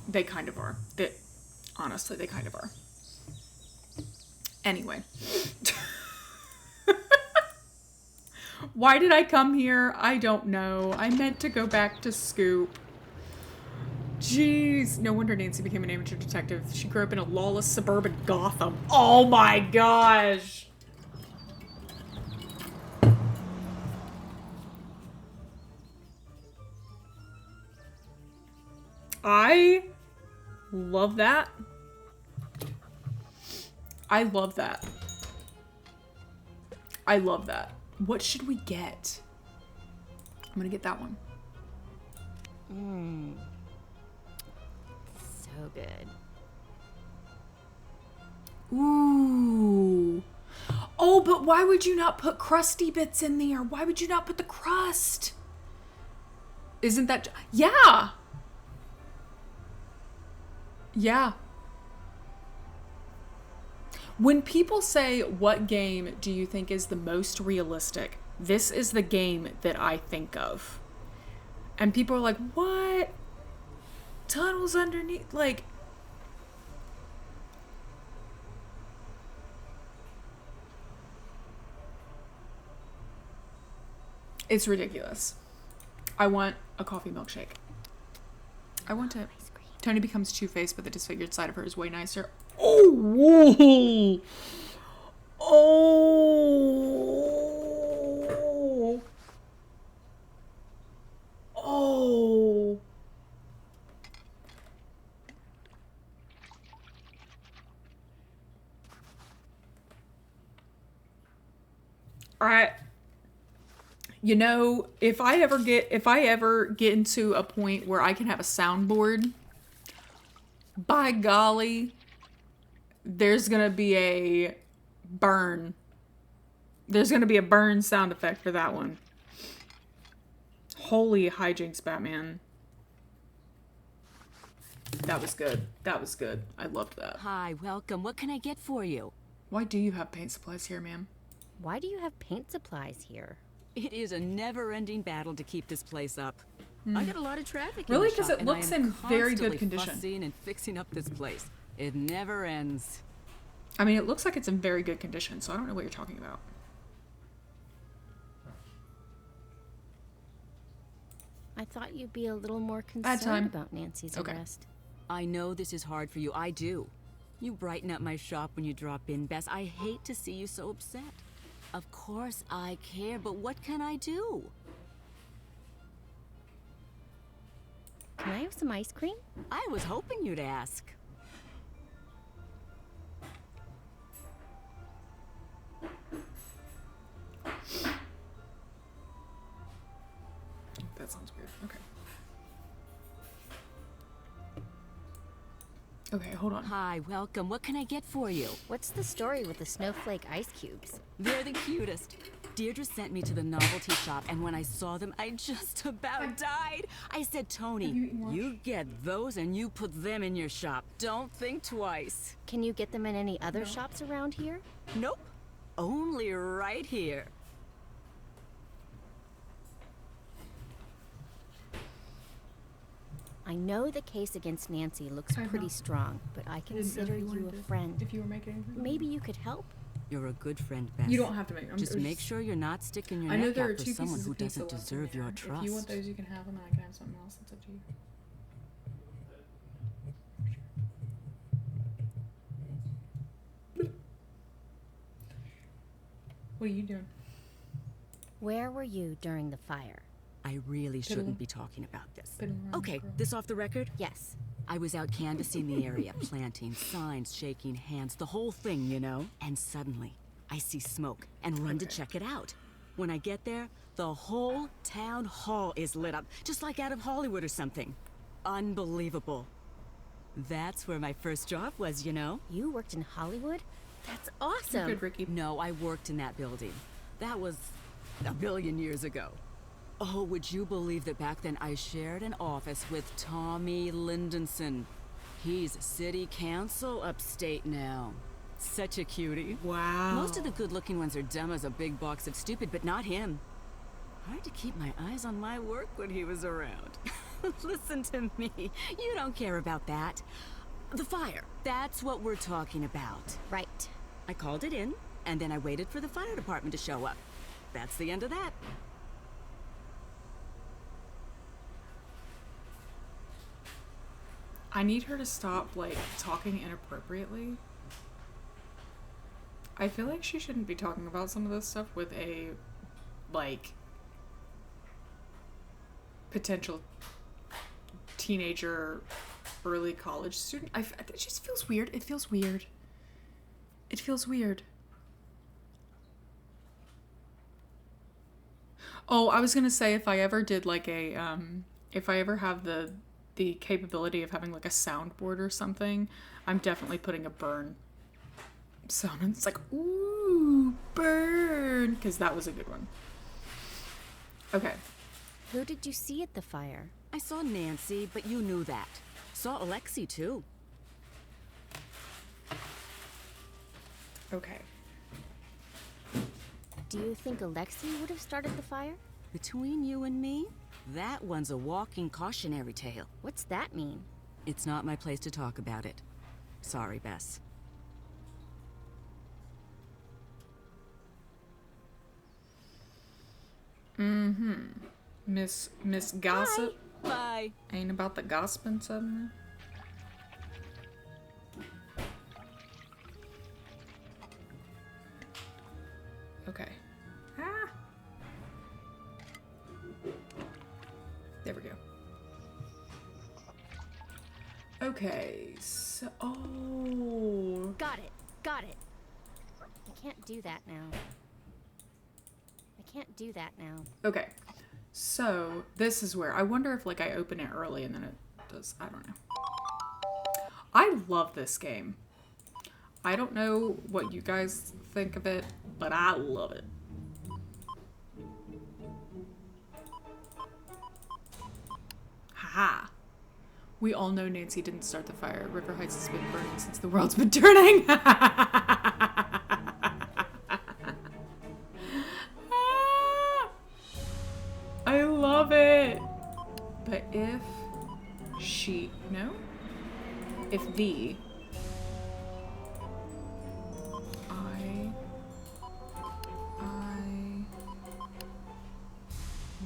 they kind of are. Honestly, they kind of are. Anyway. Why did I come here? I don't know. I meant to go back to Scoop. Jeez, no wonder Nancy became an amateur detective. She grew up in a lawless suburban Gotham. Oh my gosh! I love that. I love that. I love that. What should we get? I'm gonna get that one. So good. Ooh. Oh, but why would you not put crusty bits in there? Why would you not put the crust? Isn't that... Yeah. Yeah. When people say, what game do you think is the most realistic? This is the game that I think of. And people are like, what? Tunnels underneath, like... It's ridiculous. I want a coffee milkshake. I want it. Tony becomes Two-Faced, but the disfigured side of her is way nicer. Oh! Whoa. Oh! Oh! You know, if I ever get into a point where I can have a soundboard, by golly, there's gonna be a burn. There's gonna be a burn sound effect for that one. Holy hijinks, Batman. That was good. That was good. I loved that. Hi, welcome. What can I get for you? Why do you have paint supplies here, ma'am? Why do you have paint supplies here? It is a never-ending battle to keep this place up. I get a lot of traffic. Really? Because it looks in very good condition. Fussing and fixing up this place. It never ends. I mean, it looks like it's in very good condition, so I don't know what you're talking about. I thought you'd be a little more concerned about Nancy's arrest. I know this is hard for you. I do. You brighten up my shop when you drop in, Bess. I hate to see you so upset. Of course I care, but what can I do? Can I have some ice cream? I was hoping you'd ask. That sounds weird. Okay. Okay, hold on. Hi, welcome. What can I get for you? What's the story with the snowflake ice cubes? They're the cutest. Deirdre sent me to the novelty shop, and when I saw them, I just about died. I said, Tony, you get those and you put them in your shop. Don't think twice. Can you get them in any other shops around here? Nope. Only right here. I know the case against Nancy looks pretty strong, but I consider you a friend. If you were making Maybe you could help? You're a good friend, Beth. You don't have to make them. Just make sure you're not sticking your I know neck there are out for two someone pieces who of pizza doesn't left in deserve there. your trust. If you want those, you can have them, and I can have something else. It's up to you. What are you doing? Where were you during the fire? I really shouldn't be talking about this. Okay, this off the record? Yes. I was out canvassing the area, planting signs, shaking hands, the whole thing, you know? And suddenly, I see smoke and run to check it out. When I get there, the whole town hall is lit up, just like out of Hollywood or something. Unbelievable. That's where my first job was, you know? You worked in Hollywood? That's awesome. Good, Ricky. No, I worked in that building. That was a billion years ago. Oh, would you believe that back then I shared an office with Tommy Lindenson? He's city council upstate now. Such a cutie. Wow. Most of the good-looking ones are dumb as a big box of stupid, but not him. Hard to keep my eyes on my work when he was around. Listen to me. You don't care about that. The fire. That's what we're talking about. Right. I called it in, and then I waited for the fire department to show up. That's the end of that. I need her to stop, like, talking inappropriately. I feel like she shouldn't be talking about some of this stuff with a, like, potential teenager, early college student. It just feels weird. It feels weird. It feels weird. Oh, I was gonna say, if I ever did, like, a, if I ever have the capability of having, like, a soundboard or something, I'm definitely putting a burn sound. And it's like, ooh, burn, because that was a good one. Okay. Who did you see at the fire? I saw Nancy, but you knew that. Saw Alexi, too. Okay. Do you think Alexi would have started the fire? Between you and me, that one's a walking cautionary tale. What's that mean? It's not my place to talk about it. Sorry, Bess. Mm-hmm. Miss Gossip. Bye. Ain't about the gossiping something. Okay. Ah. There we go. Okay, so... Oh. Got it. Got it. I can't do that now. I can't do that now. Okay. So, this is where... I wonder if, like, I open it early and then it does... I don't know. I love this game. I don't know what you guys think of it, but I love it. Haha. We all know Nancy didn't start the fire. River Heights has been burning since the world's been turning. I love it. But if she... No? If the...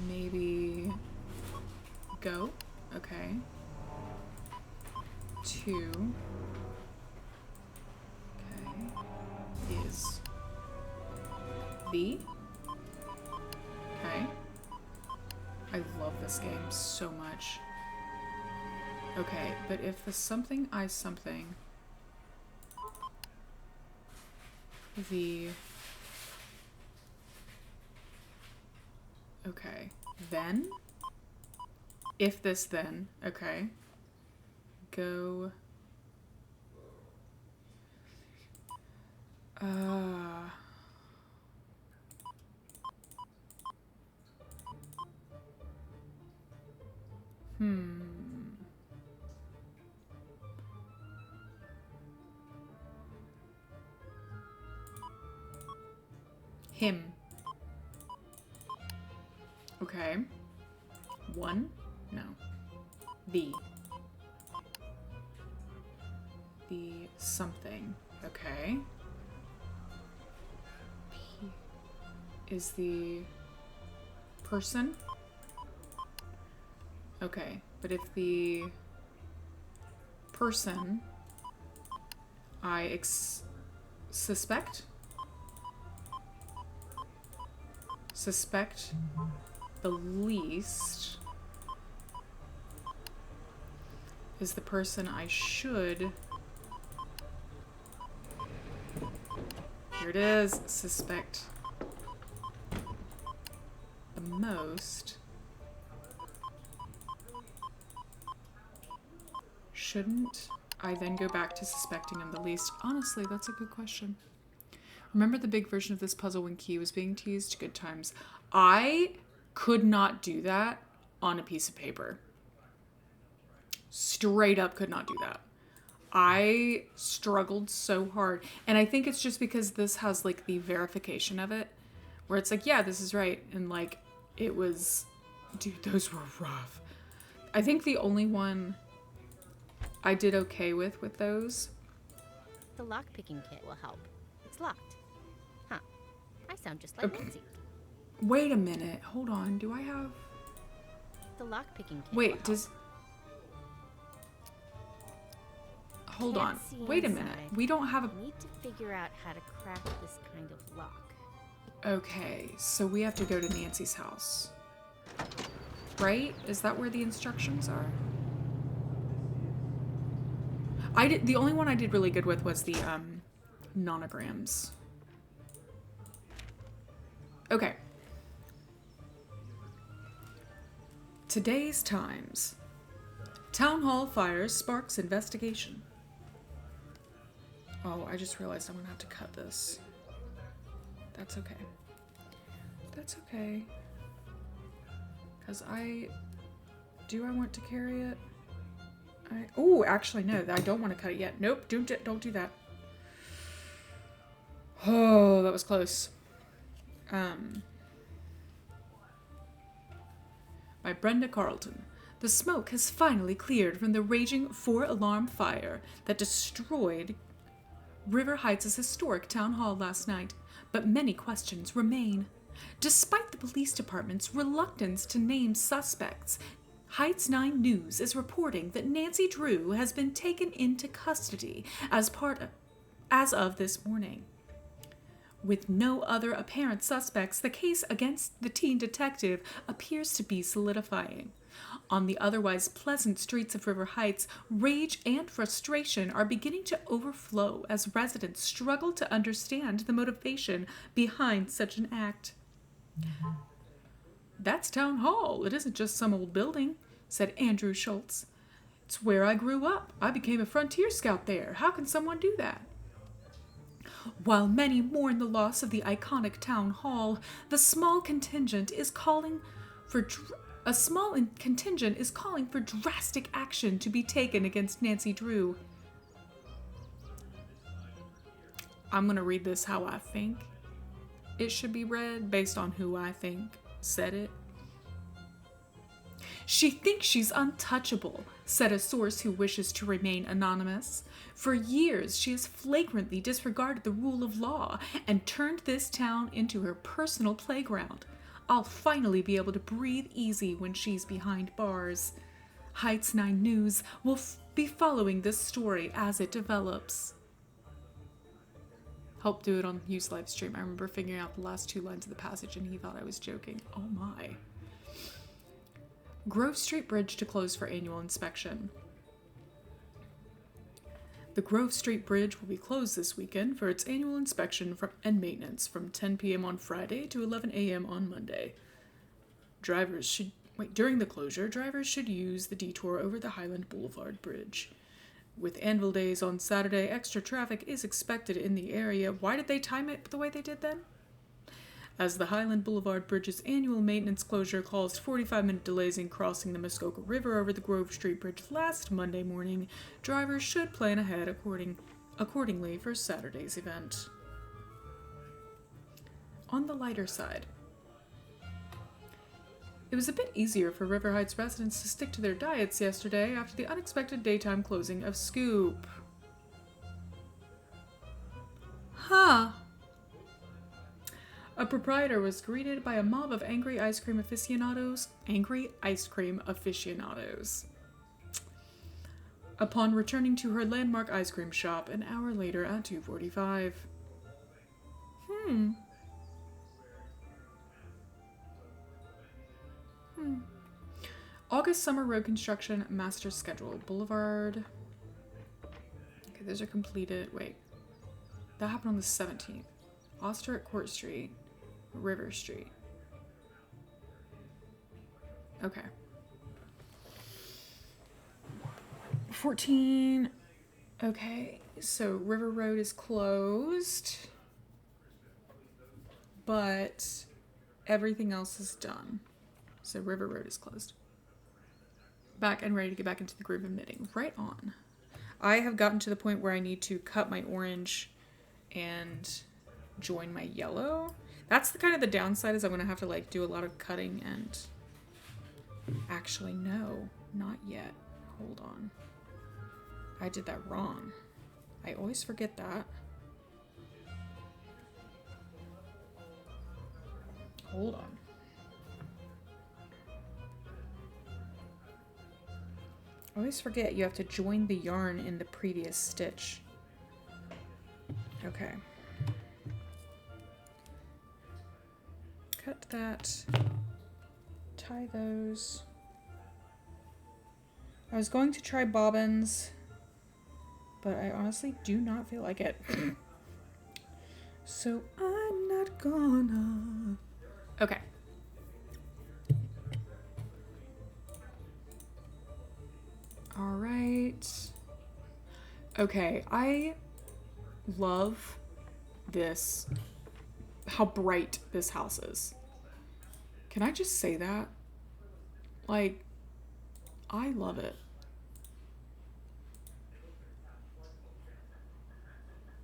Maybe go. Okay. 2. Okay. Is the. Okay. I love this game so much. Okay, but if the something I something, the. Okay, then, if this then, okay, go, him. Okay. 1? No. The something. Okay. is the person. Okay, but if the person I suspect the least is the person I should, here it is, suspect the most. Shouldn't I then go back to suspecting him the least? Honestly, that's a good question. Remember the big version of this puzzle when Key was being teased? Good times. I could not do that on a piece of paper. Straight up could not do that. I struggled so hard. And I think it's just because this has like the verification of it, where it's like, yeah, this is right. And like, it was, dude, those were rough. I think the only one I did okay with those. The lockpicking kit will help. It's locked. Huh. I sound just like Nancy. Wait a minute. Hold on. Do I have... The lockpicking kit Wait, does... Hold on. Wait a minute. We don't have a... Need to figure out how to crack this kind of lock. Okay, so we have to go to Nancy's house. Right? Is that where the instructions are? The only one I did really good with was the nonograms. Okay. Today's Times. Town Hall fires sparks investigation. Oh, I just realized I'm gonna have to cut this. That's okay. That's okay. Because I want to carry it? Oh, actually, no, I don't want to cut it yet. Nope, don't do that. Oh, that was close. By Brenda Carlton. The smoke has finally cleared from the raging 4-alarm fire that destroyed River Heights' historic town hall last night, but many questions remain. Despite the police department's reluctance to name suspects, Heights 9 News is reporting that Nancy Drew has been taken into custody as of this morning. With no other apparent suspects, the case against the teen detective appears to be solidifying. On the otherwise pleasant streets of River Heights, rage and frustration are beginning to overflow as residents struggle to understand the motivation behind such an act. That's Town Hall. It isn't just some old building, said Andrew Schultz. It's where I grew up. I became a frontier scout there. How can someone do that? While many mourn the loss of the iconic town hall, a small contingent is calling for drastic action to be taken against Nancy Drew. I'm going to read this how I think it should be read, based on who I think said it. She thinks she's untouchable, said a source who wishes to remain anonymous. For years, she has flagrantly disregarded the rule of law and turned this town into her personal playground. I'll finally be able to breathe easy when she's behind bars. Heights 9 News will be following this story as it develops. Helped do it on Hugh's live stream. I remember figuring out the last 2 lines of the passage and he thought I was joking. Oh my. Grove Street Bridge to close for annual inspection. The Grove Street Bridge will be closed this weekend for its annual inspection and maintenance from 10 p.m. on Friday to 11 a.m. on Monday. During the closure, drivers should use the detour over the Highland Boulevard Bridge. With Anvil Days on Saturday, extra traffic is expected in the area. Why did they time it the way they did then? As the Highland Boulevard Bridge's annual maintenance closure caused 45-minute delays in crossing the Muskoka River over the Grove Street Bridge last Monday morning, drivers should plan ahead accordingly for Saturday's event. On the lighter side, it was a bit easier for River Heights residents to stick to their diets yesterday after the unexpected daytime closing of Scoop. Huh. A proprietor was greeted by a mob of angry ice cream aficionados. Angry ice cream aficionados. Upon returning to her landmark ice cream shop an hour later at 2:45. August Summer Road Construction Master Schedule. Boulevard. Okay, those are completed. Wait. That happened on the 17th. Oster at Court Street. River Street. Okay. 14. Okay, so River Road is closed. But everything else is done. So River Road is closed. Back and ready to get back into the groove of knitting. Right on. I have gotten to the point where I need to cut my orange and join my yellow. That's the kind of the downside, is I'm going to have to like do a lot of cutting and... Actually, no. Not yet. Hold on. I did that wrong. I always forget that. Hold on. I always forget you have to join the yarn in the previous stitch. Okay. Cut that. Tie those. I was going to try bobbins, but I honestly do not feel like it. So I'm not gonna. Okay. All right. Okay, I love this, how bright this house is. Can I just say that? Like, I love it.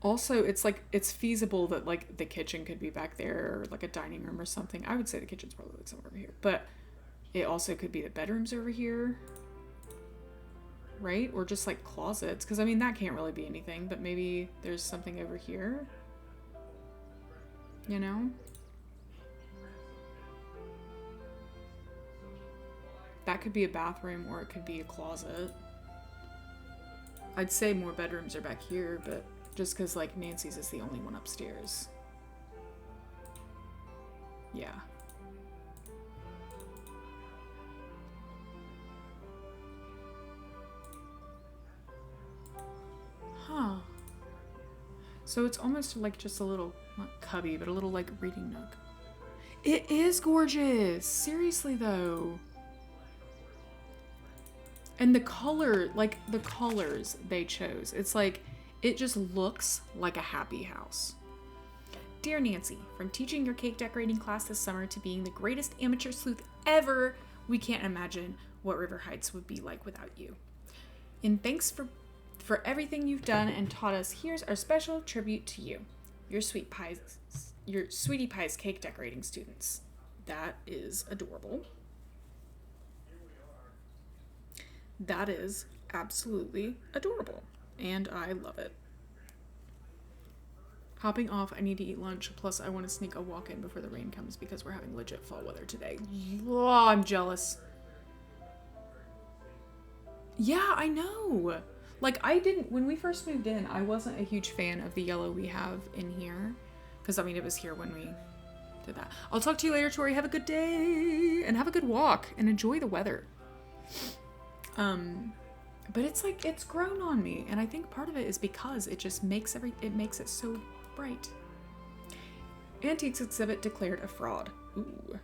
Also, it's like, it's feasible that like the kitchen could be back there, or like a dining room or something. I would say the kitchen's probably like somewhere over here, but it also could be the bedrooms over here. Right? Or just like closets, because I mean that can't really be anything, but maybe there's something over here, you know? That could be a bathroom, or it could be a closet. I'd say more bedrooms are back here, but just because like Nancy's is the only one upstairs. Yeah. Huh. So it's almost like just a little, not cubby, but a little like reading nook. It is gorgeous! Seriously though. And the color, like the colors they chose, it's like, it just looks like a happy house. Dear Nancy, from teaching your cake decorating class this summer to being the greatest amateur sleuth ever, we can't imagine what River Heights would be like without you. And thanks for everything you've done and taught us, here's our special tribute to you. Your Sweetie Pie's cake decorating students. That is adorable. That is absolutely adorable. And I love it. Hopping off, I need to eat lunch. Plus, I want to sneak a walk in before the rain comes because we're having legit fall weather today. Oh, I'm jealous. Yeah, I know. Like, when we first moved in, I wasn't a huge fan of the yellow we have in here. Because, I mean, it was here when we did that. I'll talk to you later, Tori. Have a good day. And have a good walk. And enjoy the weather. But it's like, it's grown on me. And I think part of it is because it just makes it makes it so bright. Antiques exhibit declared a fraud. Ooh.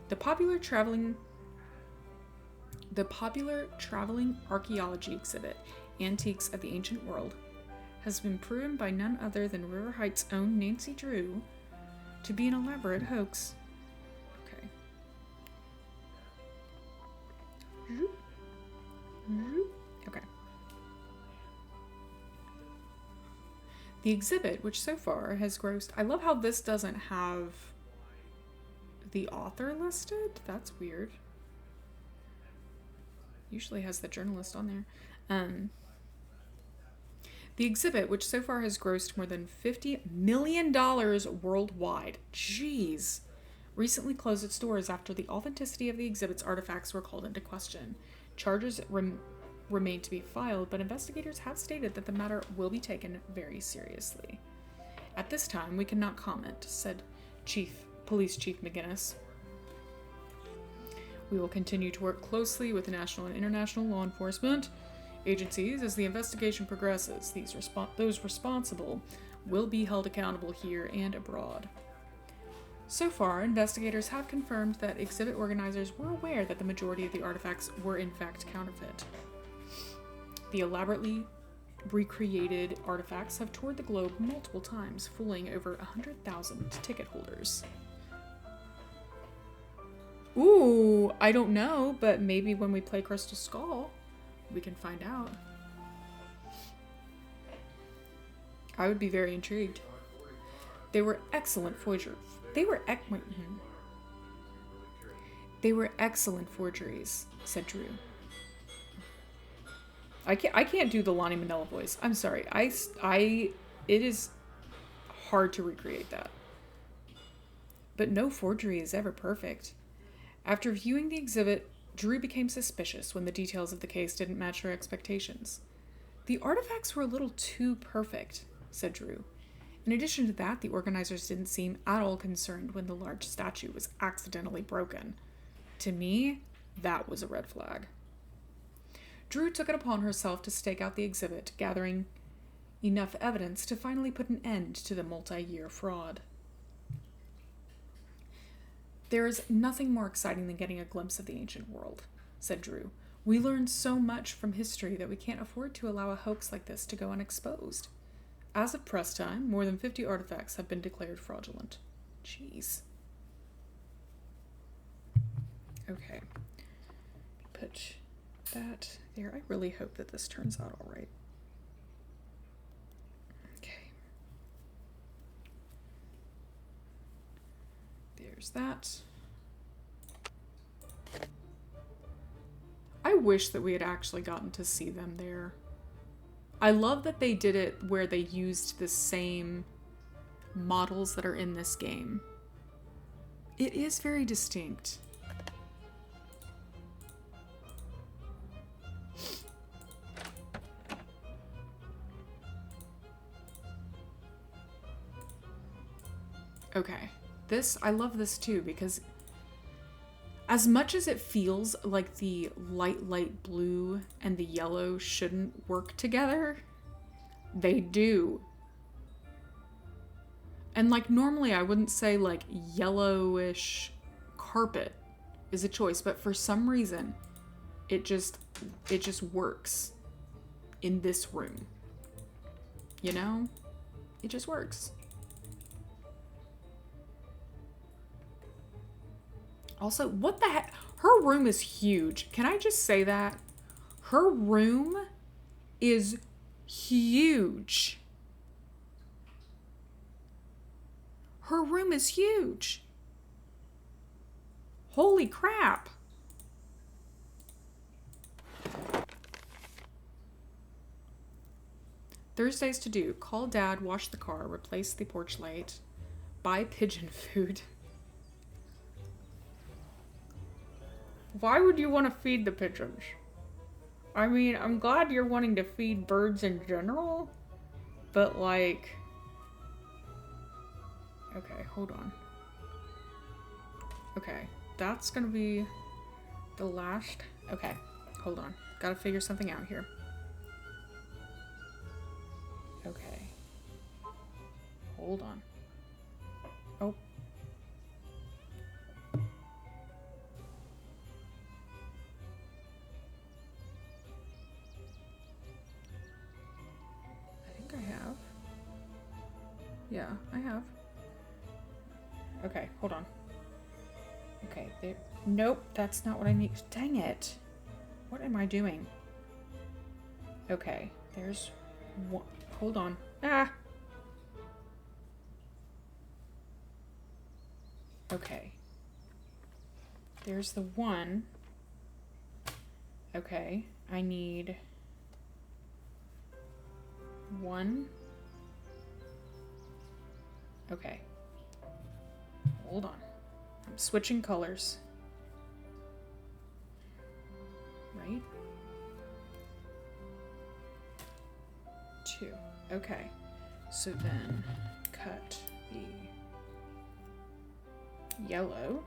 The popular traveling archaeology exhibit, Antiques of the Ancient World, has been proven by none other than River Heights' own Nancy Drew to be an elaborate hoax. Okay. Okay. The exhibit, which so far has grossed... I love how this doesn't have the author listed. That's weird. Usually has the journalist on there. The exhibit, which so far has grossed more than $50 million worldwide, jeez, recently closed its doors after the authenticity of the exhibit's artifacts were called into question. Charges remain to be filed, but investigators have stated that the matter will be taken very seriously. At this time, we cannot comment, said Police Chief McGinnis. We will continue to work closely with the national and international law enforcement agencies as the investigation progresses. Those responsible will be held accountable here and abroad. So far, investigators have confirmed that exhibit organizers were aware that the majority of the artifacts were in fact counterfeit. The elaborately recreated artifacts have toured the globe multiple times, fooling over 100,000 ticket holders. Ooh, I don't know, but maybe when we play Crystal Skull, we can find out. I would be very intrigued. They were excellent forgeries. They were excellent forgeries, said Drew. I can't do the Lonnie Manila voice. I'm sorry. It is hard to recreate that. But no forgery is ever perfect. After viewing the exhibit, Drew became suspicious when the details of the case didn't match her expectations. The artifacts were a little too perfect, said Drew. In addition to that, the organizers didn't seem at all concerned when the large statue was accidentally broken. To me, that was a red flag. Drew took it upon herself to stake out the exhibit, gathering enough evidence to finally put an end to the multi-year fraud. There is nothing more exciting than getting a glimpse of the ancient world, said Drew. We learn so much from history that we can't afford to allow a hoax like this to go unexposed. As of press time, more than 50 artifacts have been declared fraudulent. Jeez. Okay. Put that there. I really hope that this turns out all right. Okay. There's that. I wish that we had actually gotten to see them there. I love that they did it where they used the same models that are in this game. It is very distinct. Okay, I love this too, because as much as it feels like the light blue and the yellow shouldn't work together, they do. And like normally I wouldn't say like yellowish carpet is a choice, but for some reason it just works in this room. You know? It just works. Also, what the heck? Her room is huge. Can I just say that? Her room is huge. Her room is huge. Holy crap. Thursdays to do. Call Dad, wash the car, replace the porch light, buy pigeon food. Why would you want to feed the pigeons? I mean, I'm glad you're wanting to feed birds in general, but like... Okay, hold on. Okay, that's gonna be the last... Okay, hold on. Gotta figure something out here. Okay. Hold on. Oh. Yeah, I have. Okay, hold on. Okay, there. Nope, that's not what I need. Dang it. What am I doing? Okay, there's one. Hold on. Ah! Okay. There's the one. Okay, I need... 1. Okay. Hold on. I'm switching colors. Right? 2. Okay. So then cut the yellow.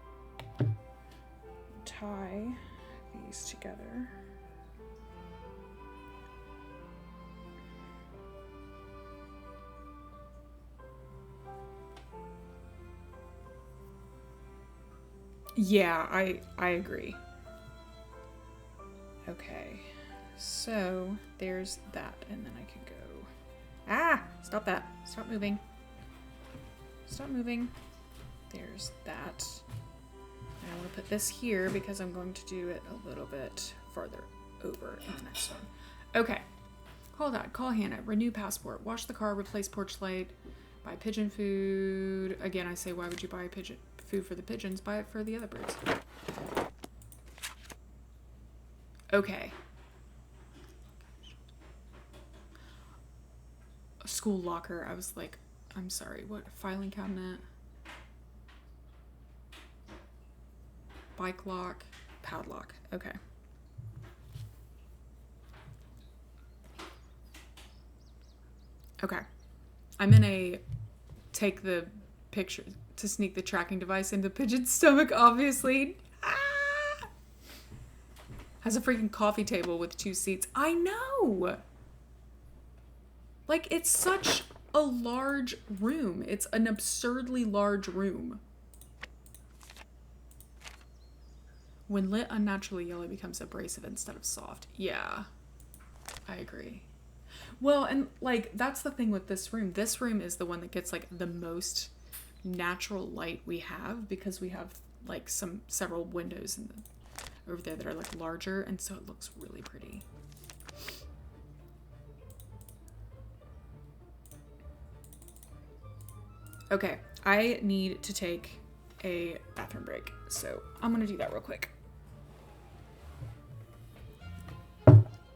Tie these together. Yeah, I agree. Okay, so there's that, and then I can go. Ah! Stop that. Stop moving. Stop moving. There's that. And I want to put this here because I'm going to do it a little bit farther over in the next one. Okay. Call Dad. Call Hannah. Renew passport. Wash the car. Replace porch light. Buy pigeon food. Again, I say, why would you buy pigeon food for the pigeons? Buy it for the other birds. Okay. A school locker. I was like, I'm sorry, what? Filing cabinet. Bike lock. Padlock. Okay. Okay. I'm in a take the picture to sneak the tracking device into Pigeon's stomach, obviously. Ah! Has a freaking coffee table with 2 seats. I know! Like, it's such a large room. It's an absurdly large room. When lit unnaturally yellow becomes abrasive instead of soft. Yeah, I agree. Well, and like, that's the thing with this room. This room is the one that gets like the most natural light we have because we have like several windows in the, over there that are like larger, and so it looks really pretty. Okay, I need to take a bathroom break, so I'm gonna do that real quick.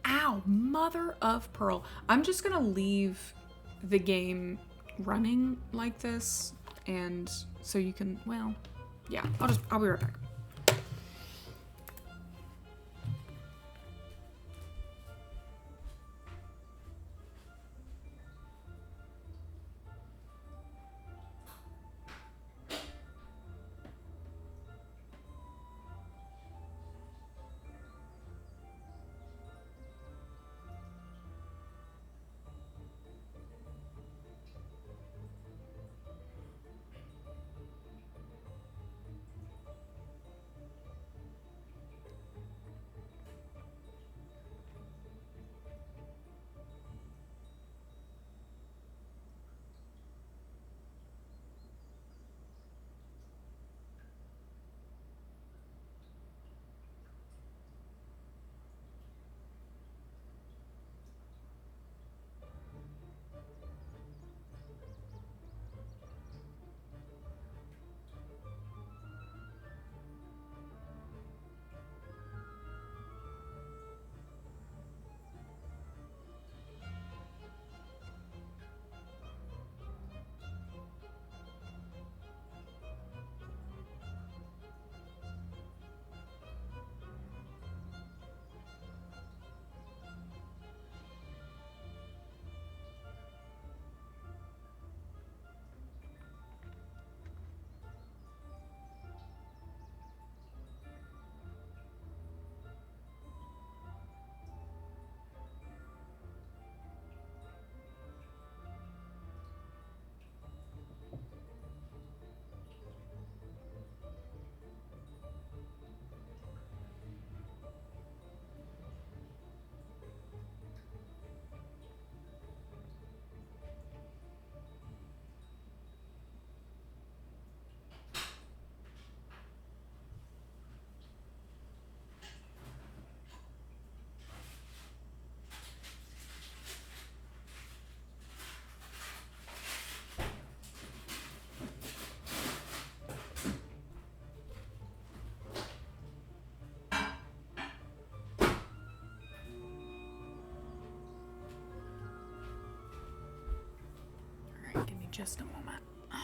Ow, mother of pearl. I'm just gonna leave the game running like this, and so you can, well, yeah, I'll be right back. just a moment. I'll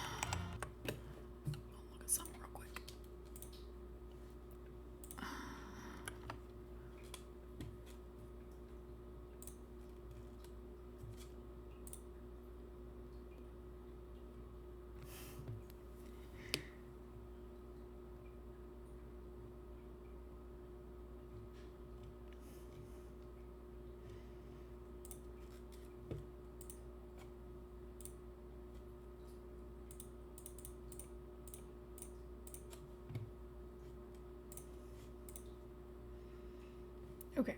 look at something real quick. Okay.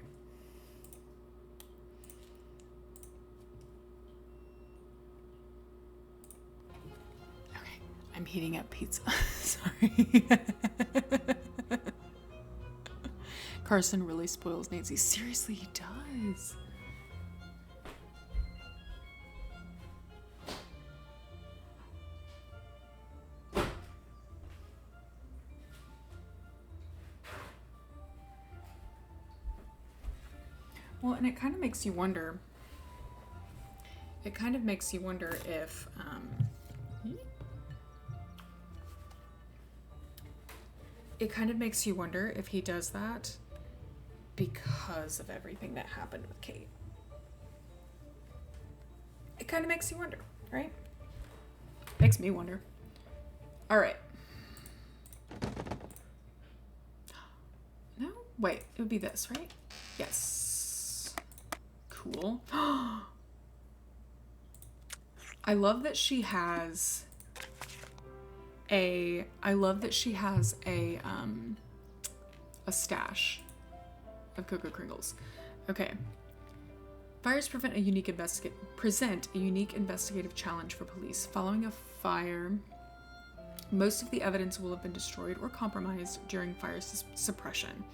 Okay, I'm heating up pizza. Sorry. Carson really spoils Nancy. Seriously, he does. Well, and it kind of makes you wonder. It kind of makes you wonder if, it kind of makes you wonder if he does that because of everything that happened with Kate. It kind of makes you wonder, right? Makes me wonder. All right. No? Wait, it would be this, right? Yes. Cool. I love that she has a stash of Cocoa Kringles. Okay. Fires present a unique investigative challenge for police. Following a fire, most of the evidence will have been destroyed or compromised during fire suppression.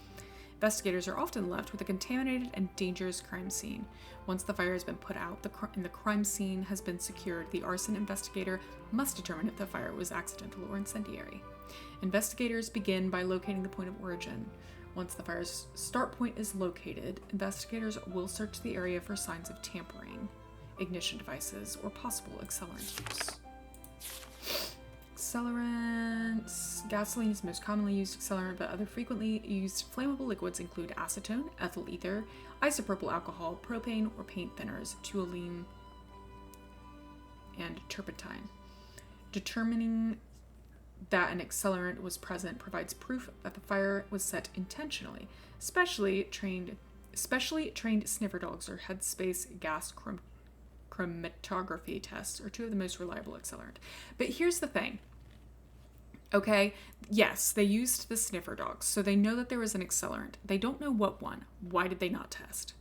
Investigators are often left with a contaminated and dangerous crime scene. Once the fire has been put out and the crime scene has been secured, the arson investigator must determine if the fire was accidental or incendiary. Investigators begin by locating the point of origin. Once the fire's start point is located, investigators will search the area for signs of tampering, ignition devices, or possible accelerant use. Accelerants. Gasoline is the most commonly used accelerant, but other frequently used flammable liquids include acetone, ethyl ether, isopropyl alcohol, propane, or paint thinners, toluene, and turpentine. Determining that an accelerant was present provides proof that the fire was set intentionally. Specially trained sniffer dogs or headspace gas chromatography tests are two of the most reliable accelerant. But here's the thing. Okay, yes, they used the sniffer dogs, so they know that there was an accelerant. They don't know what one. Why did they not test?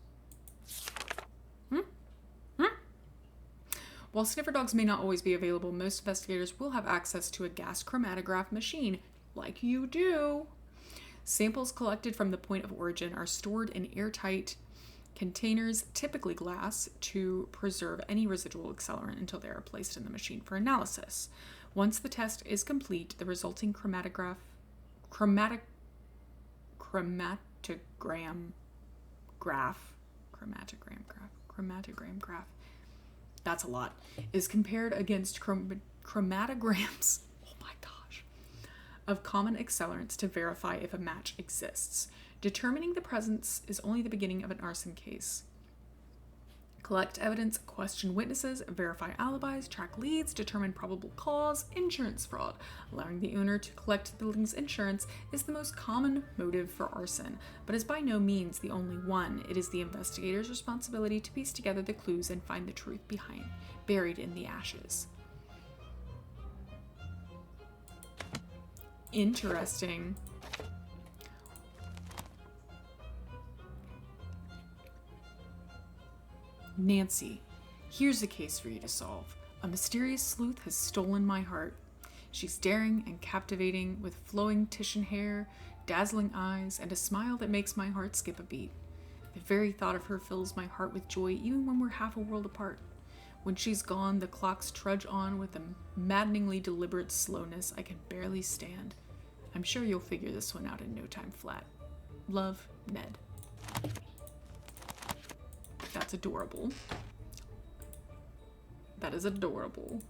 While sniffer dogs may not always be available, most investigators will have access to a gas chromatograph machine, like you do. Samples collected from the point of origin are stored in airtight containers, typically glass, to preserve any residual accelerant until they are placed in the machine for analysis. Once the test is complete, the resulting chromatogram graph, that's a lot, is compared against chromatograms, oh my gosh, of common accelerants to verify if a match exists. Determining the presence is only the beginning of an arson case. Collect evidence, question witnesses, verify alibis, track leads, determine probable cause. Insurance fraud. Allowing the owner to collect the building's insurance is the most common motive for arson, but is by no means the only one. It is the investigator's responsibility to piece together the clues and find the truth buried in the ashes. Interesting. Nancy, here's a case for you to solve. A mysterious sleuth has stolen my heart. She's daring and captivating, with flowing Titian hair, dazzling eyes, and a smile that makes my heart skip a beat. The very thought of her fills my heart with joy, even when we're half a world apart. When she's gone, the clocks trudge on with a maddeningly deliberate slowness I can barely stand. I'm sure you'll figure this one out in no time flat. Love, Ned. That's adorable. That is adorable.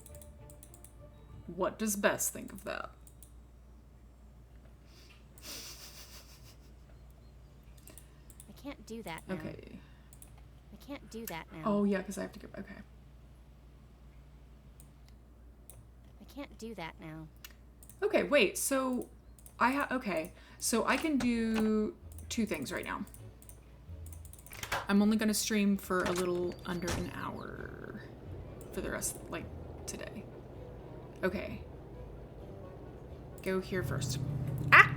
What does Bess think of that? I can't do that now. Okay. I can't do that now. Oh, yeah, because I have to go. Okay. I can't do that now. Okay, wait. So okay. So I can do 2 things right now. I'm only going to stream for a little under an hour for the rest, like, today. Okay. Go here first. Ah!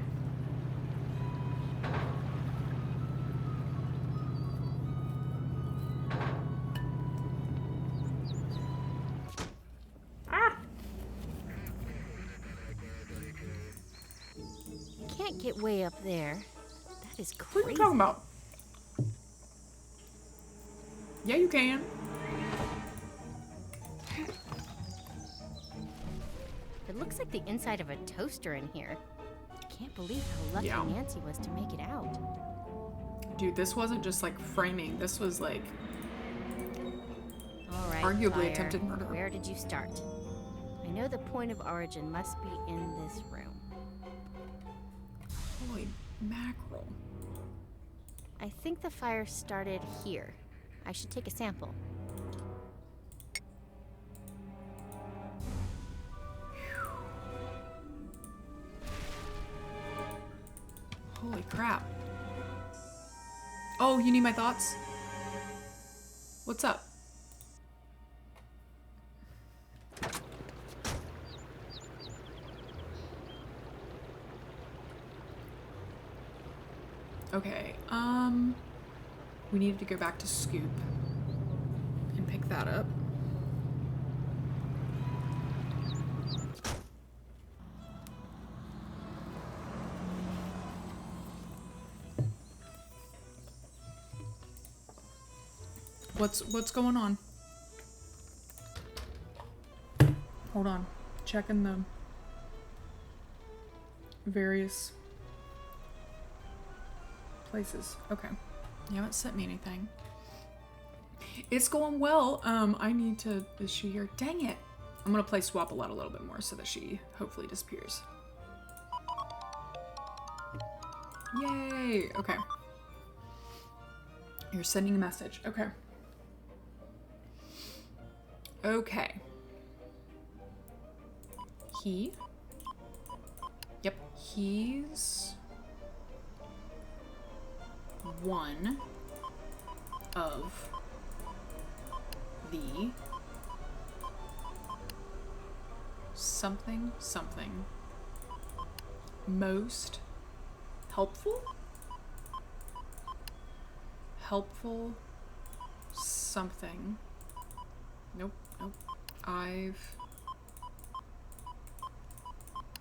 Ah! I can't get way up there. That is crazy. What are you talking about? Yeah, you can. It looks like the inside of a toaster in here. I can't believe how lucky Yeah. Nancy was to make it out. Dude, this wasn't just like framing. This was like All right, arguably Fire, attempted murder. Where did you start? I know the point of origin must be in this room. Holy mackerel. I think the fire started here. I should take a sample. Holy crap. Oh, you need my thoughts? What's up? Okay, we needed to go back to Scoop and pick that up. What's going on? Hold on. Checking the various places. Okay. You haven't sent me anything. It's going well. I need to... Is she here? Dang it. I'm gonna play Swap a lot a little bit more so that she hopefully disappears. Yay! Okay. You're sending a message. Okay. Okay. He. Yep. He's one of the something most helpful something. Nope. I've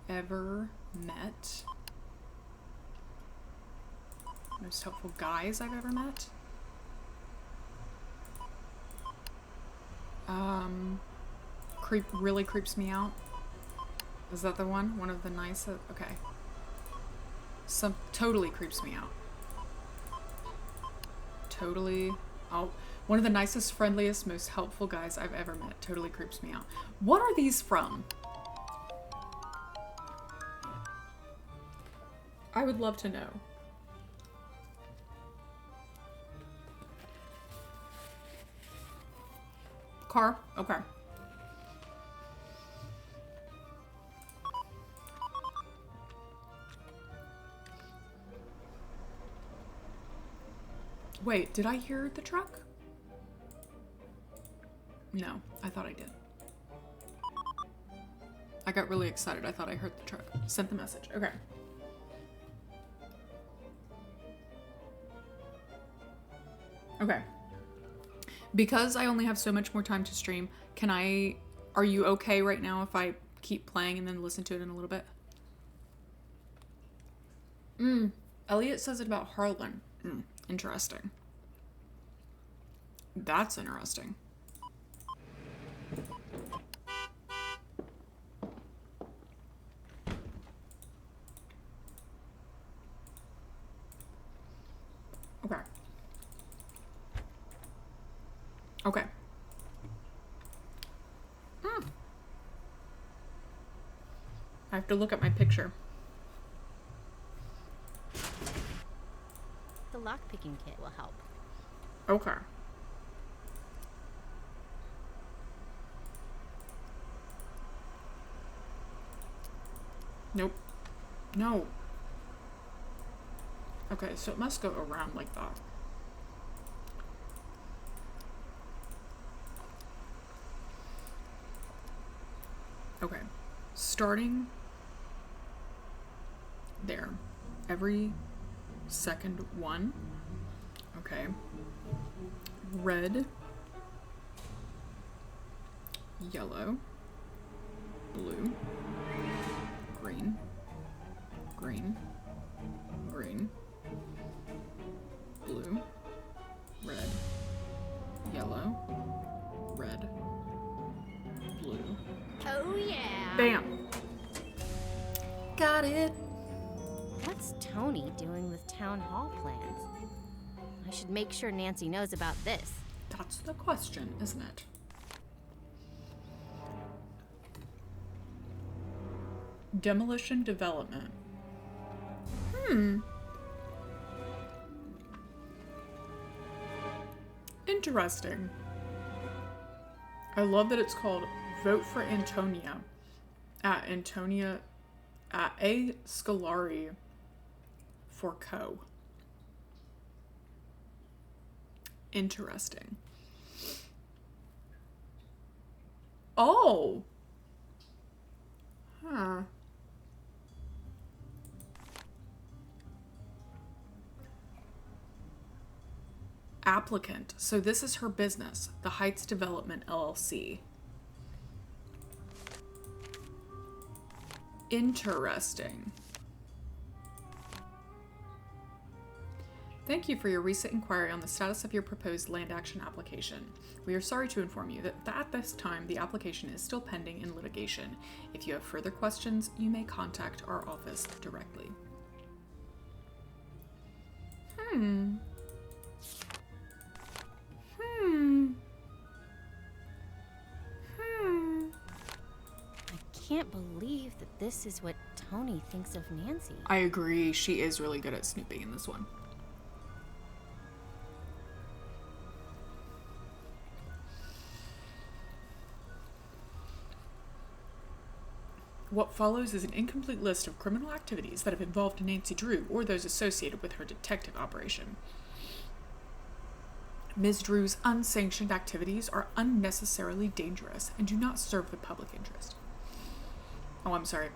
ever met. Most helpful guys I've ever met. Really creeps me out. Is that the one? One of the nicest? Okay. Totally creeps me out. Totally. Oh, one of the nicest, friendliest, most helpful guys I've ever met. Totally creeps me out. What are these from? I would love to know. Car? Okay. Wait, did I hear the truck? No, I thought I did. I got really excited. I thought I heard the truck. Sent the message. Okay. Okay. Because I only have so much more time to stream, are you okay right now if I keep playing and then listen to it in a little bit? Elliot says it about Harlan. Interesting. That's interesting. Okay. Okay. have to look at my picture. The lockpicking kit will help. Okay. Nope. No. Okay, so it must go around like that. Okay. Starting there. Every second one. Okay. Red. Yellow. Blue. Green. Green. Green. Blue. Red. Yellow. Red. Blue. Oh yeah. Bam. Got it. What's Tony doing with town hall plans? I should make sure Nancy knows about this. That's the question, isn't it? Demolition development. Interesting. I love that it's called Vote for Antonia at A. Scolari for Co. Interesting. Oh. Huh. Applicant. So this is her business, the Heights Development LLC. Interesting. Thank you for your recent inquiry on the status of your proposed land action application. We are sorry to inform you that at this time the application is still pending in litigation. If you have further questions, you may contact our office directly. I can't believe that this is what Tony thinks of Nancy. I agree. She is really good at snooping in this one. What follows is an incomplete list of criminal activities that have involved Nancy Drew or those associated with her detective operation. Ms. Drew's unsanctioned activities are unnecessarily dangerous and do not serve the public interest. Oh, I'm sorry.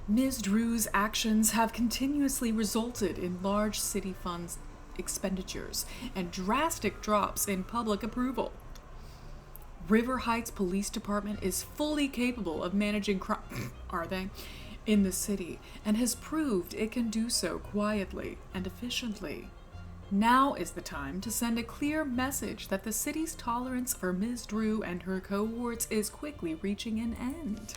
Ms. Drew's actions have continuously resulted in large city funds expenditures and drastic drops in public approval. River Heights Police Department is fully capable of managing crime, are they, in the city, and has proved it can do so quietly and efficiently. Now is the time to send a clear message that the city's tolerance for Ms. Drew and her cohorts is quickly reaching an end.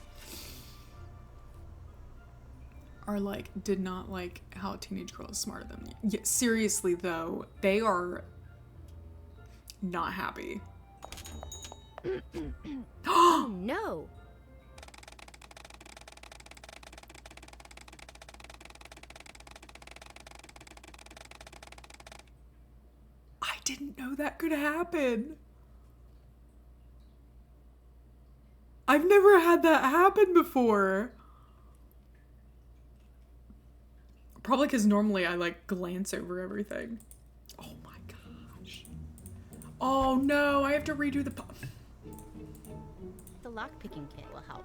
Are like, did not like how a teenage girl is smarter than me. Yeah, seriously though, they are not happy. Oh no! I didn't know that could happen. I've never had that happen before. Probably because normally I like glance over everything. Oh my gosh. Oh no, I have to redo the... The lockpicking kit will help.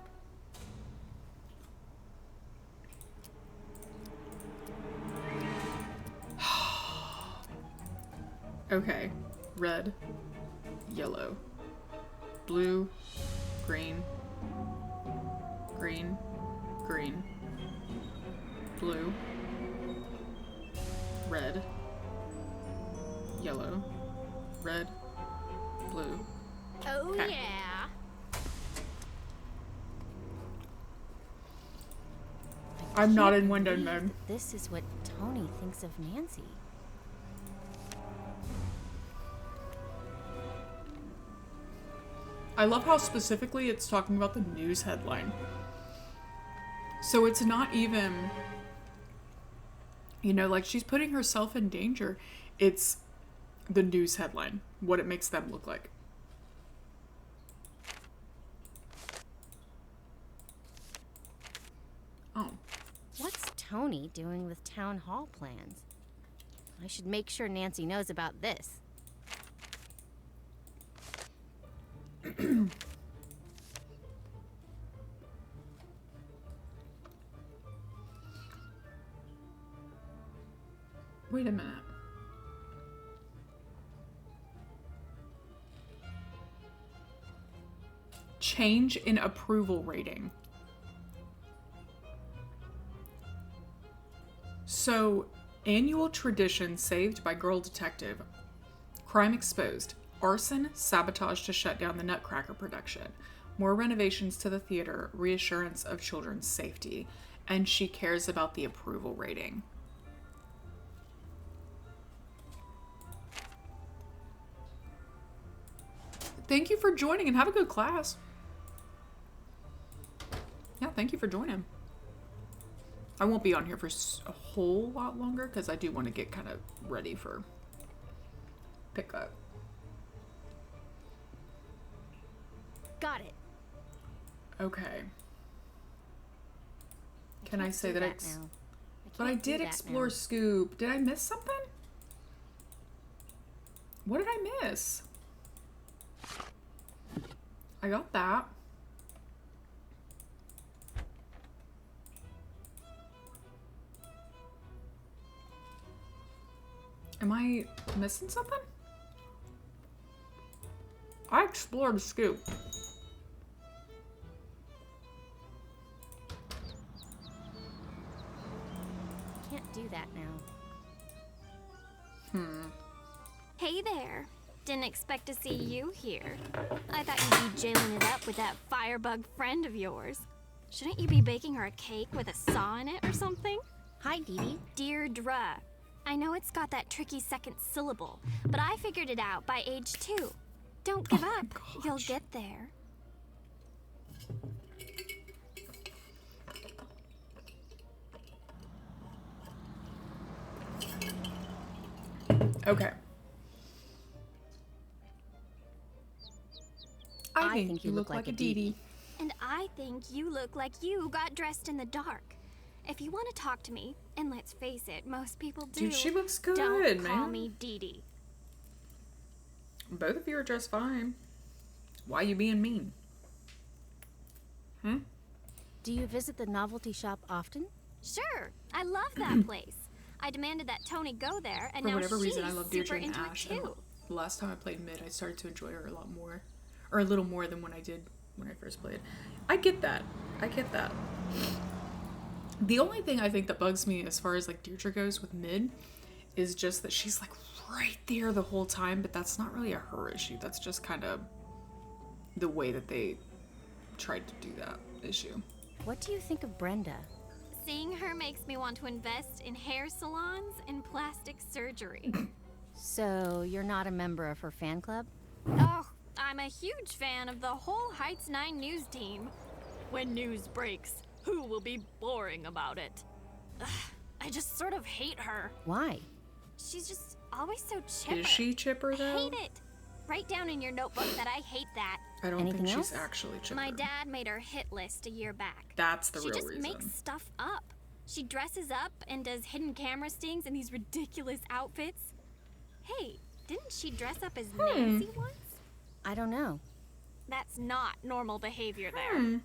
Okay. Red. Yellow. Blue. Green. Green. Green. Blue. Red. Yellow. Red. Blue. Oh okay. Yeah! I'm not in window mode. This is what Tony thinks of Nancy. I love how specifically it's talking about the news headline. So it's not even, you know, like she's putting herself in danger. It's the news headline, what it makes them look like. Oh. What's Tony doing with town hall plans? I should make sure Nancy knows about this. Wait a minute. Change in approval rating. So, annual tradition saved by girl detective. Crime exposed. Arson, sabotage to shut down the Nutcracker production. More renovations to the theater, reassurance of children's safety. And she cares about the approval rating. Thank you for joining and have a good class. Yeah, thank you for joining. I won't be on here for a whole lot longer because I do want to get kind of ready for pickup. Got it. Okay. Can I say that but I did explore Scoop. Did I miss something? What did I miss? I got that. Am I missing something? I explored Scoop. Can't do that now. Hey there. Didn't expect to see you here. I thought you'd be jailing it up with that firebug friend of yours. Shouldn't you be baking her a cake with a saw in it or something? Hi, Dee Dee. Deirdre. I know it's got that tricky second syllable, but I figured it out by age 2. Don't give up. You'll get there. Okay. I think you look like a Dee Dee. And I think you look like you got dressed in the dark. If you want to talk to me, and let's face it, most people do. Dude, she looks good, Don't call man. me Dee Dee. Both of you are dressed fine. Why you being mean? Do you visit the novelty shop often? Sure, I love that place. I demanded that Tony go there, and For now whatever she's reason, I love super Deirdre and into Ash. it And too. the last time I played mid, I started to enjoy her a lot more. Or a little more than when I did when I first played. I get that. I get that. The only thing I think that bugs me as far as like Deirdre goes with mid is just that she's like right there the whole time, but that's not really a her issue. That's just kind of the way that they tried to do that issue. What do you think of Brenda? Seeing her makes me want to invest in hair salons and plastic surgery. So, you're not a member of her fan club? Oh, I'm a huge fan of the whole Heights 9 news team. When news breaks, who will be boring about it? Ugh, I just sort of hate her. Why? She's just always so chipper. Is she chipper though? I hate it. Write down in your notebook that I hate that. I don't think she's actually chipper. My dad made her hit list a year back. That's the She real just reason. makes stuff up. She dresses up and does hidden camera stings in these ridiculous outfits. Hey, didn't she dress up as Nancy once? I don't know. That's not normal behavior there.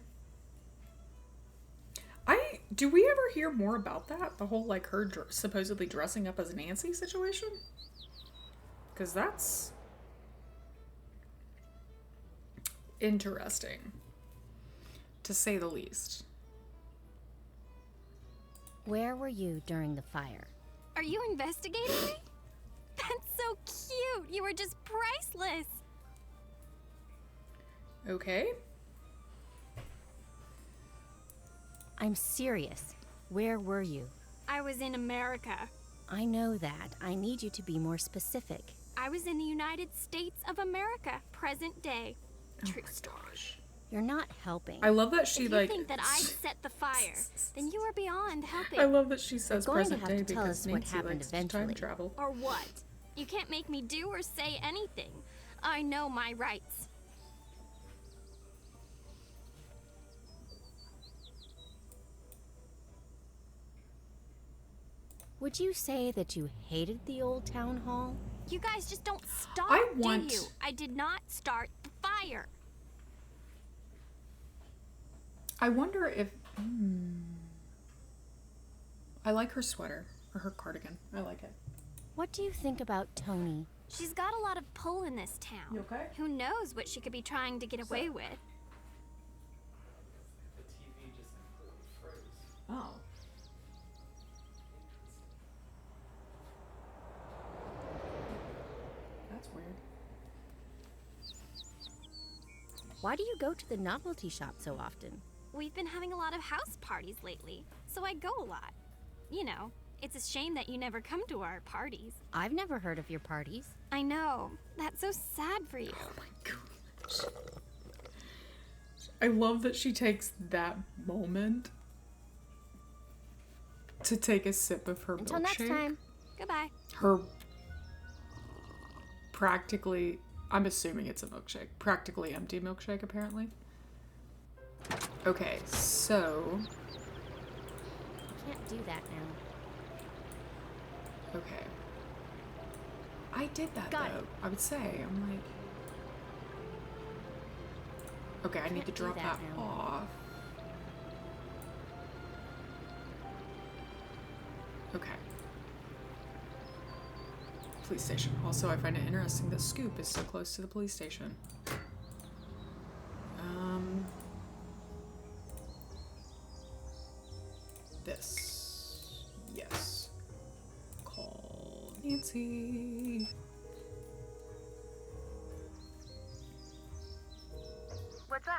Do we ever hear more about that? The whole like her supposedly dressing up as Nancy situation? Because that's interesting, to say the least. Where were you during the fire? Are you investigating me? That's so cute. You were just priceless. Okay. I'm serious. Where were you? I was in America. I know that. I need you to be more specific. I was in the United States of America, present day. True story. You're not helping. I love that she if like. you think that I set the fire, then you are beyond helping. I love that she says You're going to present have day to tell because us what Nancy happened likes to eventually. time travel. Or what? You can't make me do or say anything. I know my rights. Would you say that you hated the old town hall? You guys just don't stop, want- do you? I did not start the fire. I wonder if. I like her sweater or her cardigan. I like it. What do you think about Tony? She's got a lot of pull in this town. You okay? Who knows what she could be trying to get away with? Oh. That's weird. Why do you go to the novelty shop so often? We've been having a lot of house parties lately, so I go a lot. You know, it's a shame that you never come to our parties. I've never heard of your parties. I know. That's so sad for you. Oh my gosh. I love that she takes that moment to take a sip of her Until milkshake. next time. Goodbye. Her practically, I'm assuming it's a milkshake, practically empty milkshake apparently. Okay, so. You can't do that now. Okay. I did that Got though. it. I would say. I'm like. Okay, I need to Can't do drop that that now. off. Okay. Police station. Also, I find it interesting that Scoop is so close to the police station. This. Yes. Call Nancy. What's up?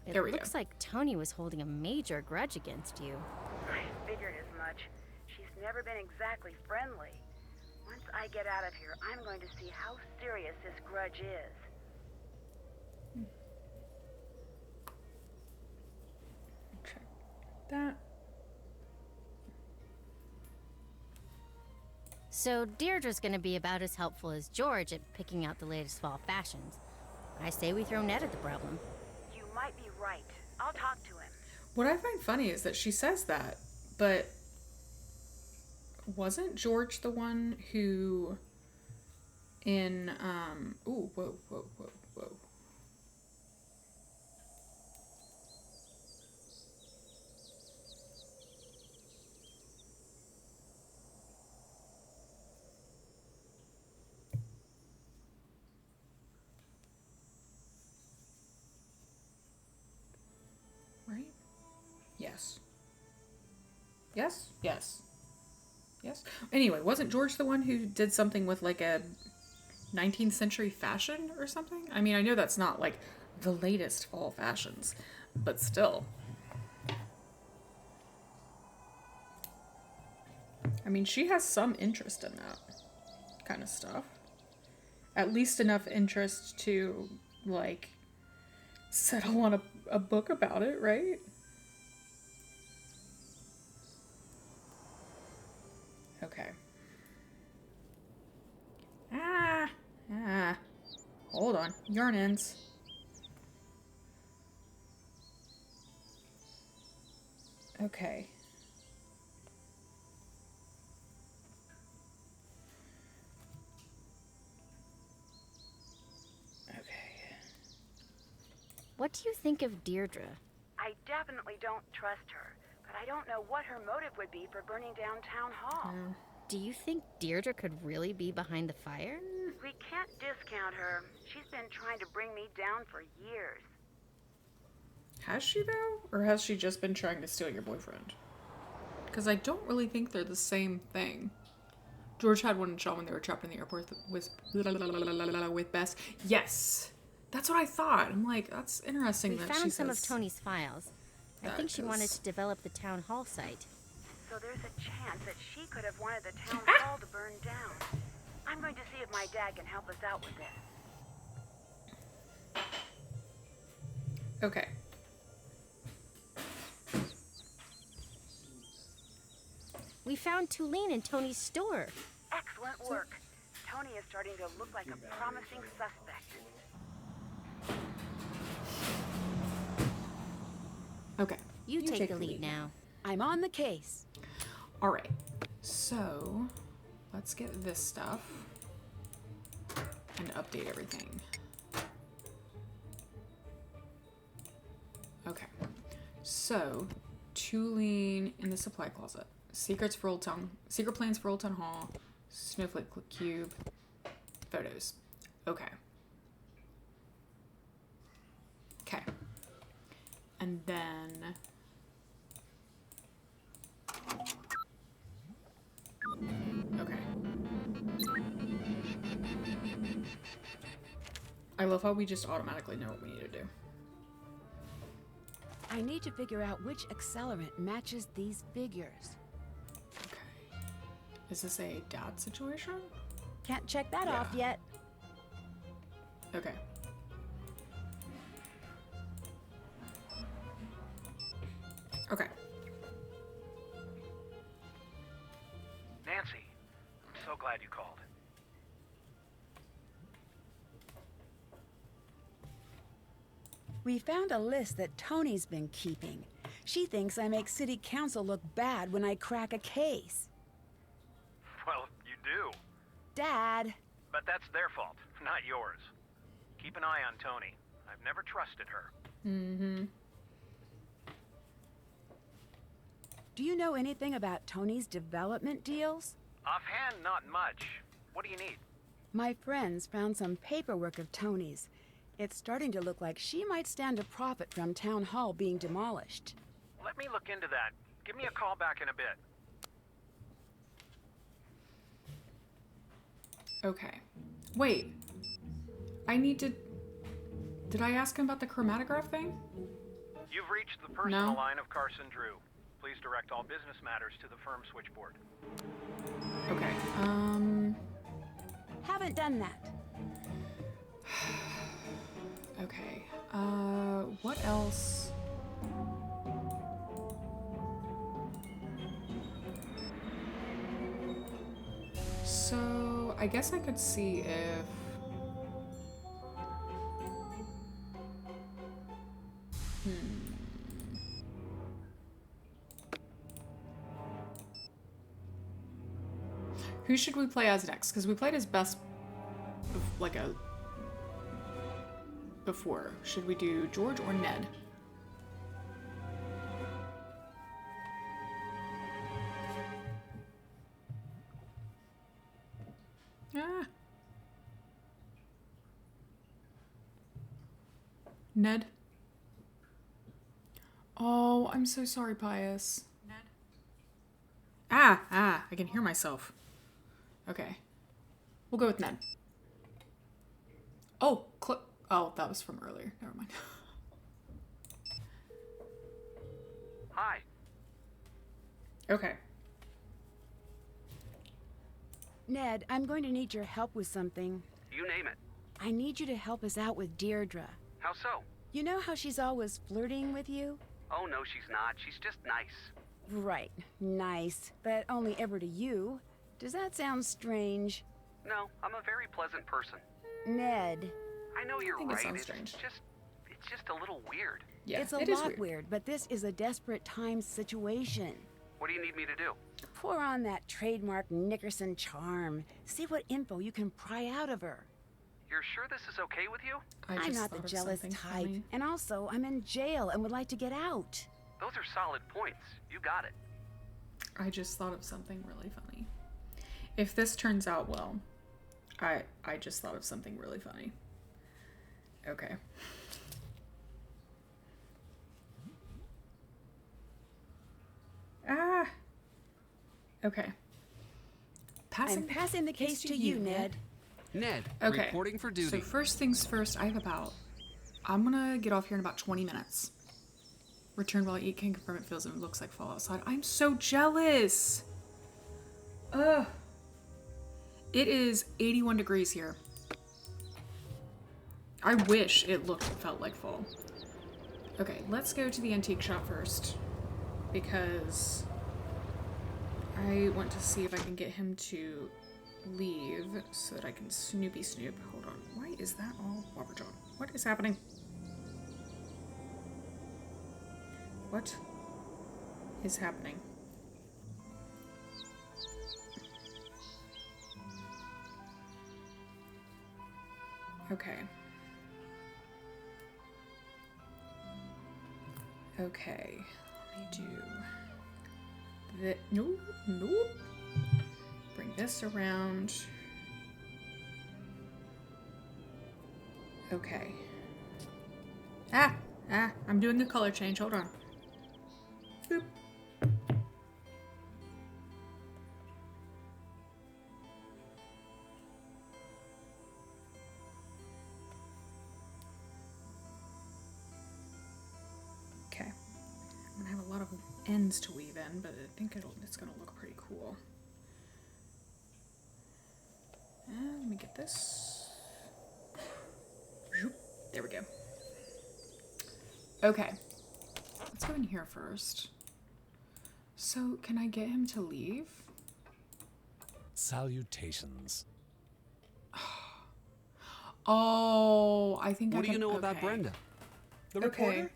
It There we looks go. like Tony was holding a major grudge against you. I figured as much. She's never been exactly friendly. Once I get out of here, I'm going to see how serious this grudge is. Check that. So Deirdre's gonna be about as helpful as George at picking out the latest fall fashions. I say we throw Ned at the problem. You might be right. I'll talk to him. What I find funny is that she says that, but wasn't George the one who in ooh, whoa. Right? Yes. Yes? Yes. Yes. Anyway, wasn't George the one who did something with like a 19th century fashion or something? I mean, I know that's not like the latest fall fashions, but still. I mean, she has some interest in that kind of stuff. At least enough interest to, like, settle on a book about it, right? Okay. Hold on. Yarn ends. Okay. What do you think of Deirdre? I definitely don't trust her, but I don't know what her motive would be for burning down Town Hall. Do you think Deirdre could really be behind the fire? We can't discount her. She's been trying to bring me down for years. Has she, though? Or has she just been trying to steal your boyfriend? Because I don't really think they're the same thing. George had one in Shaw when they were trapped in the airport with Bess. Yes! That's what I thought. I'm like, that's interesting We that she found some of says Tony's files. I that, think she wanted 'cause- to develop the town hall site. So there's a chance that she could have wanted the Town Hall to burn down. I'm going to see if my dad can help us out with this. Okay. We found Tulane in Tony's store. Excellent work. Tony is starting to look like a promising suspect. Okay. You take the lead now. I'm on the case. All right. So, let's get this stuff and update everything. Okay. So, Tulane in the supply closet. Secret plans for Old Town Hall. Snowflake cube. Photos. Okay. Okay. And then okay. I love how we just automatically know what we need to do. I need to figure out which accelerant matches these figures. Okay. Is this a dad situation? Can't check that off yet. Okay. Okay. Nancy, I'm so glad you called. We found a list that Tony's been keeping. She thinks I make city council look bad when I crack a case. Well, you do. Dad. But that's their fault, not yours. Keep an eye on Tony. I've never trusted her. Mm-hmm. Do you know anything about Tony's development deals? Offhand, not much. What do you need? My friends found some paperwork of Tony's. It's starting to look like she might stand to profit from Town Hall being demolished. Let me look into that. Give me a call back in a bit. Okay. Wait. I need to... Did I ask him about the chromatograph thing? You've reached the personal No. line of Carson Drew. Please direct all business matters to the firm switchboard. Okay. Haven't done that. Okay. What else? So, I guess I could see if... Who should we play as next? Because we played as best, like a... before. Should we do George or Ned? Ah. Ned? Oh, I'm so sorry, Pius. Ned? Ah, I can hear myself. Okay. We'll go with Ned. Oh, oh, that was from earlier. Never mind. Hi. Okay. Ned, I'm going to need your help with something. You name it. I need you to help us out with Deirdre. How so? You know how she's always flirting with you? Oh, no, she's not. She's just nice. Right. Nice. But only ever to you. Does that sound strange? No, I'm a very pleasant person. Ned. I know you're think it right. sounds It's strange. just a little weird. Yeah, it's a it is lot weird. weird, but this is a desperate times situation. What do you need me to do? Pour on that trademark Nickerson charm. See what info you can pry out of her. You're sure this is okay with you? I'm not the jealous type. funny. And also, I'm in jail and would like to get out. Those are solid points. You got it. I just thought of something really funny. If this turns out well, I just thought of something really funny. Okay. Ah. Okay. I'm passing the case to you, Ned. Ned, Okay. reporting for duty. So first things first, I'm gonna get off here in about 20 minutes. Return while I eat, can confirm it feels and looks like fall outside. I'm so jealous! Ugh. It is 81 degrees here. I wish it felt like fall. Okay, let's go to the antique shop first. Because I want to see if I can get him to leave so that I can Snoopy Snoop. Hold on. Why is that all Wobberjaw? What is happening? What is happening? Okay. Okay. Let me do that. Nope. Nope. Bring this around. Okay. I'm doing a color change. Hold on. Boop. Okay. I'm gonna have a lot of ends to weave in, but I think it's gonna look pretty cool. And let me get this. There we go. Okay. Let's go in here first. So, can I get him to leave? Salutations. Oh, I think What do you know about Brenda? The reporter? Okay.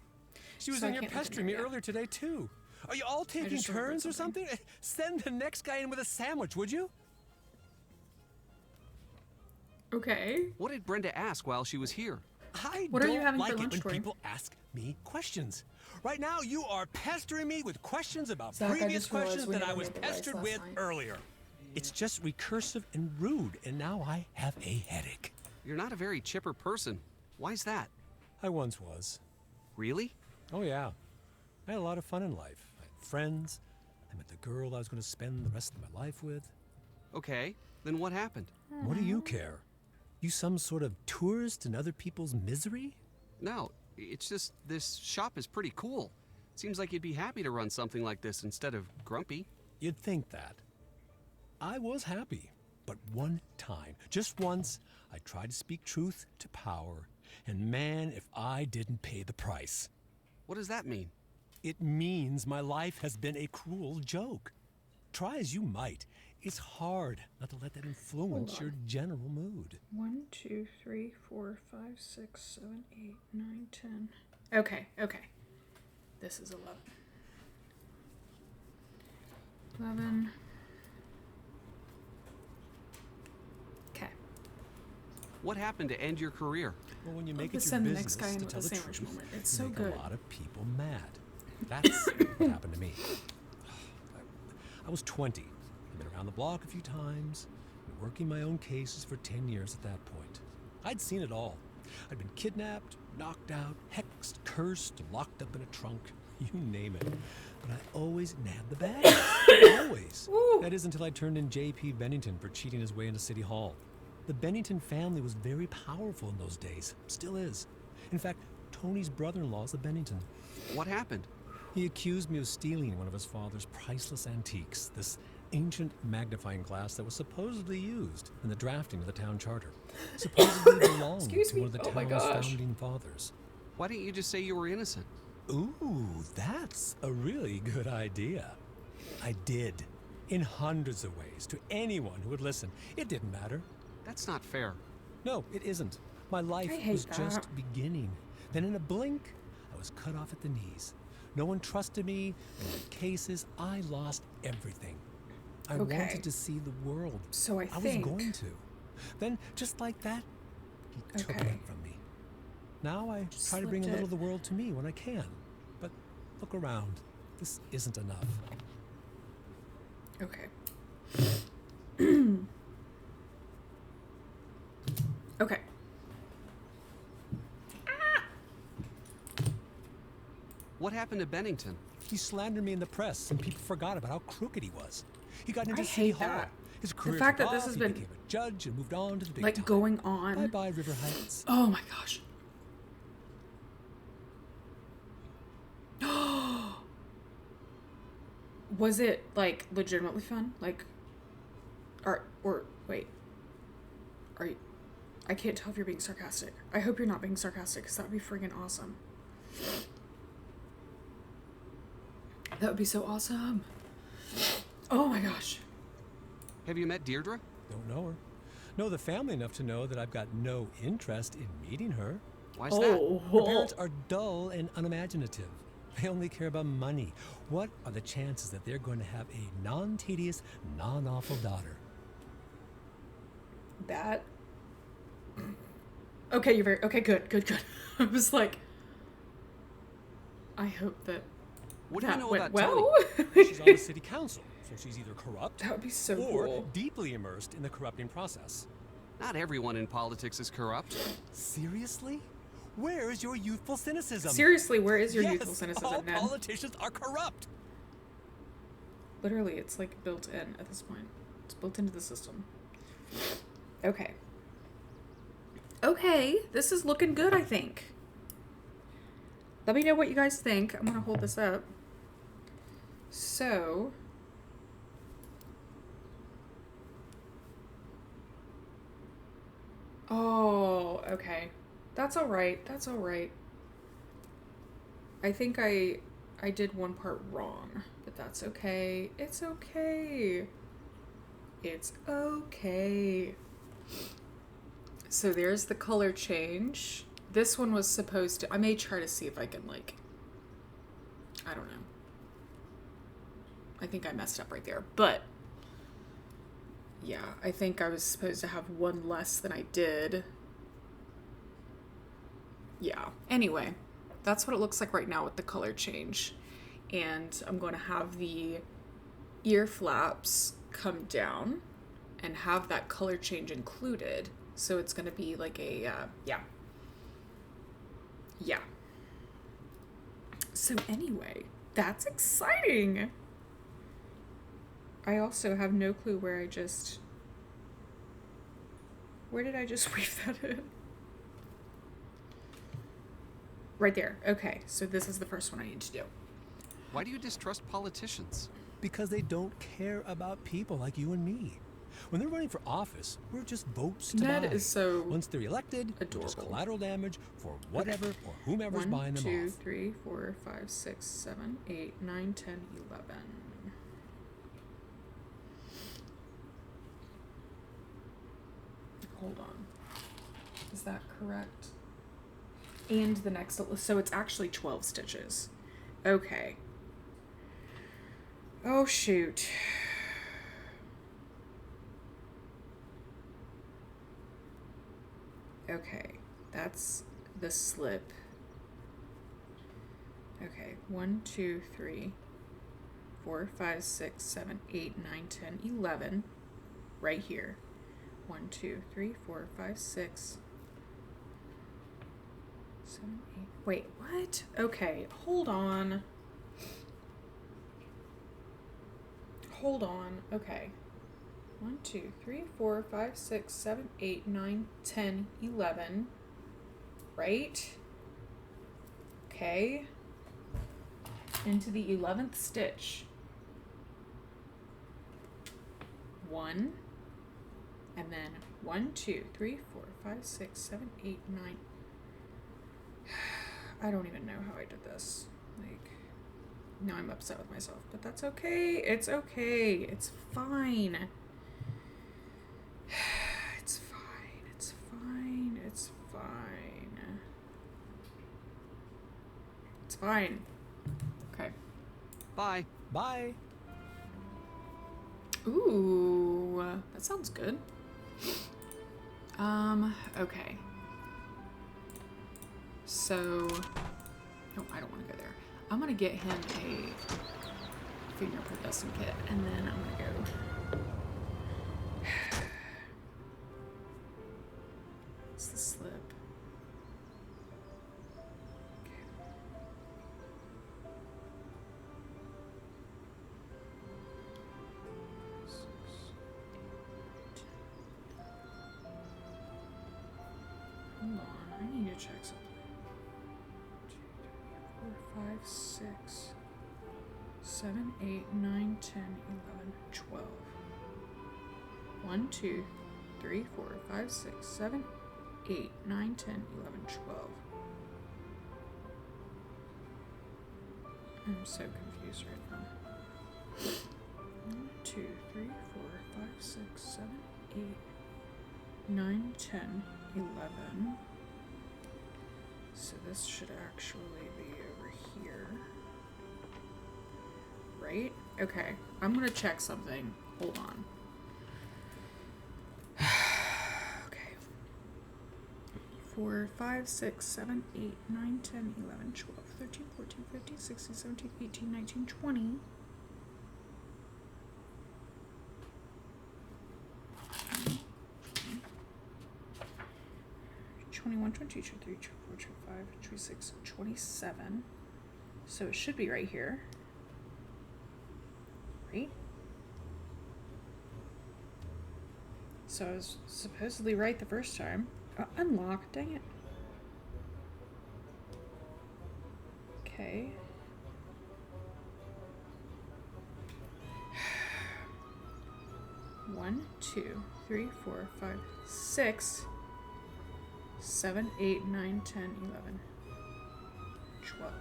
She was So in I here can't open pestering it me yet. earlier today, too. Are you all taking just remembered turns or something? Send the next guy in with a sandwich, would you? Okay. What did Brenda ask while she was here? I What are don't you having like for it lunch, when Tori? people ask me questions. Right now, you are pestering me with questions about Zach, I previous just realized questions we that never I was made the rice pestered last with night. earlier. It's just recursive and rude, and now I have a headache. You're not a very chipper person. Why's that? I once was. Really? Oh, yeah. I had a lot of fun in life. I had friends. I met the girl I was going to spend the rest of my life with. Okay, then what happened? What do you care? You some sort of tourist in other people's misery? No, it's just this shop is pretty cool. Seems like you'd be happy to run something like this instead of grumpy. You'd think that. I was happy, but one time, just once, I tried to speak truth to power, and man, if I didn't pay the price. What does that mean? It means my life has been a cruel joke. Try as you might, it's hard not to let that influence your general mood. 1, 2, 3, 4, 5, 6, 7, 8, 9, 10. Okay, okay. This is 11. 11. Okay. What happened to end your career? Well, when you Love make to it your send the business next guy in to with tell the the sandwich truth, moment. It's you so make good. a lot of people mad. That's what happened to me. I was 20. I'd been around the block a few times, been working my own cases for 10 years at that point. I'd seen it all. I'd been kidnapped, knocked out, hexed, cursed, locked up in a trunk. You name it. But I always nabbed the bad. Always. That is until I turned in J.P. Bennington for cheating his way into City Hall. The Bennington family was very powerful in those days. Still is. In fact, Tony's brother-in-law is a Bennington. What happened? He accused me of stealing one of his father's priceless antiques, this ancient magnifying glass that was supposedly used in the drafting of the town charter. Supposedly belonged Excuse to me? one of the Oh my town's gosh. founding fathers. Why didn't you just say you were innocent? Ooh, that's a really good idea. I did. In hundreds of ways, to anyone who would listen. It didn't matter. That's not fair. No, it isn't. My life I hate was that. just beginning. Then in a blink, I was cut off at the knees. No one trusted me, and in cases, I lost everything. I Okay. wanted to see the world. So I was think- going to. Then, just like that, he took Okay. it from me. Now I try to bring a slipped little it. of the world to me when I can. But look around. This isn't enough. Okay. Okay. What happened to Bennington? He slandered me in the press, and people forgot about how crooked he was. He got into I City hate Hall. that. His career fact took that this off, has he been, became a judge and moved on to the big like time. going on. Bye-bye, River Heights. Oh my gosh. Was it like legitimately fun? Like, or wait, are you? I can't tell if you're being sarcastic. I hope you're not being sarcastic, because that'd be freaking awesome. That would be so awesome. Oh my gosh. Have you met Deirdre? Don't know her. Know the family enough to know that I've got no interest in meeting her. Why's that? Her parents are dull and unimaginative. They only care about money. What are the chances that they're going to have a non-tedious, non-awful daughter? That. Okay, you're very okay. Good. I was like, I hope that. What do that you know went about well. She's on the city council, so she's either corrupt That would be so or cool. deeply immersed in the corrupting process. Not everyone in politics is corrupt. Seriously? Where is your youthful cynicism? Seriously, where is your Yes, youthful cynicism, all Ned? politicians are corrupt. Literally, it's like built in at this point. It's built into the system. Okay. Okay, this is looking good, I think. Let me know what you guys think. I'm gonna hold this up. So. Oh, okay. That's alright. That's alright. I think I did one part wrong, but that's okay. It's okay. It's okay. So there's the color change. This one was supposed to... I may try to see if I can, like... I don't know. I think I messed up right there. But... yeah, I think I was supposed to have one less than I did. Yeah. Anyway, that's what it looks like right now with the color change. And I'm going to have the ear flaps come down and have that color change included. So it's going to be like a, yeah. Yeah. So anyway, that's exciting. I also have no clue where I just... where did I just weave that in? Right there. Okay, so this is the first one I need to do. Why do you distrust politicians? Because they don't care about people like you and me. When they're running for office, we're just votes to Ned buy. is so Once they're elected, we're just collateral damage for whatever or whomever's buying them 1, 2, off. 3, 4, 5, 6, 7, 8, 9, 10, 11. Hold on. Is that correct? And the next, so it's actually 12 stitches. Okay. Oh, shoot. Okay, that's the slip. Okay, 1, 2, 3, 4, 5, 6, 7, 8, 9, 10, 11. Right here. 1, 2, 3, 4, 5, 6, 7, 8. Wait, what? Okay, hold on. Hold on. Okay. 1, 2, 3, 4, 5, 6, 7, 8, 9, 10, 11. Right? Okay. Into the 11th stitch. 1. And then 1, 2, 3, 4, 5, 6, 7, 8, 9. I don't even know how I did this. Like, now I'm upset with myself, but that's okay. It's okay. It's fine. It's fine. It's fine. It's fine. It's fine. Okay. Bye. Bye. Ooh, that sounds good. Okay. So, oh, I don't want to go there. I'm gonna get him a fingerprint dusting kit, and then I'm gonna go. It's the slip. Hold on, I need to check something. 2, 3, 4, 5, 6, 7, 8, 9, 10, 11, 12. 1, 2, 3, 4, 5, 6, 7, 8, 9, 10, 11, 12. I'm so confused right now. 1, 2, 3, 4, 5, 6, 7, 8, 9, 10, 11. So this should actually be over here. Right? Okay. I'm gonna check something. Hold on. Okay. 4, 5, 6, 7, 8, 9, 10, 11, 12, 13, 14, 15, 16, 17, 18, 19, 20. 21, 22, 23, 24, 25, 26, 27. So it should be right here. Right? So I was supposedly right the first time. Unlock, dang it. Okay. One, 2, 3, 4, 5, 6, 7, 8, 9, 10, 11, 12.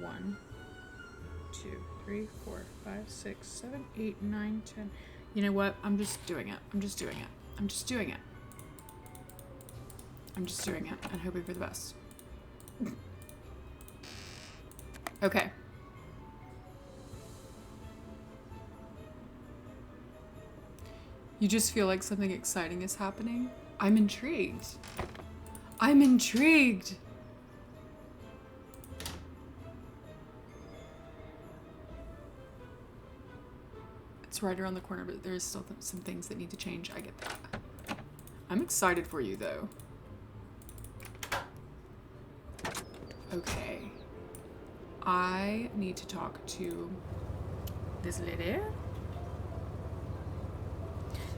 1, 2, 3, 4, 5, 6, 7, 8, 9, 10. You know what? I'm just doing it. I'm just doing it. I'm just doing it. I'm just doing it and hoping for the best. Okay. You just feel like something exciting is happening? I'm intrigued. I'm intrigued. It's right around the corner, but there's still some things that need to change. I get that. I'm excited for you, though. Okay. I need to talk to this lady.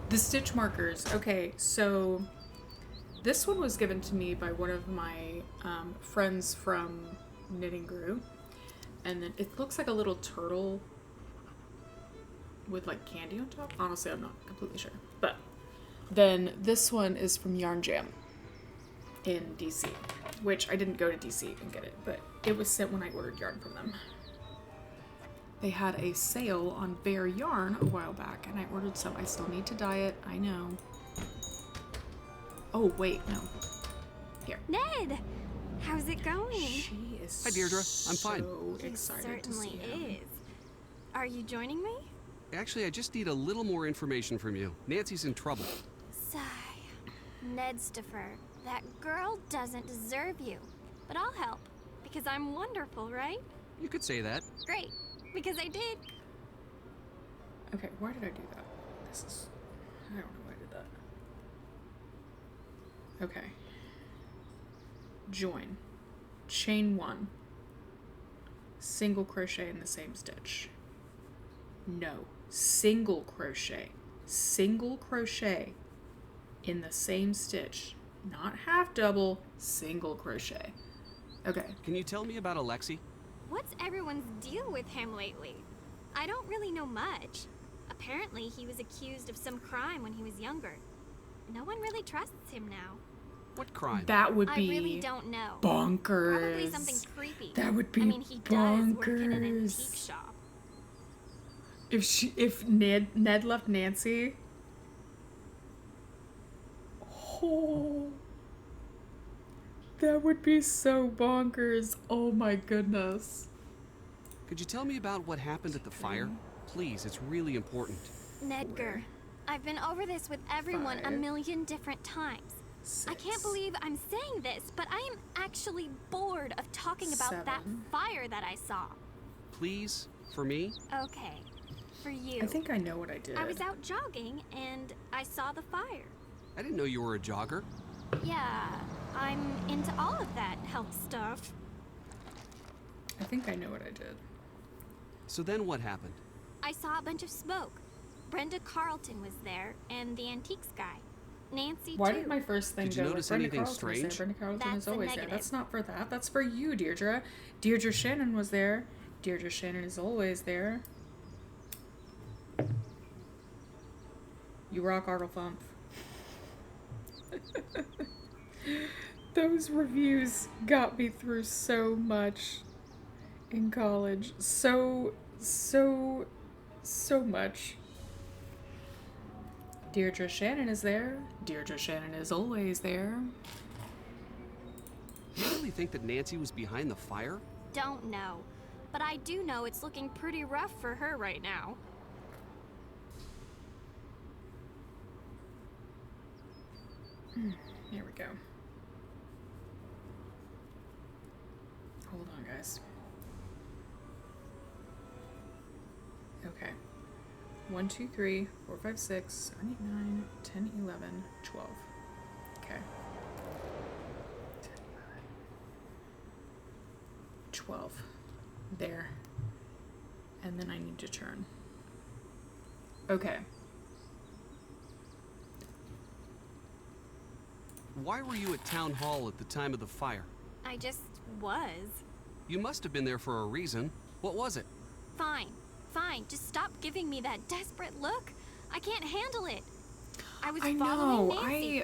The stitch markers. Okay, so this one was given to me by one of my friends from Knitting Group. And then it looks like a little turtle with like candy on top. Honestly, I'm not completely sure. But then this one is from Yarn Jam in DC, which I didn't go to DC and get it, but it was sent when I ordered yarn from them. They had a sale on Bear Yarn a while back, and I ordered some. I still need to dye it, I know. Oh, wait, no. Here. Ned! How's it going? She is Hi, Deirdre. I'm fine. so excited to see Certainly him. is. Are you joining me? Actually, I just need a little more information from you. Nancy's in trouble. Sigh. Nedstifer, that girl doesn't deserve you. But I'll help, because I'm wonderful, right? You could say that. Great, because I did. Okay, why did I do that? This is... I don't know why I did that. Okay. Join. Chain 1. Single crochet in the same stitch. No. Single crochet. Single crochet in the same stitch. Not half double, single crochet. Okay. Can you tell me about Alexi? What's everyone's deal with him lately? I don't really know much. Apparently, he was accused of some crime when he was younger. No one really trusts him now. What crime? That would be I really don't know. bonkers. Probably something creepy. That would be I mean, he does work in an bonkers. antique shop. If Ned left Nancy. Oh. That would be so bonkers. Oh my goodness. Could you tell me about what happened at the fire? Please, it's really important. Nedgar, I've been over this with everyone a million different times. 6. I can't believe I'm saying this, but I am actually bored of talking about that 7. fire that I saw. Please, for me? Okay, for you. I think I know what I did. I was out jogging and I saw the fire. I didn't know you were a jogger. Yeah, I'm into all of that health stuff. I think I know what I did. So then what happened? I saw a bunch of smoke. Brenda Carlton was there, and the antiques guy. Nancy, Why too. did my first thing Did you go notice with Brenda anything Carlton was strange? there. Brenda Carlton That's is a always there. negative. That's not for that. That's for you, Deirdre. Deirdre Shannon was there. Deirdre Shannon is always there. You rock, Artlefump. Those reviews got me through so much. in college. So much. Deirdre Shannon is there. Deirdre Shannon is always there. You really think that Nancy was behind the fire? Don't know. But I do know it's looking pretty rough for her right now. Here we go. Hold on, guys. Okay. 1, 2, 3, 4, 5, 6, 7, 8, 9, 10, 11, 12. Okay. 12. There. And then I need to turn. Okay. Why were you at Town Hall at the time of the fire? I just was. You must have been there for a reason. What was it? Fine. Fine. Just stop giving me that desperate look. I can't handle it. I was following Nancy.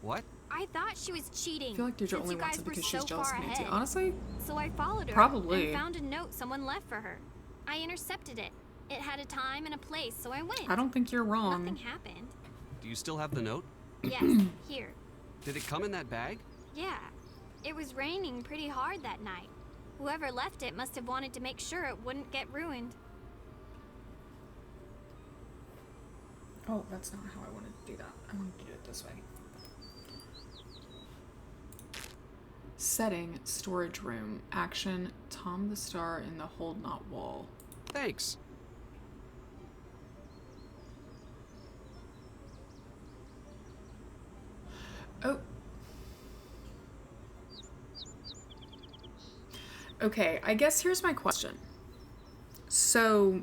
What? I thought she was cheating. I feel like Deirdre since only you wants guys it were because so she's jealous far of Nancy. ahead. Honestly? So I followed her. Probably. And found a note someone left for her. I intercepted it. It had a time and a place, so I went. I don't think you're wrong. Nothing happened. Do you still have the note? Yes, here. Did it come in that bag? Yeah. It was raining pretty hard that night. Whoever left it must have wanted to make sure it wouldn't get ruined. Oh, that's not how I wanted to do that. I wanted to do it this way. Setting, storage room, action, Tom the Star in the hold not wall. Thanks. Oh. Okay, I guess here's my question. So,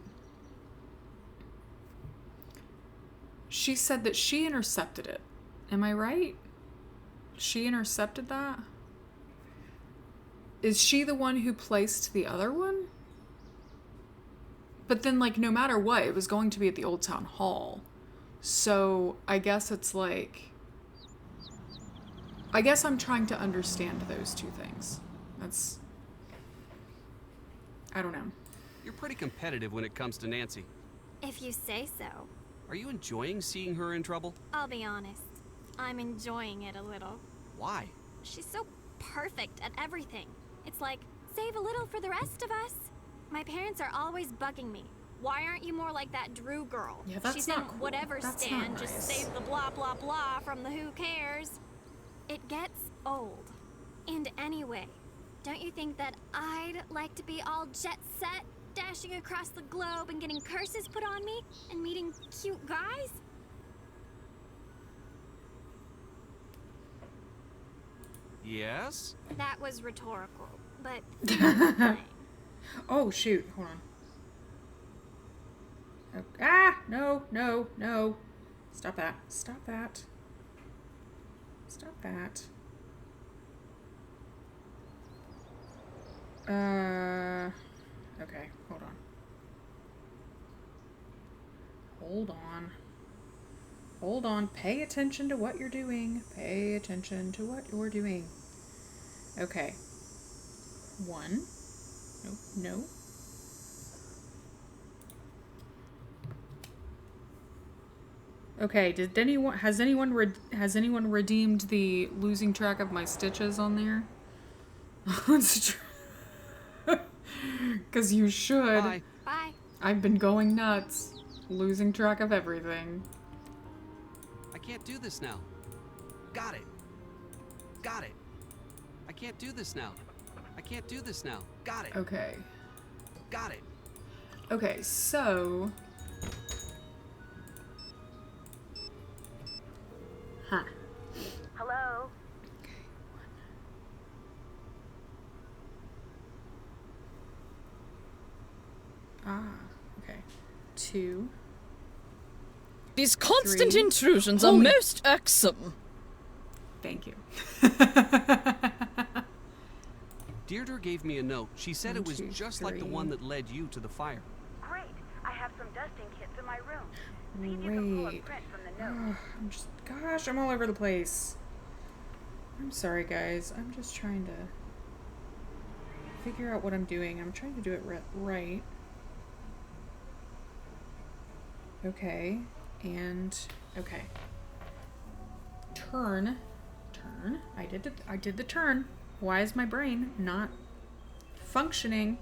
she said that she intercepted it. Am I right? She intercepted that? Is she the one who placed the other one? But then, like, no matter what, it was going to be at the Old Town Hall. So, I guess it's like... I guess I'm trying to understand those two things. That's... I don't know. You're pretty competitive when it comes to Nancy. If you say so. Are you enjoying seeing her in trouble? I'll be honest. I'm enjoying it a little. Why? She's so perfect at everything. It's like, save a little for the rest of us. My parents are always bugging me. Why aren't you more like that Drew girl? Yeah, that's She's not in cool. whatever That's stand, not just nice. save the blah blah blah from the who cares. It gets old. And anyway, don't you think that I'd like to be all jet set, dashing across the globe and getting curses put on me and meeting cute guys? Yes? That was rhetorical, but Oh, shoot. Hold on. Oh, ah! No, no, no. Stop that. Stop that. Stop that. Okay, hold on. Hold on. Hold on. Pay attention to what you're doing. Pay attention to what you're doing. Okay. 1. Nope, no. Okay, has anyone redeemed the losing track of my stitches on there? Because you should. Bye. Bye. I've been going nuts, losing track of everything. I can't do this now. Got it. Got it. I can't do this now. I can't do this now. Got it. Okay. Got it. Okay, so... Huh. Hello? Okay. 2. These constant 3. intrusions are Holy- most irksome. Thank you. Deirdre gave me a note. She said 1, it was 2, just like the 3. one that led you to the fire. Great. I have some dusting kits in my room. See if you can pull a Wait. print from the note. Gosh, I'm all over the place. I'm sorry, guys. I'm just trying to figure out what I'm doing. I'm trying to do it right. Okay. And okay. Turn. I did the turn. Why is my brain not functioning?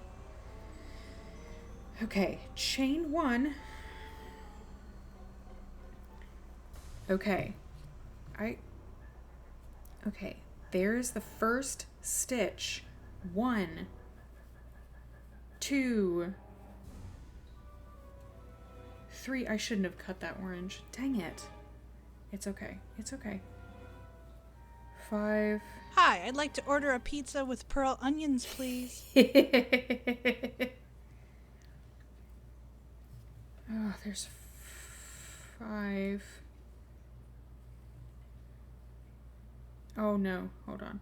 Okay, chain 1. Okay. Okay, there's the first stitch. 1, 2, 3. I shouldn't have cut that orange. Dang it. It's okay. It's okay. 5. Hi, I'd like to order a pizza with pearl onions, please. Oh, there's 5. Oh no, hold on.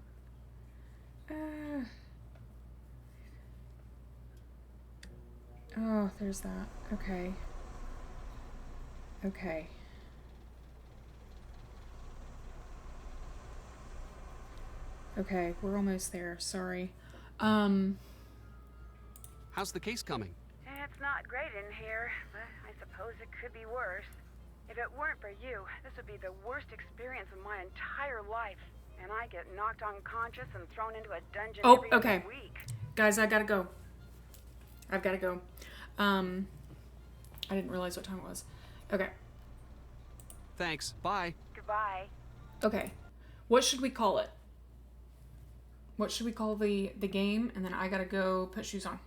Oh, there's that. Okay. Okay. Okay, we're almost there. Sorry. How's the case coming? It's not great in here, but I suppose it could be worse. If it weren't for you, this would be the worst experience of my entire life. And I get knocked unconscious and thrown into a dungeon every okay. week. Guys, I gotta go. I've gotta go. I didn't realize what time it was. Okay. Thanks. Bye. Goodbye. Okay. What should we call it? What should we call the game? And then I gotta go put shoes on.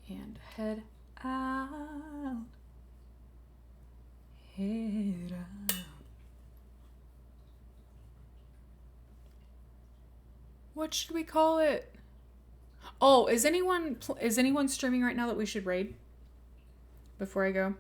And head out. Head out. What should we call it? Oh, is anyone streaming right now that we should raid? Before I go?